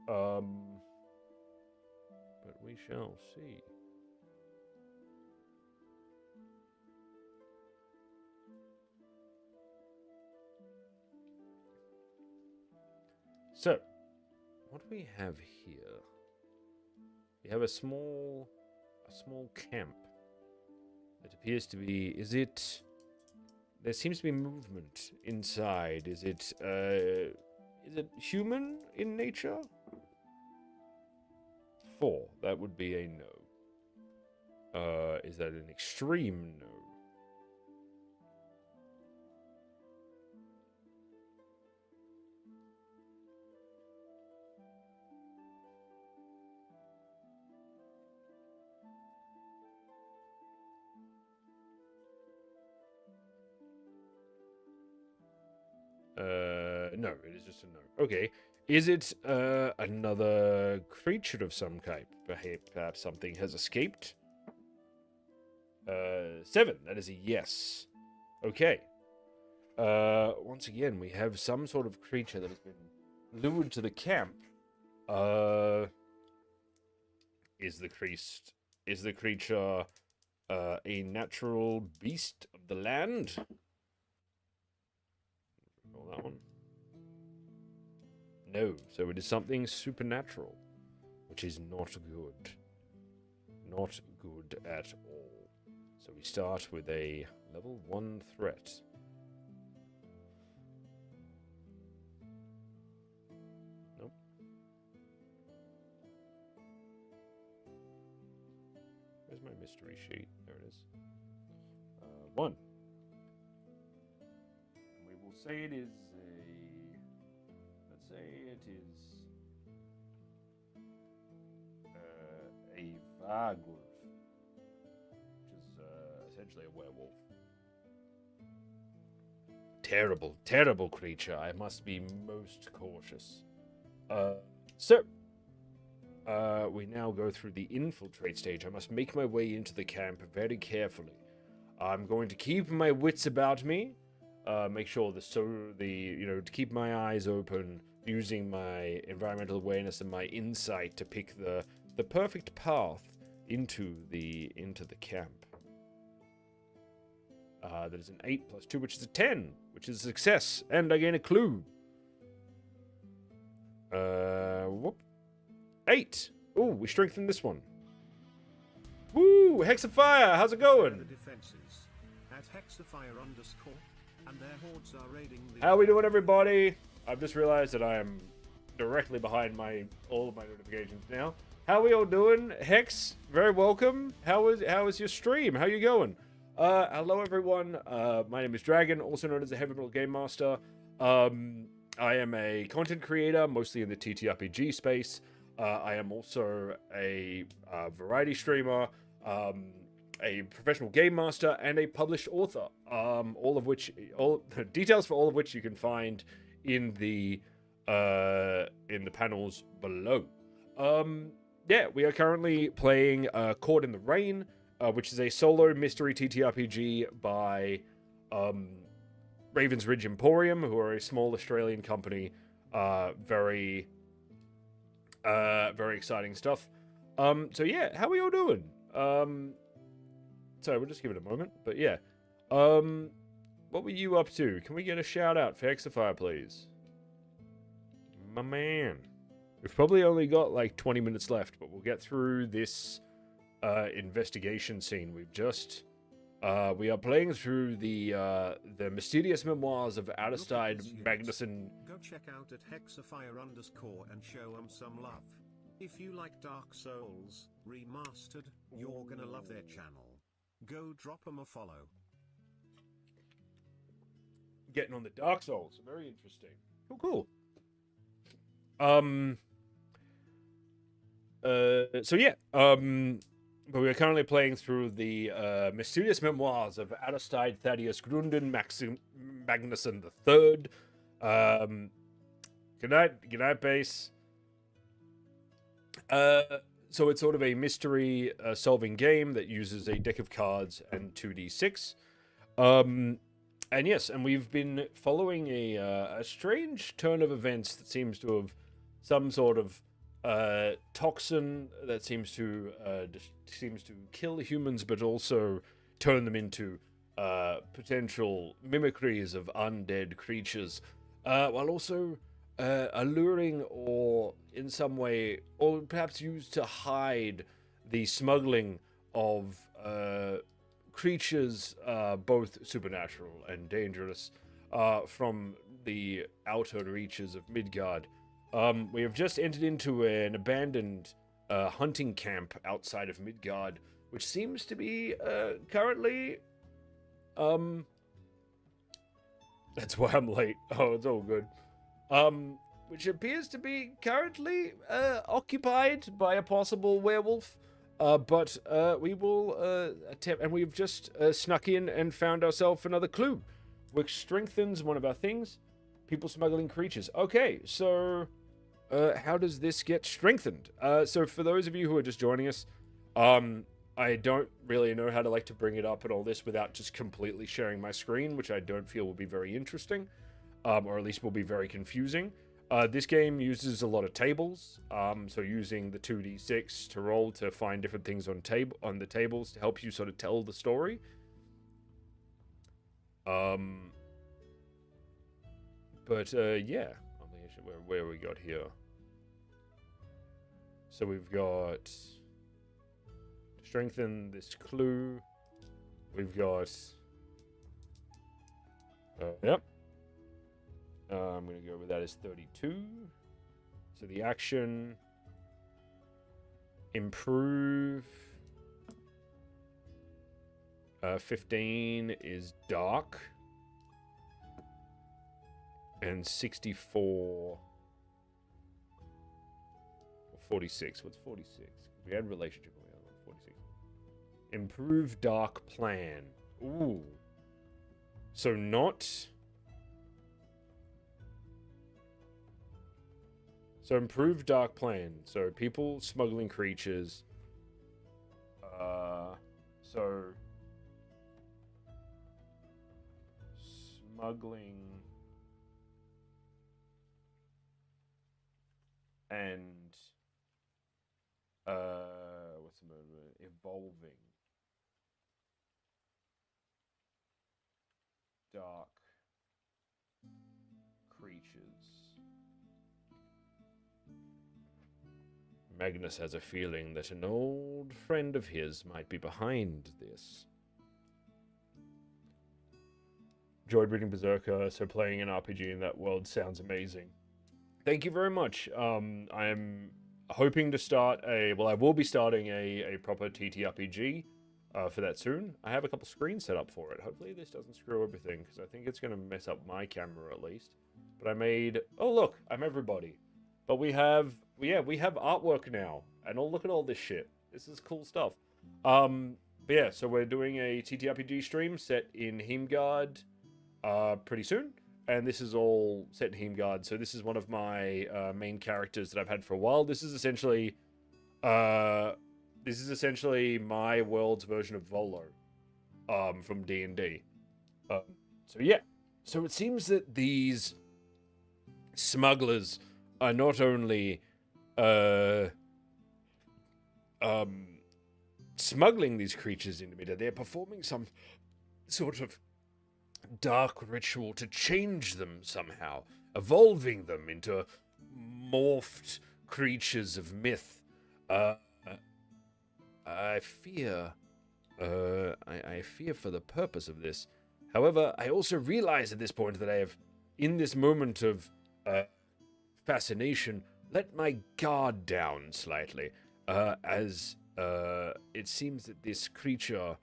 But we shall see. So, what do we have here? We have a small camp. It appears to be. Is it? There seems to be movement inside. Is it human in nature? 4. That would be a no. Is that an extreme no? No, it is just a no. Okay. Is it another creature of some type? Perhaps something has escaped? 7. That is a yes. Okay. Once again, we have some sort of creature that has been lured to the camp. Is the creature a natural beast of the land? Roll that one. No, so it is something supernatural, which is not good. Not good at all. So we start with a level 1 threat. Nope. Where's my mystery sheet? There it is. 1. And we will say it is let's say it is a Vargulf, which is essentially a werewolf. Terrible, terrible creature. I must be most cautious. So, we now go through the infiltrate stage. I must make my way into the camp very carefully. I'm going to keep my wits about me. Make sure to keep my eyes open, using my environmental awareness and my insight to pick the perfect path into the camp. That is an 8 plus 2, which is a 10, which is a success, and I gain a clue. 8. Ooh, we strengthened this one. Woo! Hex of Fire, how's it going? The defenses at Hexafire_, and their hordes are raiding the. How we doing, everybody? I've just realized that I am directly behind all of my notifications now. How we all doing? Hex, very welcome. How is your stream? How you going? Hello everyone. My name is Dragon, also known as the Heavy Metal Game Master. I am a content creator, mostly in the TTRPG space. I am also a variety streamer, a professional game master, and a published author. Details for all of which you can find in the panels below. Yeah, we are currently playing Caught in the Rain, which is a solo mystery TTRPG by Ravensridge Emporium, who are a small Australian company. Very exciting stuff. So yeah, how are we all doing? So we'll just give it a moment. But yeah, what what were you up to? Can we get a shout out for Hexifier, please? My man. We've probably only got like 20 minutes left, but we'll get through this investigation scene. We are playing through the mysterious memoirs of Aristide Magnuson. Go check out at Hexafire_ and show 'em some love. If you like Dark Souls Remastered, you're gonna love their channel. Go drop 'em a follow. Getting on the Dark Souls. Very interesting. Cool. But we are currently playing through the mysterious memoirs of Aristide Thaddeus Grunden Magnuson III. Good night, base. So it's sort of a mystery solving game that uses a deck of cards and 2d6. And yes, and we've been following a strange turn of events that seems to have some sort of toxin that seems to kill humans, but also turn them into potential mimicries of undead creatures, while also alluring or in some way, or perhaps used to hide the smuggling of creatures, both supernatural and dangerous, from the outer reaches of Midgard. We have just entered into an abandoned hunting camp outside of Midgard, which seems to be currently... That's why I'm late. Oh, it's all good. Which appears to be currently occupied by a possible werewolf. But we will attempt, and we've just snuck in and found ourselves another clue, which strengthens one of our things: people smuggling creatures. Okay, so how does this get strengthened? So for those of you who are just joining us, I don't really know how to bring it up and all this without just completely sharing my screen, which I don't feel will be very interesting, or at least will be very confusing. This game uses a lot of tables, so using the 2d6 to roll to find different things on the tables to help you sort of tell the story. Yeah, where we got here. So we've got strengthen this clue. We've got yep. I'm going to go with that as 32. So the action, improve. 15 is dark. And 64. Or 46. What's 46? We had relationship. 46. Improve dark plan. Ooh. So not... So improve dark plan. So people smuggling creatures. So smuggling and what's the word? Evolving dark creatures. Magnus has a feeling that an old friend of his might be behind this. Enjoyed reading Berserker, so playing an RPG in that world sounds amazing. Thank you very much. I am hoping to start I will be starting a proper TTRPG for that soon. I have a couple screens set up for it. Hopefully this doesn't screw everything, because I think it's going to mess up my camera at least. But I made... Oh, look, I'm everybody. But we have artwork now, and look at all this shit. This is cool stuff. But yeah, so we're doing a TTRPG stream set in Heimgard pretty soon, and this is all set in Heimgard. So this is one of my main characters that I've had for a while. This is essentially my world's version of Volo from D&D. So yeah, so it seems that these smugglers are not only smuggling these creatures into Midgard, they're performing some sort of dark ritual to change them somehow, evolving them into morphed creatures of myth. I fear for the purpose of this. However, I also realize at this point that I have, in this moment of fascination, let my guard down slightly, as it seems that this creature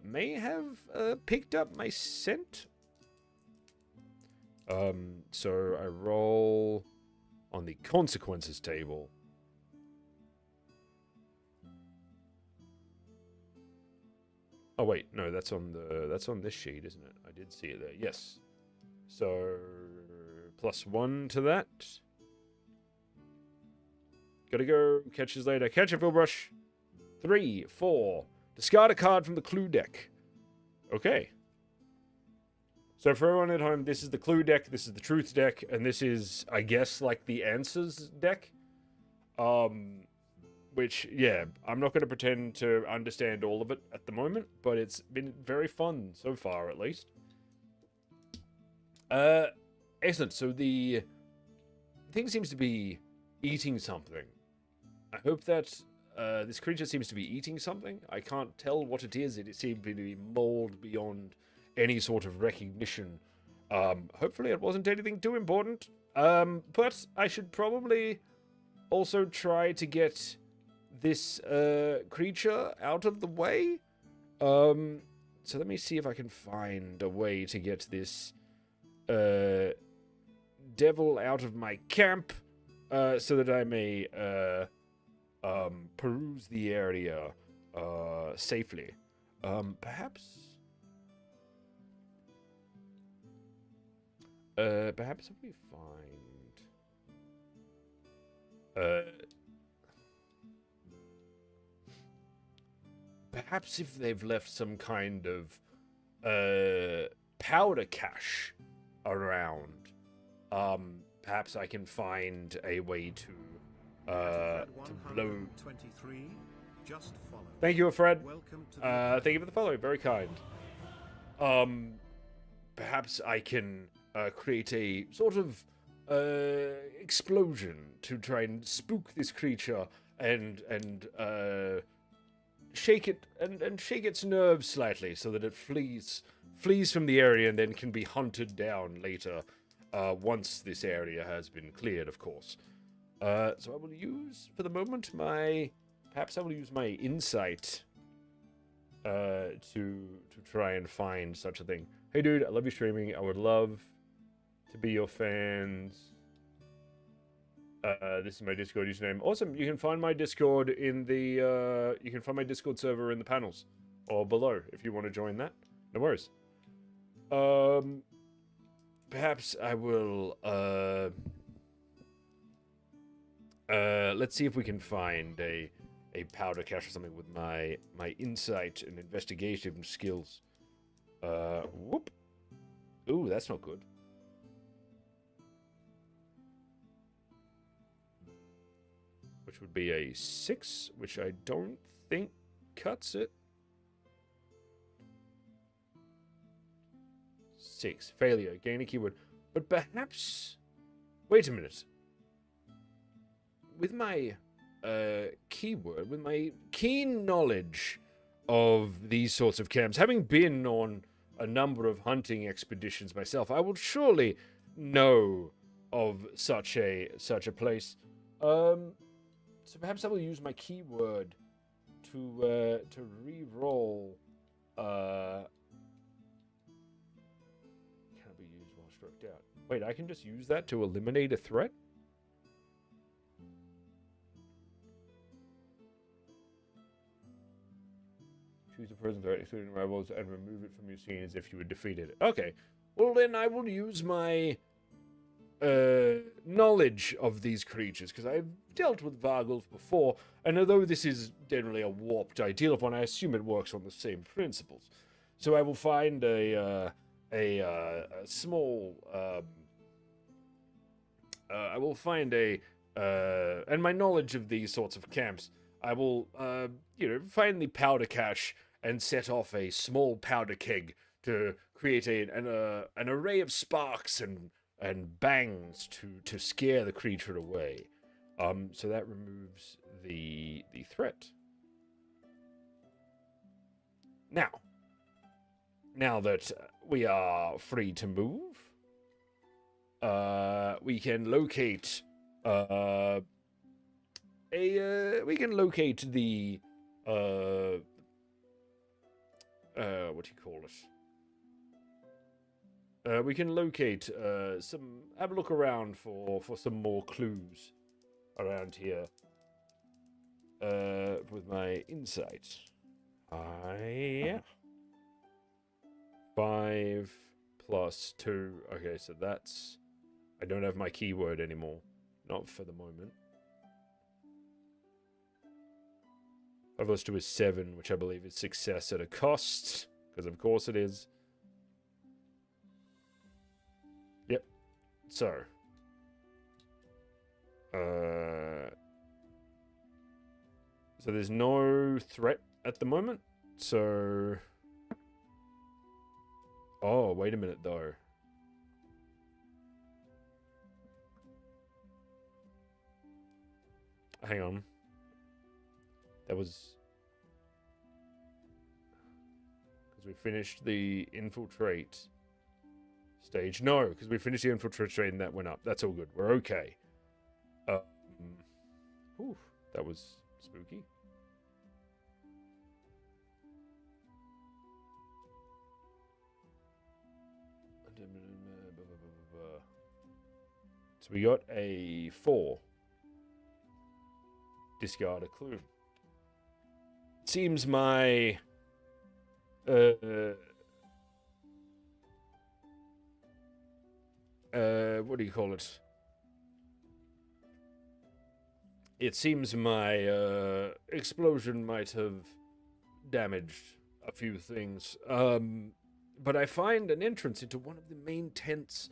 may have picked up my scent. So I roll on the consequences table. Oh wait, no, that's on this sheet, isn't it? I did see it there. Yes. So +1 to that. Gotta go. Catch you later. Catch a Phil Brush. 3, 4. Discard a card from the clue deck. Okay. So for everyone at home, this is the clue deck, this is the truth deck, and this is, I guess, like the answers deck. Which, yeah, I'm not going to pretend to understand all of it at the moment, but it's been very fun so far, at least. Excellent. So the thing seems to be eating something. I hope that this creature seems to be eating something. I can't tell what it is. It seems to be mauled beyond any sort of recognition. Hopefully it wasn't anything too important. But I should probably also try to get this creature out of the way. So let me see if I can find a way to get this devil out of my camp, so that I may peruse the area safely. Perhaps if we find perhaps if they've left some kind of powder cache around, perhaps I can find a way to blow. 23, just follow. Thank you, Fred. Welcome to the Thank you for the follow. Very kind. Perhaps I can create a sort of explosion to try and spook this creature and shake it and shake its nerves slightly so that it flees from the area and then can be hunted down later, once this area has been cleared, of course. So I will use, for the moment, perhaps I will use my insight to try and find such a thing. Hey dude, I love you streaming. I would love to be your fans. This is my Discord username. Awesome. You can find my Discord in the you can find my Discord server in the panels or below if you want to join that. No worries. Perhaps I will let's see if we can find a powder cache or something with my insight and investigative skills. Whoop. Ooh, that's not good. Which would be a 6, which I don't think cuts it. 6. Failure. Gain a keyword. But perhaps... Wait a minute. With my keyword, with my keen knowledge of these sorts of camps, having been on a number of hunting expeditions myself, I will surely know of such a place. So perhaps I will use my keyword to re-roll. Cannot be used while struck out. Wait, I can just use that to eliminate a threat? Choose a present threat, excluding rivals, and remove it from your scene as if you had defeated it. Okay. Well, then I will use my knowledge of these creatures, because I've dealt with Vargulf before, and although this is generally a warped ideal of one, I assume it works on the same principles. So I will find a small... I will find and my knowledge of these sorts of camps, I will, find the powder cache and set off a small powder keg to create an array of sparks and bangs to scare the creature away. So that removes the threat. Now that we are free to move, we can locate the what do you call it? We can locate have a look around for some more clues around here with my insight. Yeah. 5 plus 2. Okay, so that's... I don't have my keyword anymore. Not for the moment. 5 plus 2 is 7, which I believe is success at a cost. Because of course it is. Yep. So. So there's no threat at the moment. So... Oh, wait a minute, though. Hang on. That was... Because we finished the infiltrate stage. No, because we finished the infiltrate stage and that went up. That's all good. We're okay. Ooh, that was spooky. So we got a 4. Discard a clue. Seems my what do you call it? It seems my explosion might have damaged a few things. But I find an entrance into one of the main tents.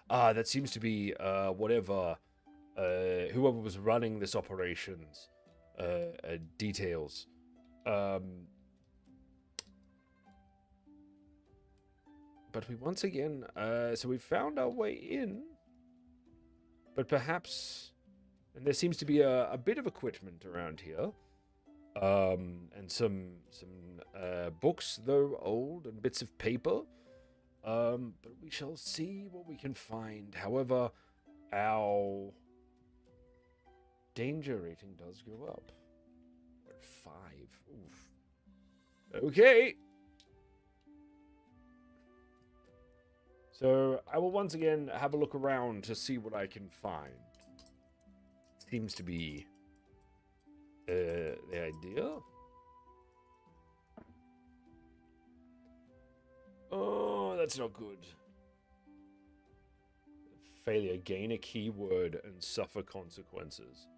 That seems to be whoever was running this operations details. But we once again, so we found our way in. But perhaps, and there seems to be a bit of equipment around here. And some books, though old, and bits of paper. But we shall see what we can find. However, our danger rating does go up. We're at 5. Oof. Okay. So I will once again have a look around to see what I can find. Seems to be the idea. Oh, that's not good. Failure. Gain a keyword and suffer consequences.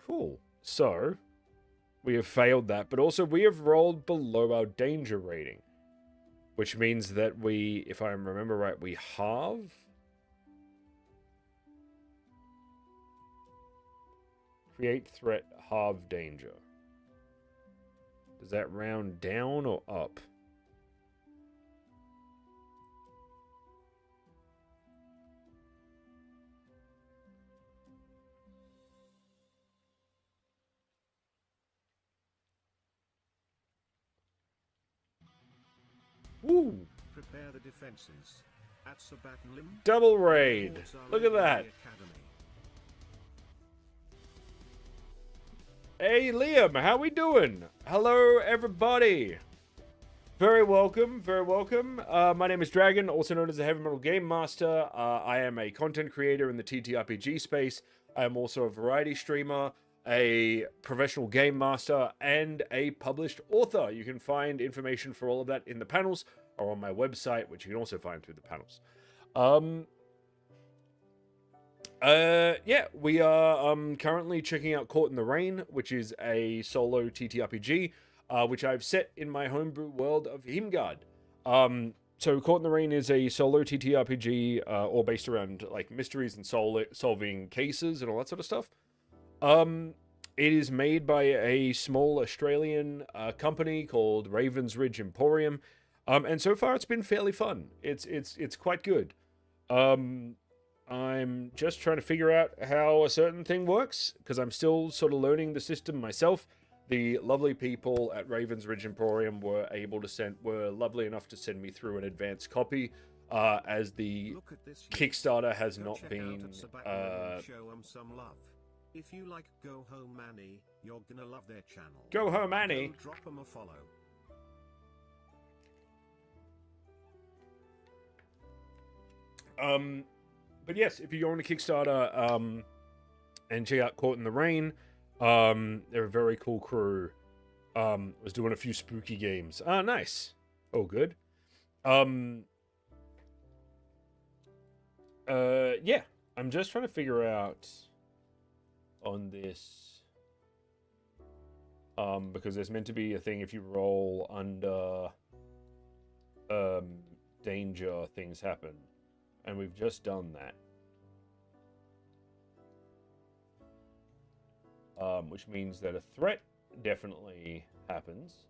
Cool. So, we have failed that, but also we have rolled below our danger rating. Which means that we, if I remember right, we halve. Create threat, halve danger. Does that round down or up? Woo! Prepare the defenses. At Sabaton Lim. Double raid. Look at that. Hey Liam, how we doing? Hello everybody. Very welcome, very welcome. My name is Dragon, also known as the Heavy Metal Game Master. I am a content creator in the TTRPG space. I am also a variety streamer, a professional game master, and a published author. You can find information for all of that in the panels or on my website, which you can also find through the panels. Yeah, we are currently checking out Caught in the Rain, which is a solo TTRPG, which I've set in my homebrew world of Himgard. So Caught in the Rain is a solo TTRPG, all based around like mysteries and solving cases and all that sort of stuff. It is made by a small Australian company called Ravensridge Emporium, and so far it's been fairly fun. It's quite good. I'm just trying to figure out how a certain thing works because I'm still sort of learning the system myself. The lovely people at Ravensridge Emporium were lovely enough to send me through an advanced copy, as the Look at this Kickstarter has Go not check been. out Sabaton and show 'em some love. If you like Go Home Annie, you're gonna love their channel. Go Home Annie. Go drop 'em a follow. But yes, if you go on to Kickstarter, and check out Caught in the Rain, they're a very cool crew. Was doing a few spooky games. Ah, nice. Oh, good. Yeah, I'm just trying to figure out on this, because there's meant to be a thing if you roll under, danger, things happen. And we've just done that. Which means that a threat definitely happens.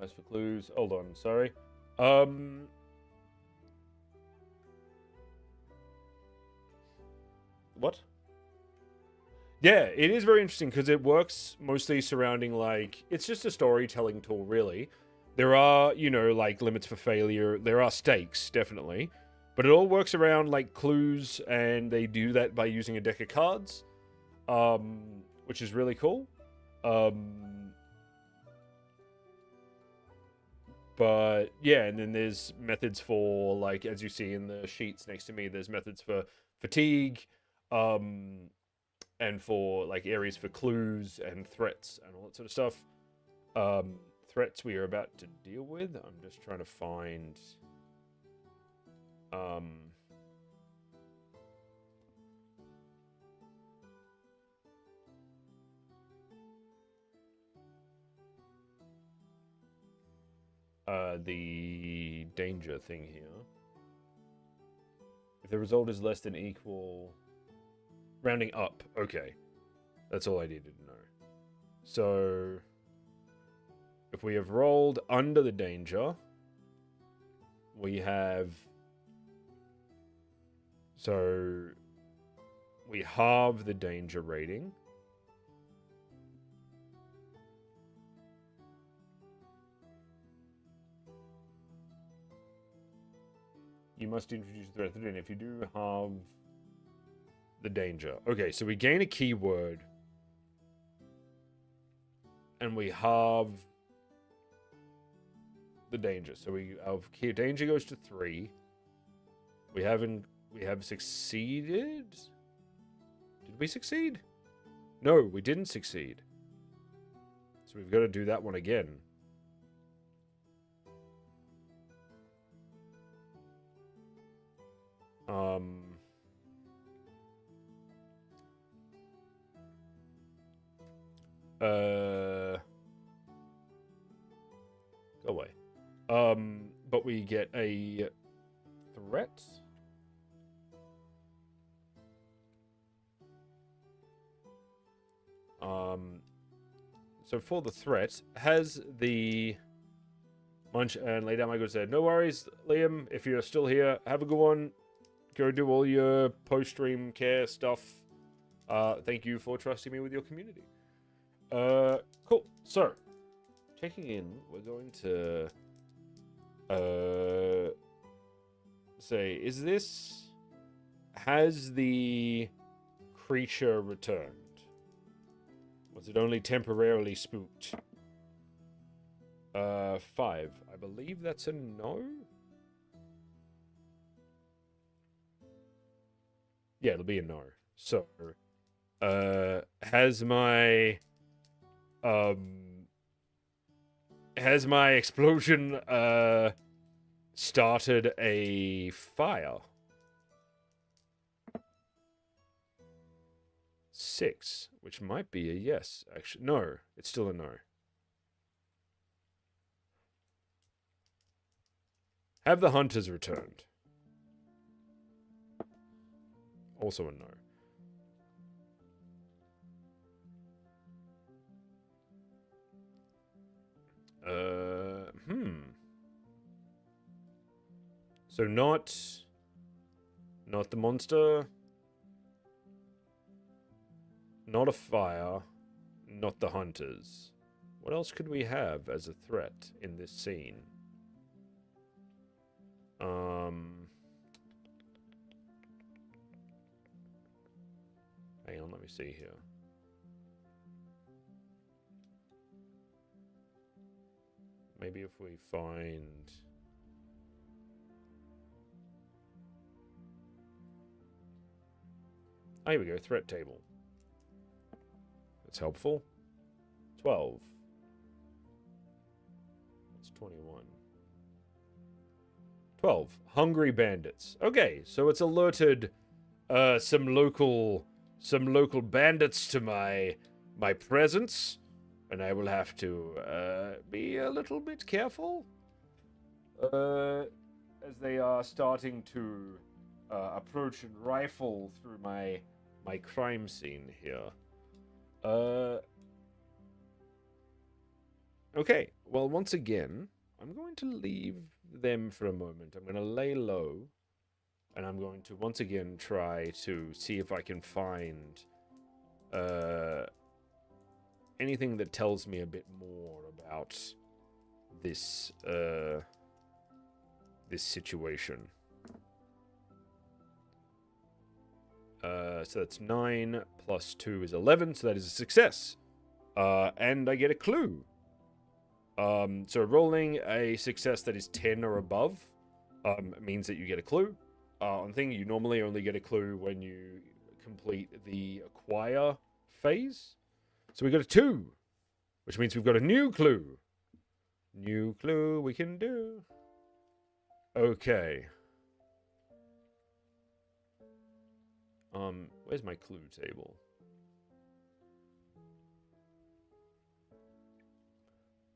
Nice for clues. Hold on, sorry. What? Yeah, it is very interesting because it works mostly surrounding, like, it's just a storytelling tool, really. There are, like, limits for failure. There are stakes, definitely. But it all works around, like, clues, and they do that by using a deck of cards, which is really cool. But, yeah, and then there's methods for, like, as you see in the sheets next to me, there's methods for fatigue, and for, like, areas for clues and threats and all that sort of stuff. Threats we are about to deal with. I'm just trying to find... the danger thing here. If the result is less than equal... Rounding up. Okay. That's all I needed to know. So... if we have rolled under the danger... we have... so... we halve the danger rating. You must introduce the threat in. If you do halve the danger. Okay, so we gain a keyword. And we halve the danger. So our danger goes to 3. We have succeeded? Did we succeed? No, we didn't succeed. So we've got to do that one again. Go away. But we get a threat. So for the threat, has the Munch and Lay Down My Goods said, no worries, Liam, if you're still here, have a good one. Go do all your post-stream care stuff. Thank you for trusting me with your community. Cool. So, checking in, we're going to say, has the creature returned? Was it only temporarily spooked? 5. I believe that's a no. Yeah, it'll be a no. So, has my explosion started a fire? 6, which might be a yes. Actually, no, it's still a no. Have the hunters returned? Also a no. So not the monster, not a fire, not the hunters. What else could we have as a threat in this scene? Hang on, let me see here. Maybe if we find... Oh, here we go, threat table. That's helpful. 12. That's 21. 12. Hungry bandits. Okay, so it's alerted some local bandits to my presence, and I will have to be a little bit careful as they are starting to approach and rifle through my crime scene here. Okay, well, once again, I'm going to leave them for a moment. I'm going to lay low, and I'm going to once again try to see if I can find anything that tells me a bit more about this this situation. So that's 9 plus 2 is 11, so that is a success. And I get a clue. So rolling a success that is 10 or above means that you get a clue. On thing, you normally only get a clue when you complete the acquire phase. So we got a 2, which means we've got a new clue. New clue we can do. Okay. Where's my clue table?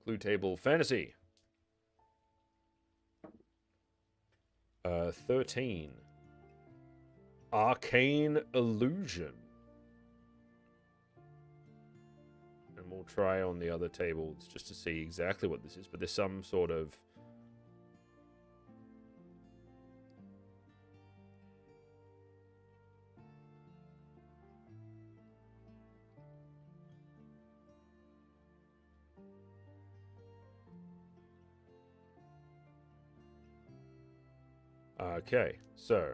Clue table fantasy. 13. Arcane illusion. And we'll try on the other tables just to see exactly what this is, but there's some sort of okay, so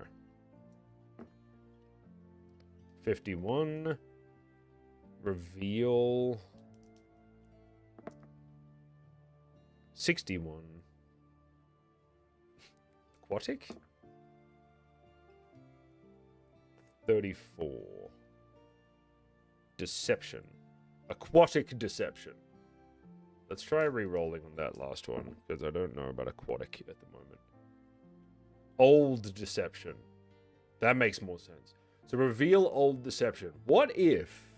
51 reveal 61 aquatic 34 deception, aquatic deception. Let's try re-rolling on that last one because I don't know about aquatic at the moment. Old deception. That makes more sense. So reveal old deception. What if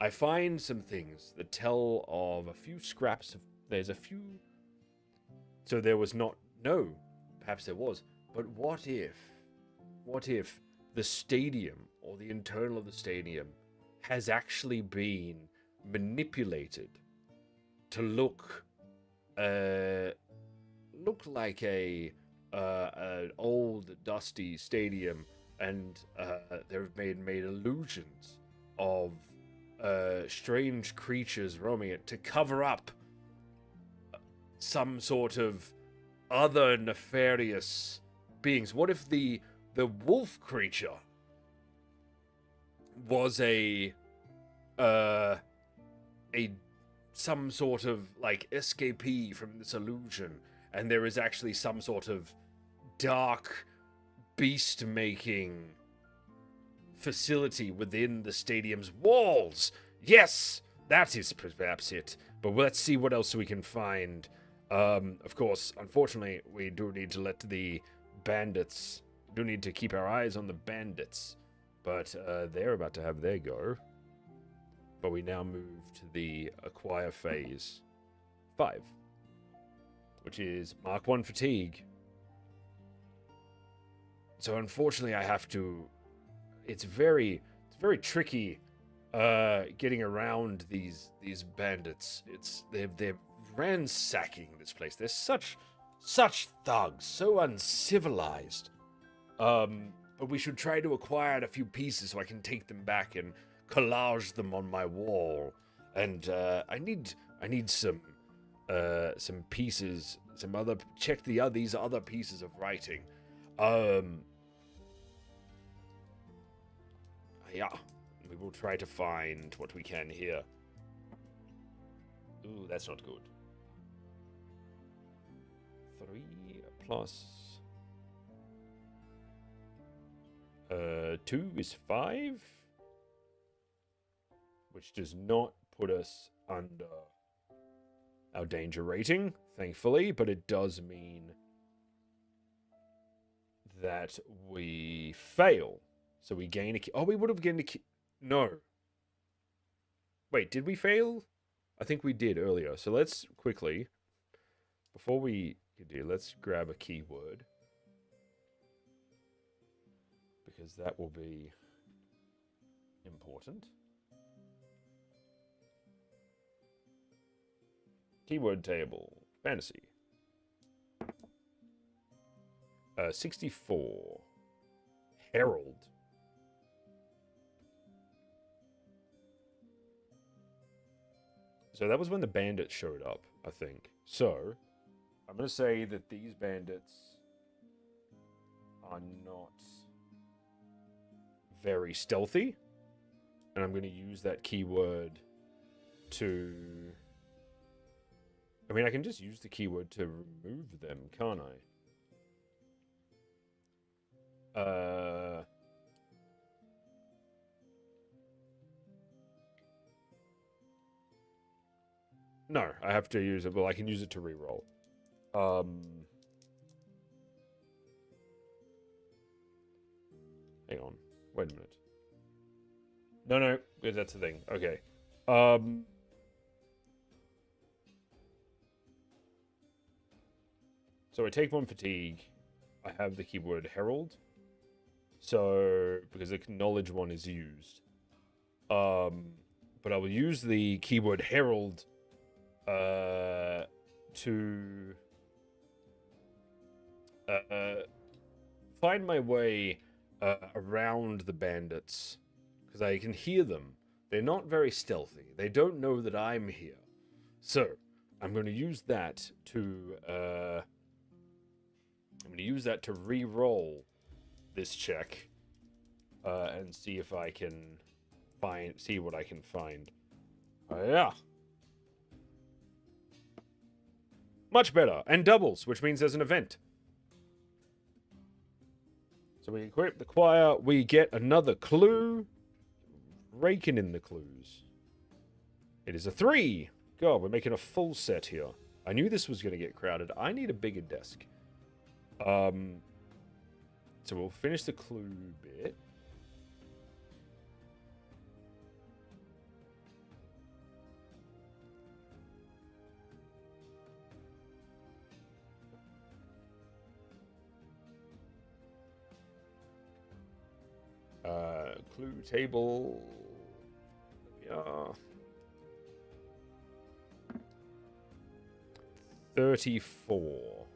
I find some things that tell of a few scraps of... There's a few... So there was not... No, perhaps there was. But what if the stadium or the internal of the stadium has actually been manipulated to look like an old dusty stadium, and they've made illusions of strange creatures roaming it to cover up some sort of other nefarious beings. What if the wolf creature was some sort of like escapee from this illusion, and there is actually some sort of dark beast-making facility within the stadium's walls? Yes, that is perhaps it. But let's see what else we can find. Of course, unfortunately, we do need to let the bandits... do need to keep our eyes on the bandits. But they're about to have their go. But we now move to the acquire phase 5, which is Mark 1 fatigue. So unfortunately I have to... It's very tricky getting around these bandits. They're ransacking this place. They're such thugs, so uncivilized. But we should try to acquire a few pieces so I can take them back and collage them on my wall. And I need some pieces, check these other pieces of writing. Yeah, we will try to find what we can here. Ooh, that's not good. 3 plus 2 is 5, which does not put us under our danger rating, thankfully, but it does mean that we fail. So we gain a key. Oh, we would have gained a key. No. Wait, did we fail? I think we did earlier. So let's quickly, before we do, let's grab a keyword. Because that will be important. Keyword table. Fantasy. 64. Herald. So that was when the bandits showed up, I think. So, I'm going to say that these bandits are not very stealthy. And I'm going to use that keyword to... I mean, I can just use the keyword to remove them, can't I? No, I have to use it. Well, I can use it to reroll. Hang on. Wait a minute. No, that's the thing. Okay. So I take 1 fatigue. I have the keyword Herald. So, because the knowledge one is used. But I will use the keyword Herald to find my way around the bandits, because I can hear them. They're not very stealthy. They don't know that I'm here. So I'm going to use that to re-roll this check and see if I can see what I can find. Yeah. Much better. And doubles, which means there's an event. So we equip the choir. We get another clue. Raking in the clues. It is a 3. God, we're making a full set here. I knew this was going to get crowded. I need a bigger desk. So we'll finish the clue bit. Clue table. Yeah. 34.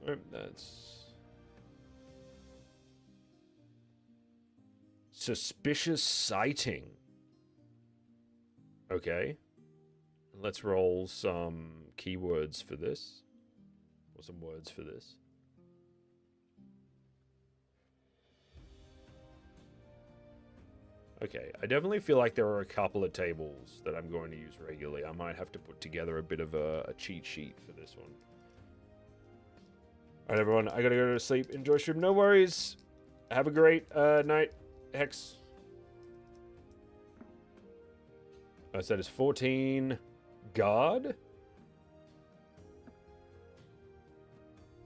Oh, that's suspicious sighting. Okay. Let's roll some keywords for this. Or some words for this. Okay, I definitely feel like there are a couple of tables that I'm going to use regularly. I might have to put together a bit of a cheat sheet for this one. Alright, everyone, I gotta go to sleep. Enjoy stream, no worries. Have a great night, Hex. I said it's 14 guard.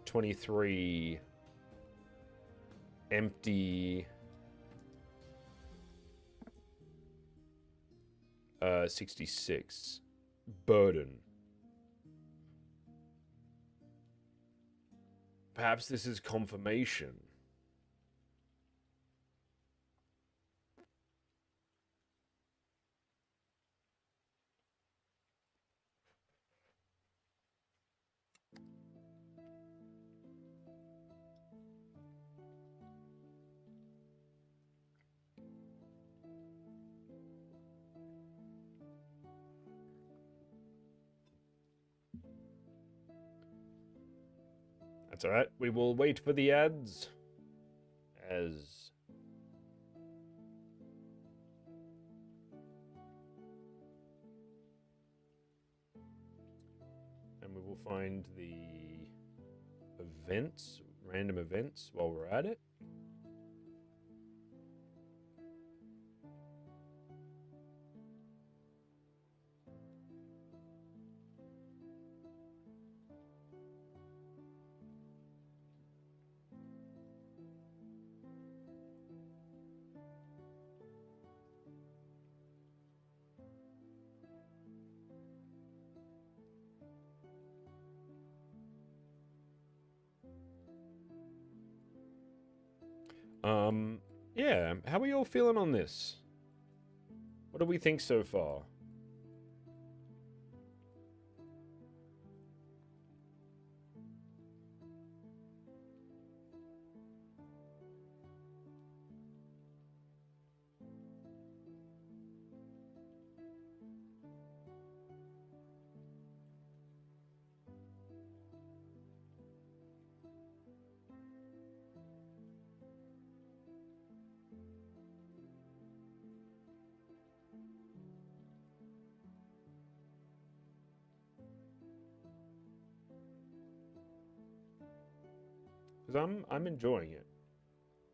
23 empty 66. Burden. Perhaps this is confirmation. That's alright. We will wait for the ads. And we will find the events, random events, while we're at it. Yeah, how are you all feeling on this? What do we think so far? Because I'm enjoying it.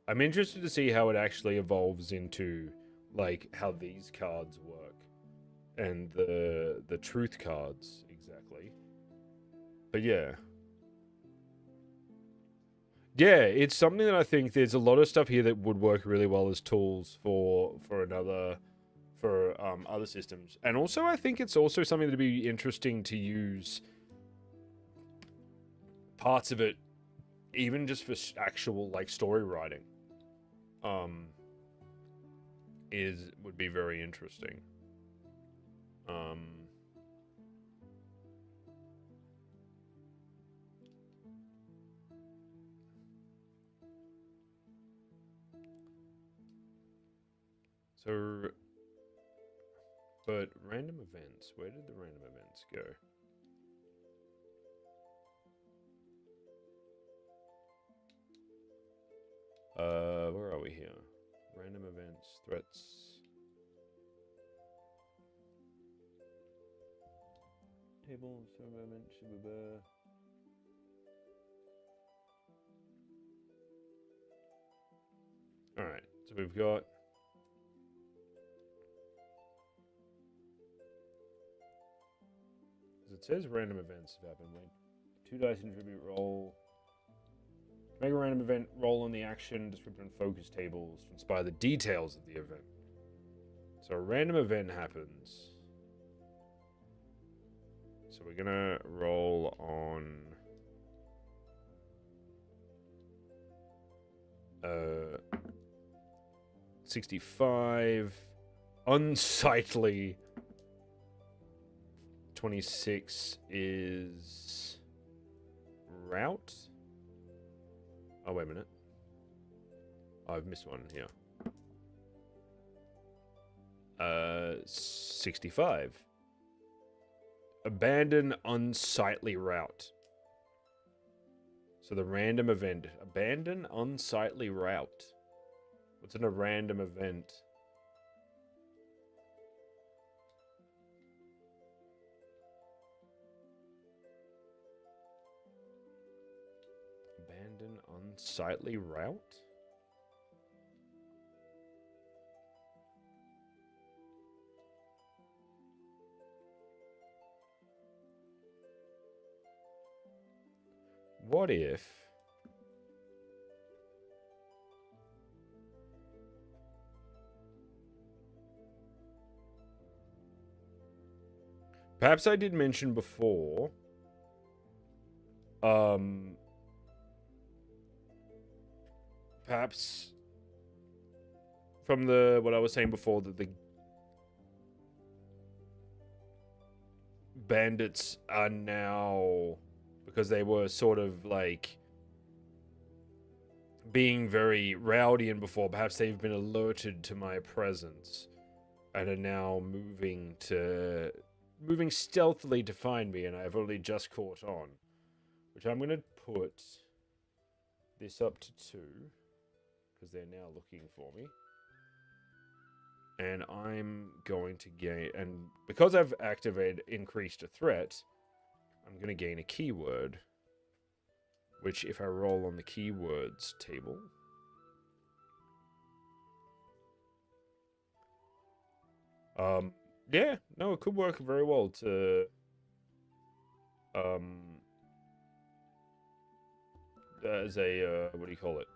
I'm interested to see how it actually evolves into, like, how these cards work. And the truth cards, exactly. But yeah. Yeah, it's something that I think there's a lot of stuff here that would work really well as tools for other systems. And also I think it's also something that'd be interesting to use parts of it even just for actual, like, story writing, would be very interesting. So, but random events, where did the random events go? Where are we here? Random events, threats. Table, so moment, shibaba. Alright, so we've got it says random events have happened. When 2 dice contribute roll. Make a random event, roll on the action, description, focus tables to inspire the details of the event. So a random event happens. So we're gonna roll on 65, unsightly. 26 is route. Oh, wait a minute. I've missed one here. 65. Abandon unsightly route. So the random event. Abandon unsightly route. What's in a random event? Abandon unsightly route? What if Perhaps I did mention before. Perhaps from what I was saying before, that the bandits are now, because they were sort of like being very rowdy and before, perhaps they've been alerted to my presence and are now moving stealthily to find me, and I've only just caught on. Which I'm going to put this up to 2, because they're now looking for me. And I'm going to gain, and because I've activated increased a threat, I'm going to gain a keyword, which if I roll on the keywords table, yeah, no, it could work very well to, as a, what do you call it?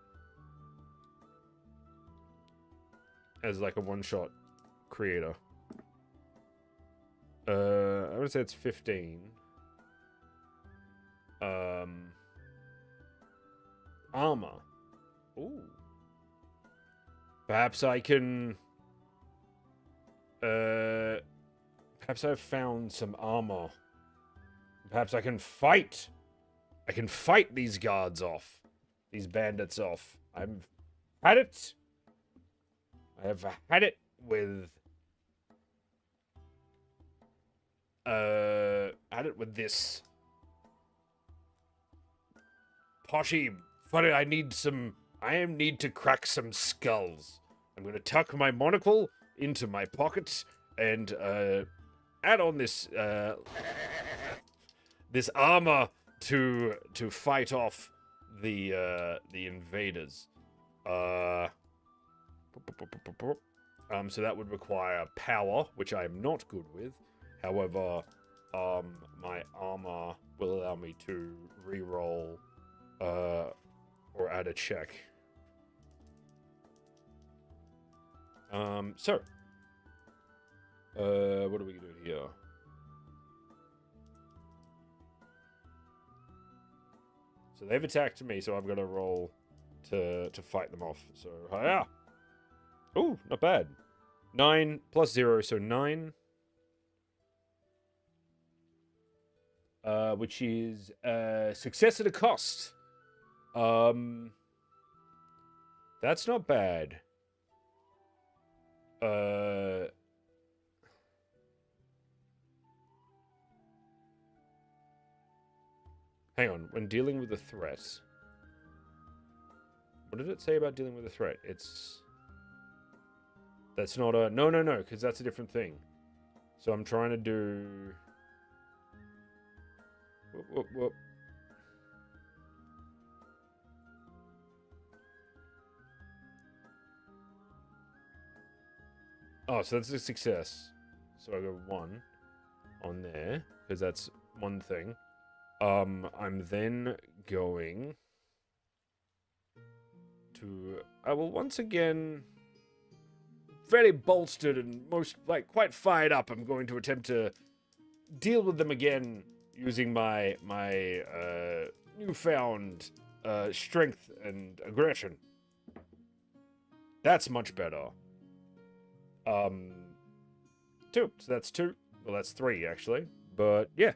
As like a one-shot creator. I would say it's 15. Armor. Ooh. Perhaps I can... perhaps I've found some armor. Perhaps I can fight. I can fight these guards off. These bandits off. I've had it. I have had it with... had it with this... Poshy. Funny, I need to crack some skulls. I'm gonna tuck my monocle into my pocket and, add on this, this armor to fight off the invaders. So that would require power, which I am not good with. However, my armor will allow me to re-roll, or add a check. So, what are we gonna do here? So they've attacked me, so I'm gonna roll to fight them off. So, hiya! Ooh, not bad. 9 plus 0, so 9. Which is success at a cost. That's not bad. Hang on. When dealing with a threat, what did it say about dealing with a threat? That's not a... No, because that's a different thing. So I'm trying to do... Whoop. Oh, so that's a success. So I go 1 on there, because that's one thing. I'm then going to... I will once again... Very bolstered and quite fired up. I'm going to attempt to deal with them again using my newfound strength and aggression. That's much better. 2. So that's 2. Well, that's 3 actually. But yeah.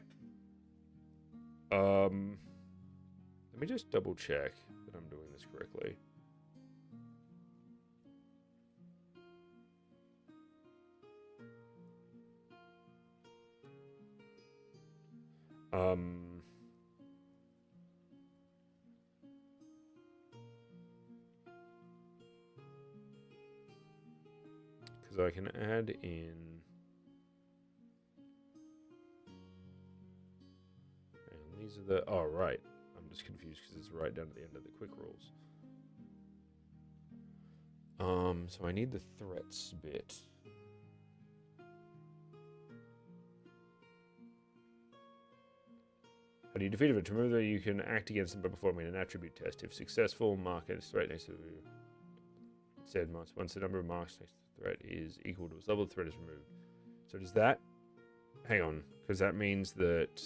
Let me just double check that I'm doing this correctly. Because I can add in... And these are the... Oh, right. I'm just confused because it's right down at the end of the quick rolls. So I need the threats bit. How do you defeat it? To remove that, you can act against them by performing an attribute test. If successful, mark it right next to the said marks. Once the number of marks next to the threat is equal to its level, the threat is removed. So does that... Hang on, Because that means that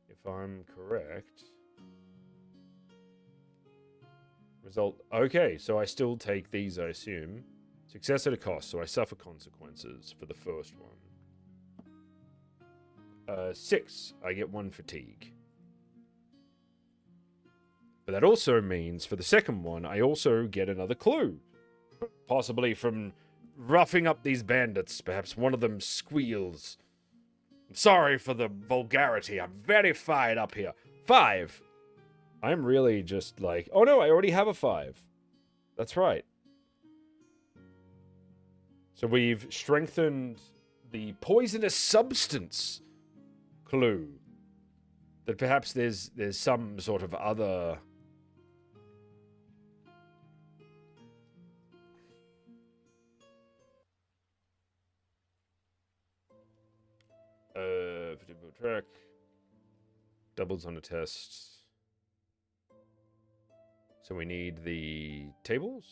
if I'm correct, result. Okay, so I still take these, I assume. Success at a cost, so I suffer consequences for the first one. 6, I get 1 fatigue. But that also means for the second one, I also get another clue. Possibly from roughing up these bandits. Perhaps one of them squeals. I'm sorry for the vulgarity. I'm very fired up here. 5. I'm really just like, oh no, I already have a 5. That's right. So we've strengthened the poisonous substance clue. That perhaps there's some sort of other... track. Doubles on a test. So we need the tables.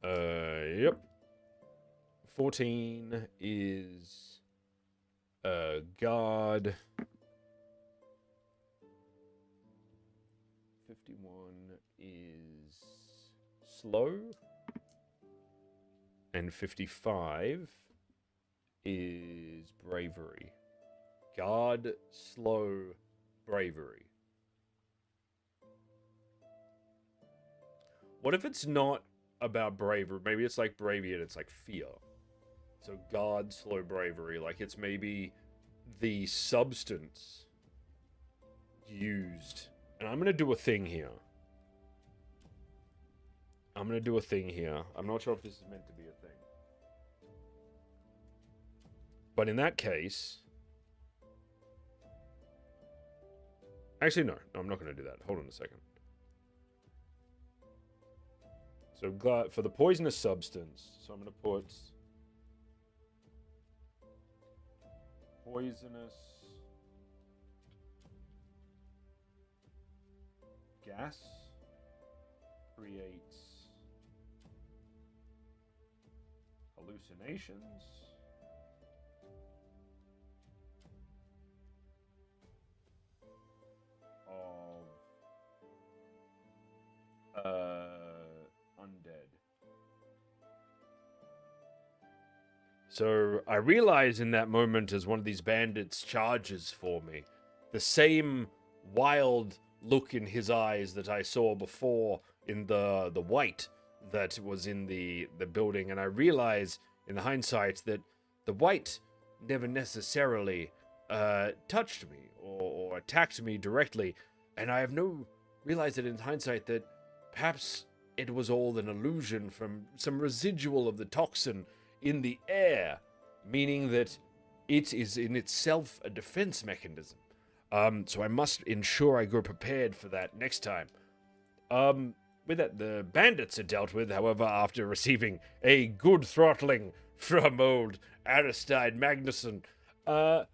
Yep. 14 is guard. 51 is slow. And 55 is bravery. Guard, slow, bravery. What if it's not about bravery? Maybe it's like bravery and it's like fear. So guard, slow, bravery. Like it's maybe the substance used. And I'm going to do a thing here. I'm not sure if this is meant to be a thing. But in that case... Actually, no. I'm not going to do that. Hold on a second. So for the poisonous substance, so I'm going to put poisonous gas creates hallucinations. Undead. So I realize in that moment as one of these bandits charges for me, the same wild look in his eyes that I saw before in the white that was in the building, and I realize in the hindsight that the white never necessarily touched me or attacked me directly, and I have realized that in hindsight that perhaps it was all an illusion from some residual of the toxin in the air, meaning that it is in itself a defense mechanism. So I must ensure I go prepared for that next time. With that, the bandits are dealt with, however, after receiving a good throttling from old Aristide Magnuson. I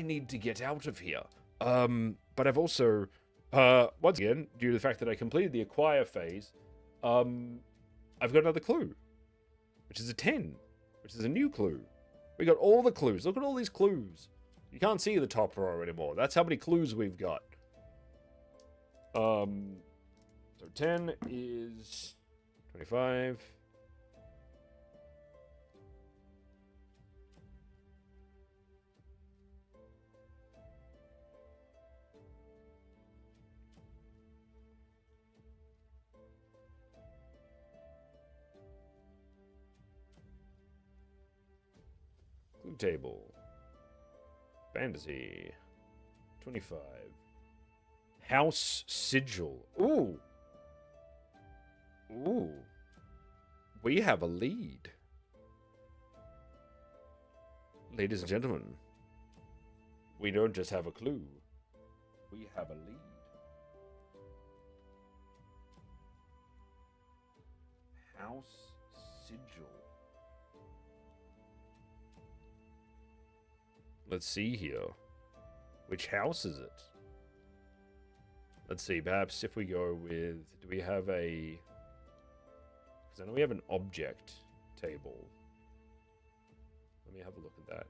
need to get out of here. But I've also... once again, due to the fact that I completed the acquire phase, I've got another clue, which is a 10, which is a new clue. We got all the clues. Look at all these clues. You can't see the top row anymore. That's how many clues we've got. So 10 is 25. Clue table. Fantasy. 25. House Sigil. Ooh. Ooh. We have a lead. Ladies and gentlemen, we don't just have a clue. We have a lead. House Sigil. Let's see here. Which house is it? Let's see, perhaps if we go with... Do we have a... Because I know we have an object table. Let me have a look at that.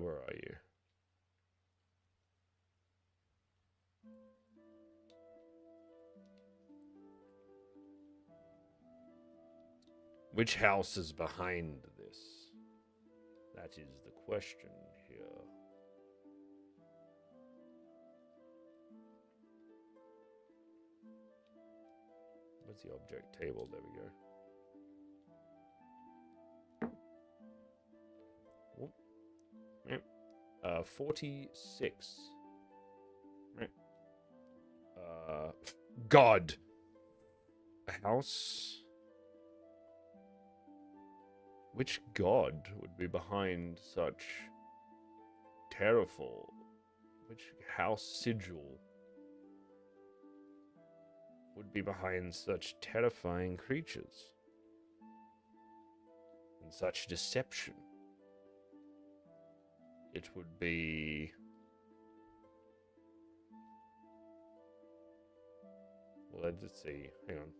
Where are you? Which house is behind this? That is the question here. What's the object table? There we go. 46. God. A house. Which god would be behind such terrible? Which house sigil would be behind such terrifying creatures and such deception? It would be... Well, let's see. Hang on.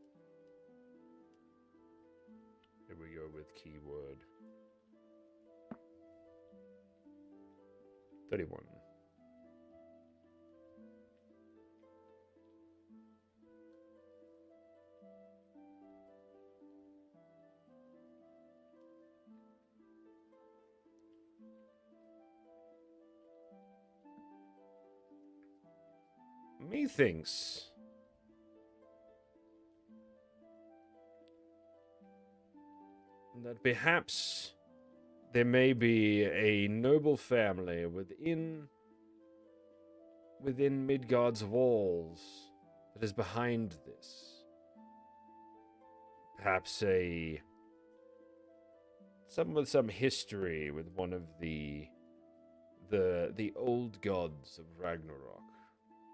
Here we go with keyword. 31. Methinks that perhaps there may be a noble family within Midgard's walls that is behind this. Perhaps someone with some history with one of the old gods of Ragnarok.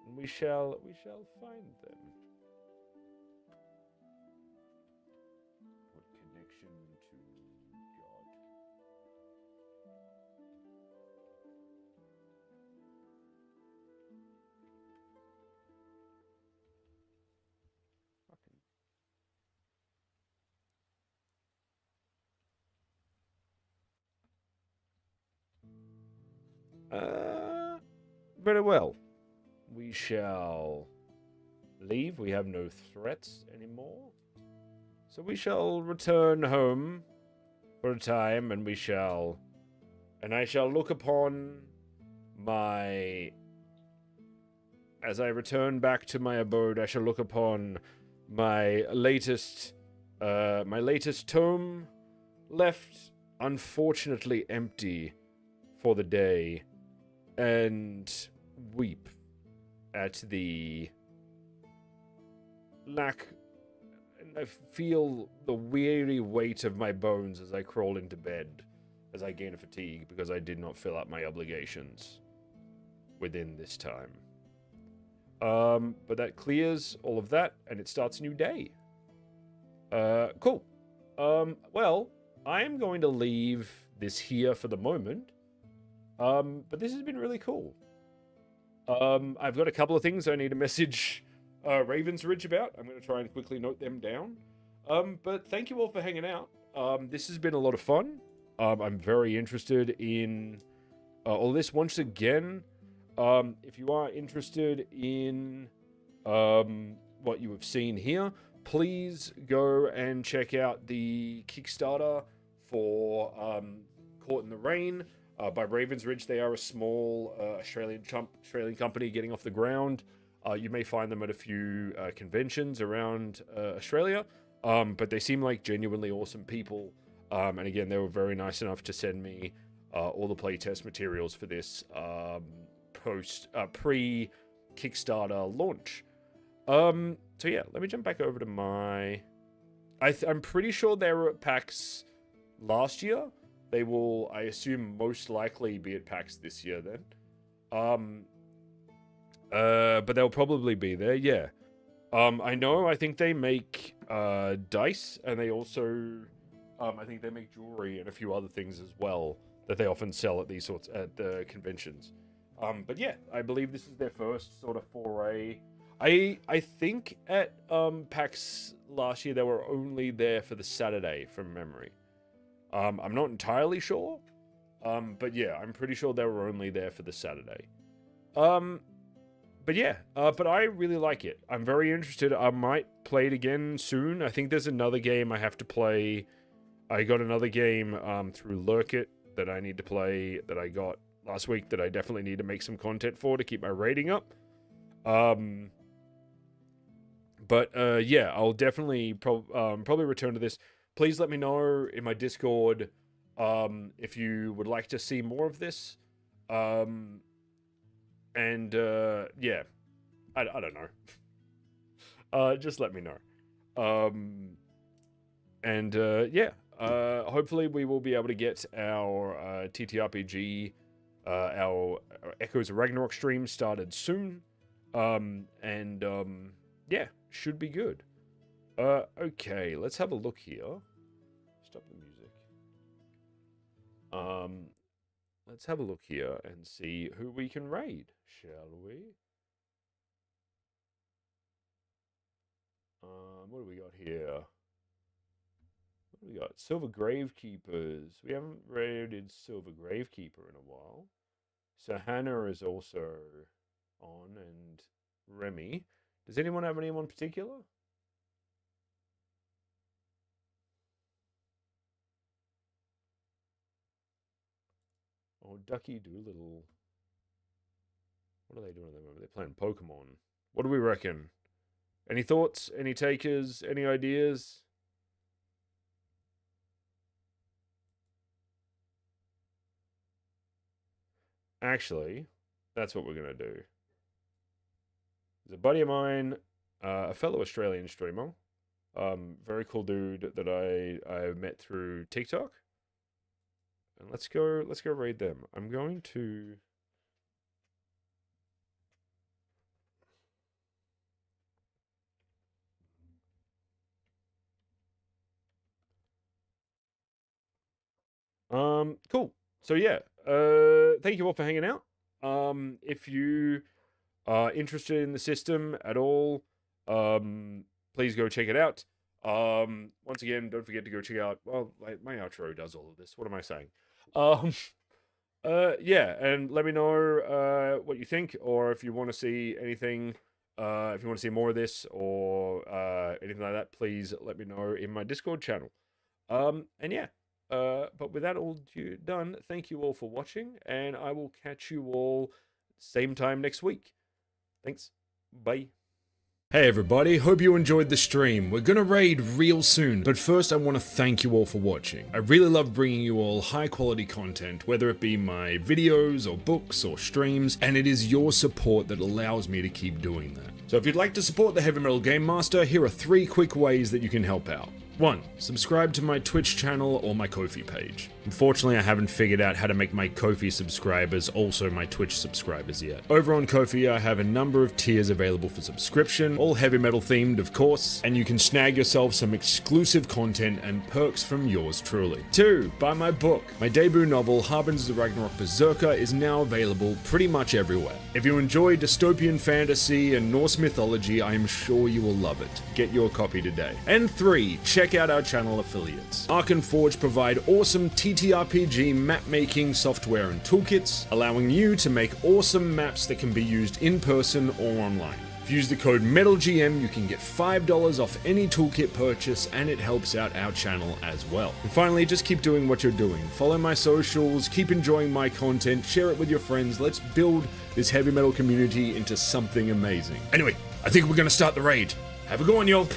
And we shall find them. What connection to God? Very well. We shall leave. We have no threats anymore. So we shall return home for a time, and I shall look upon as I return back to my abode, I shall look upon my latest tome, left unfortunately empty for the day, and weep at the lack, and I feel the weary weight of my bones as I crawl into bed, as I gain fatigue because I did not fill out my obligations within this time. But that clears all of that, and it starts a new day. Cool. Well, I am going to leave this here for the moment. But this has been really cool. I've got a couple of things I need to message Ravensridge about. I'm going to try and quickly note them down. But thank you all for hanging out. This has been a lot of fun. I'm very interested in all this. Once again, if you are interested in what you have seen here, please go and check out the Kickstarter for Caught in the Rain. By Ravensridge. They are a small Australian company getting off the ground. You may find them at a few conventions around Australia, but they seem like genuinely awesome people. And again, they were very nice enough to send me all the playtest materials for this pre-Kickstarter launch. So yeah, let me jump back over to my... I'm pretty sure they were at PAX last year. They will, I assume, most likely be at PAX this year then. But they'll probably be there, yeah. I think they make dice, and they also I think they make jewelry and a few other things as well that they often sell at these sorts at the conventions. But yeah, I believe this is their first sort of foray. I think at PAX last year they were only there for the Saturday from memory. I'm not entirely sure, but yeah, I'm pretty sure they were only there for the Saturday. But yeah, but I really like it. I'm very interested. I might play it again soon. I think there's another game I have to play. I got another game through Lurkit that I need to play that I got last week that I definitely need to make some content for to keep my rating up. But yeah, I'll definitely probably return to this. Please let me know in my Discord if you would like to see more of this. And yeah, I don't know. Just let me know. And yeah, hopefully we will be able to get our TTRPG, our Echoes of Ragnarok stream started soon. And yeah, should be good. Okay, let's have a look here. Stop the music. Let's have a look here and see who we can raid, shall we? What do we got here? What do we got? Silver Gravekeepers. We haven't raided Silver Gravekeeper in a while. So Hannah is also on, and Remy. Does anyone have anyone particular? Oh, Ducky Doolittle. What are they doing at the moment? They're playing Pokemon. What do we reckon? Any thoughts? Any takers? Any ideas? Actually, that's what we're going to do. There's a buddy of mine, a fellow Australian streamer, very cool dude that I met through TikTok. And let's go raid them. I'm going to cool. So yeah, thank you all for hanging out. If you are interested in the system at all, please go check it out. Once again, don't forget to go check out, well, like, my outro does all of this. What am I saying? Yeah, and let me know what you think, or if you want to see anything, if you want to see more of this, or anything like that, please let me know in my Discord channel. And yeah, but with that all done, thank you all for watching, and I will catch you all same time next week. Thanks. Bye. Hey everybody, hope you enjoyed the stream. We're gonna raid real soon, but first I want to thank you all for watching. I really love bringing you all high quality content, whether it be my videos or books or streams, and it is your support that allows me to keep doing that. So if you'd like to support the Heavy Metal Game Master, here are 3 quick ways that you can help out. 1. Subscribe to my Twitch channel or my Ko-fi page. Unfortunately, I haven't figured out how to make my Ko-fi subscribers also my Twitch subscribers yet. Over on Ko-fi, I have a number of tiers available for subscription, all heavy metal themed, of course, and you can snag yourself some exclusive content and perks from yours truly. 2. Buy my book. My debut novel, Harbingers of Ragnarok Berserker, is now available pretty much everywhere. If you enjoy dystopian fantasy and Norse mythology, I am sure you will love it. Get your copy today. And 3. Check out our channel affiliates. Arc and Forge provide awesome TTRPG map making software and toolkits, allowing you to make awesome maps that can be used in person or online. If you use the code METALGM, you can get $5 off any toolkit purchase, and it helps out our channel as well. And finally, just keep doing what you're doing. Follow my socials, keep enjoying my content, share it with your friends. Let's build this heavy metal community into something amazing. Anyway, I think we're gonna start the raid. Have a good one, y'all.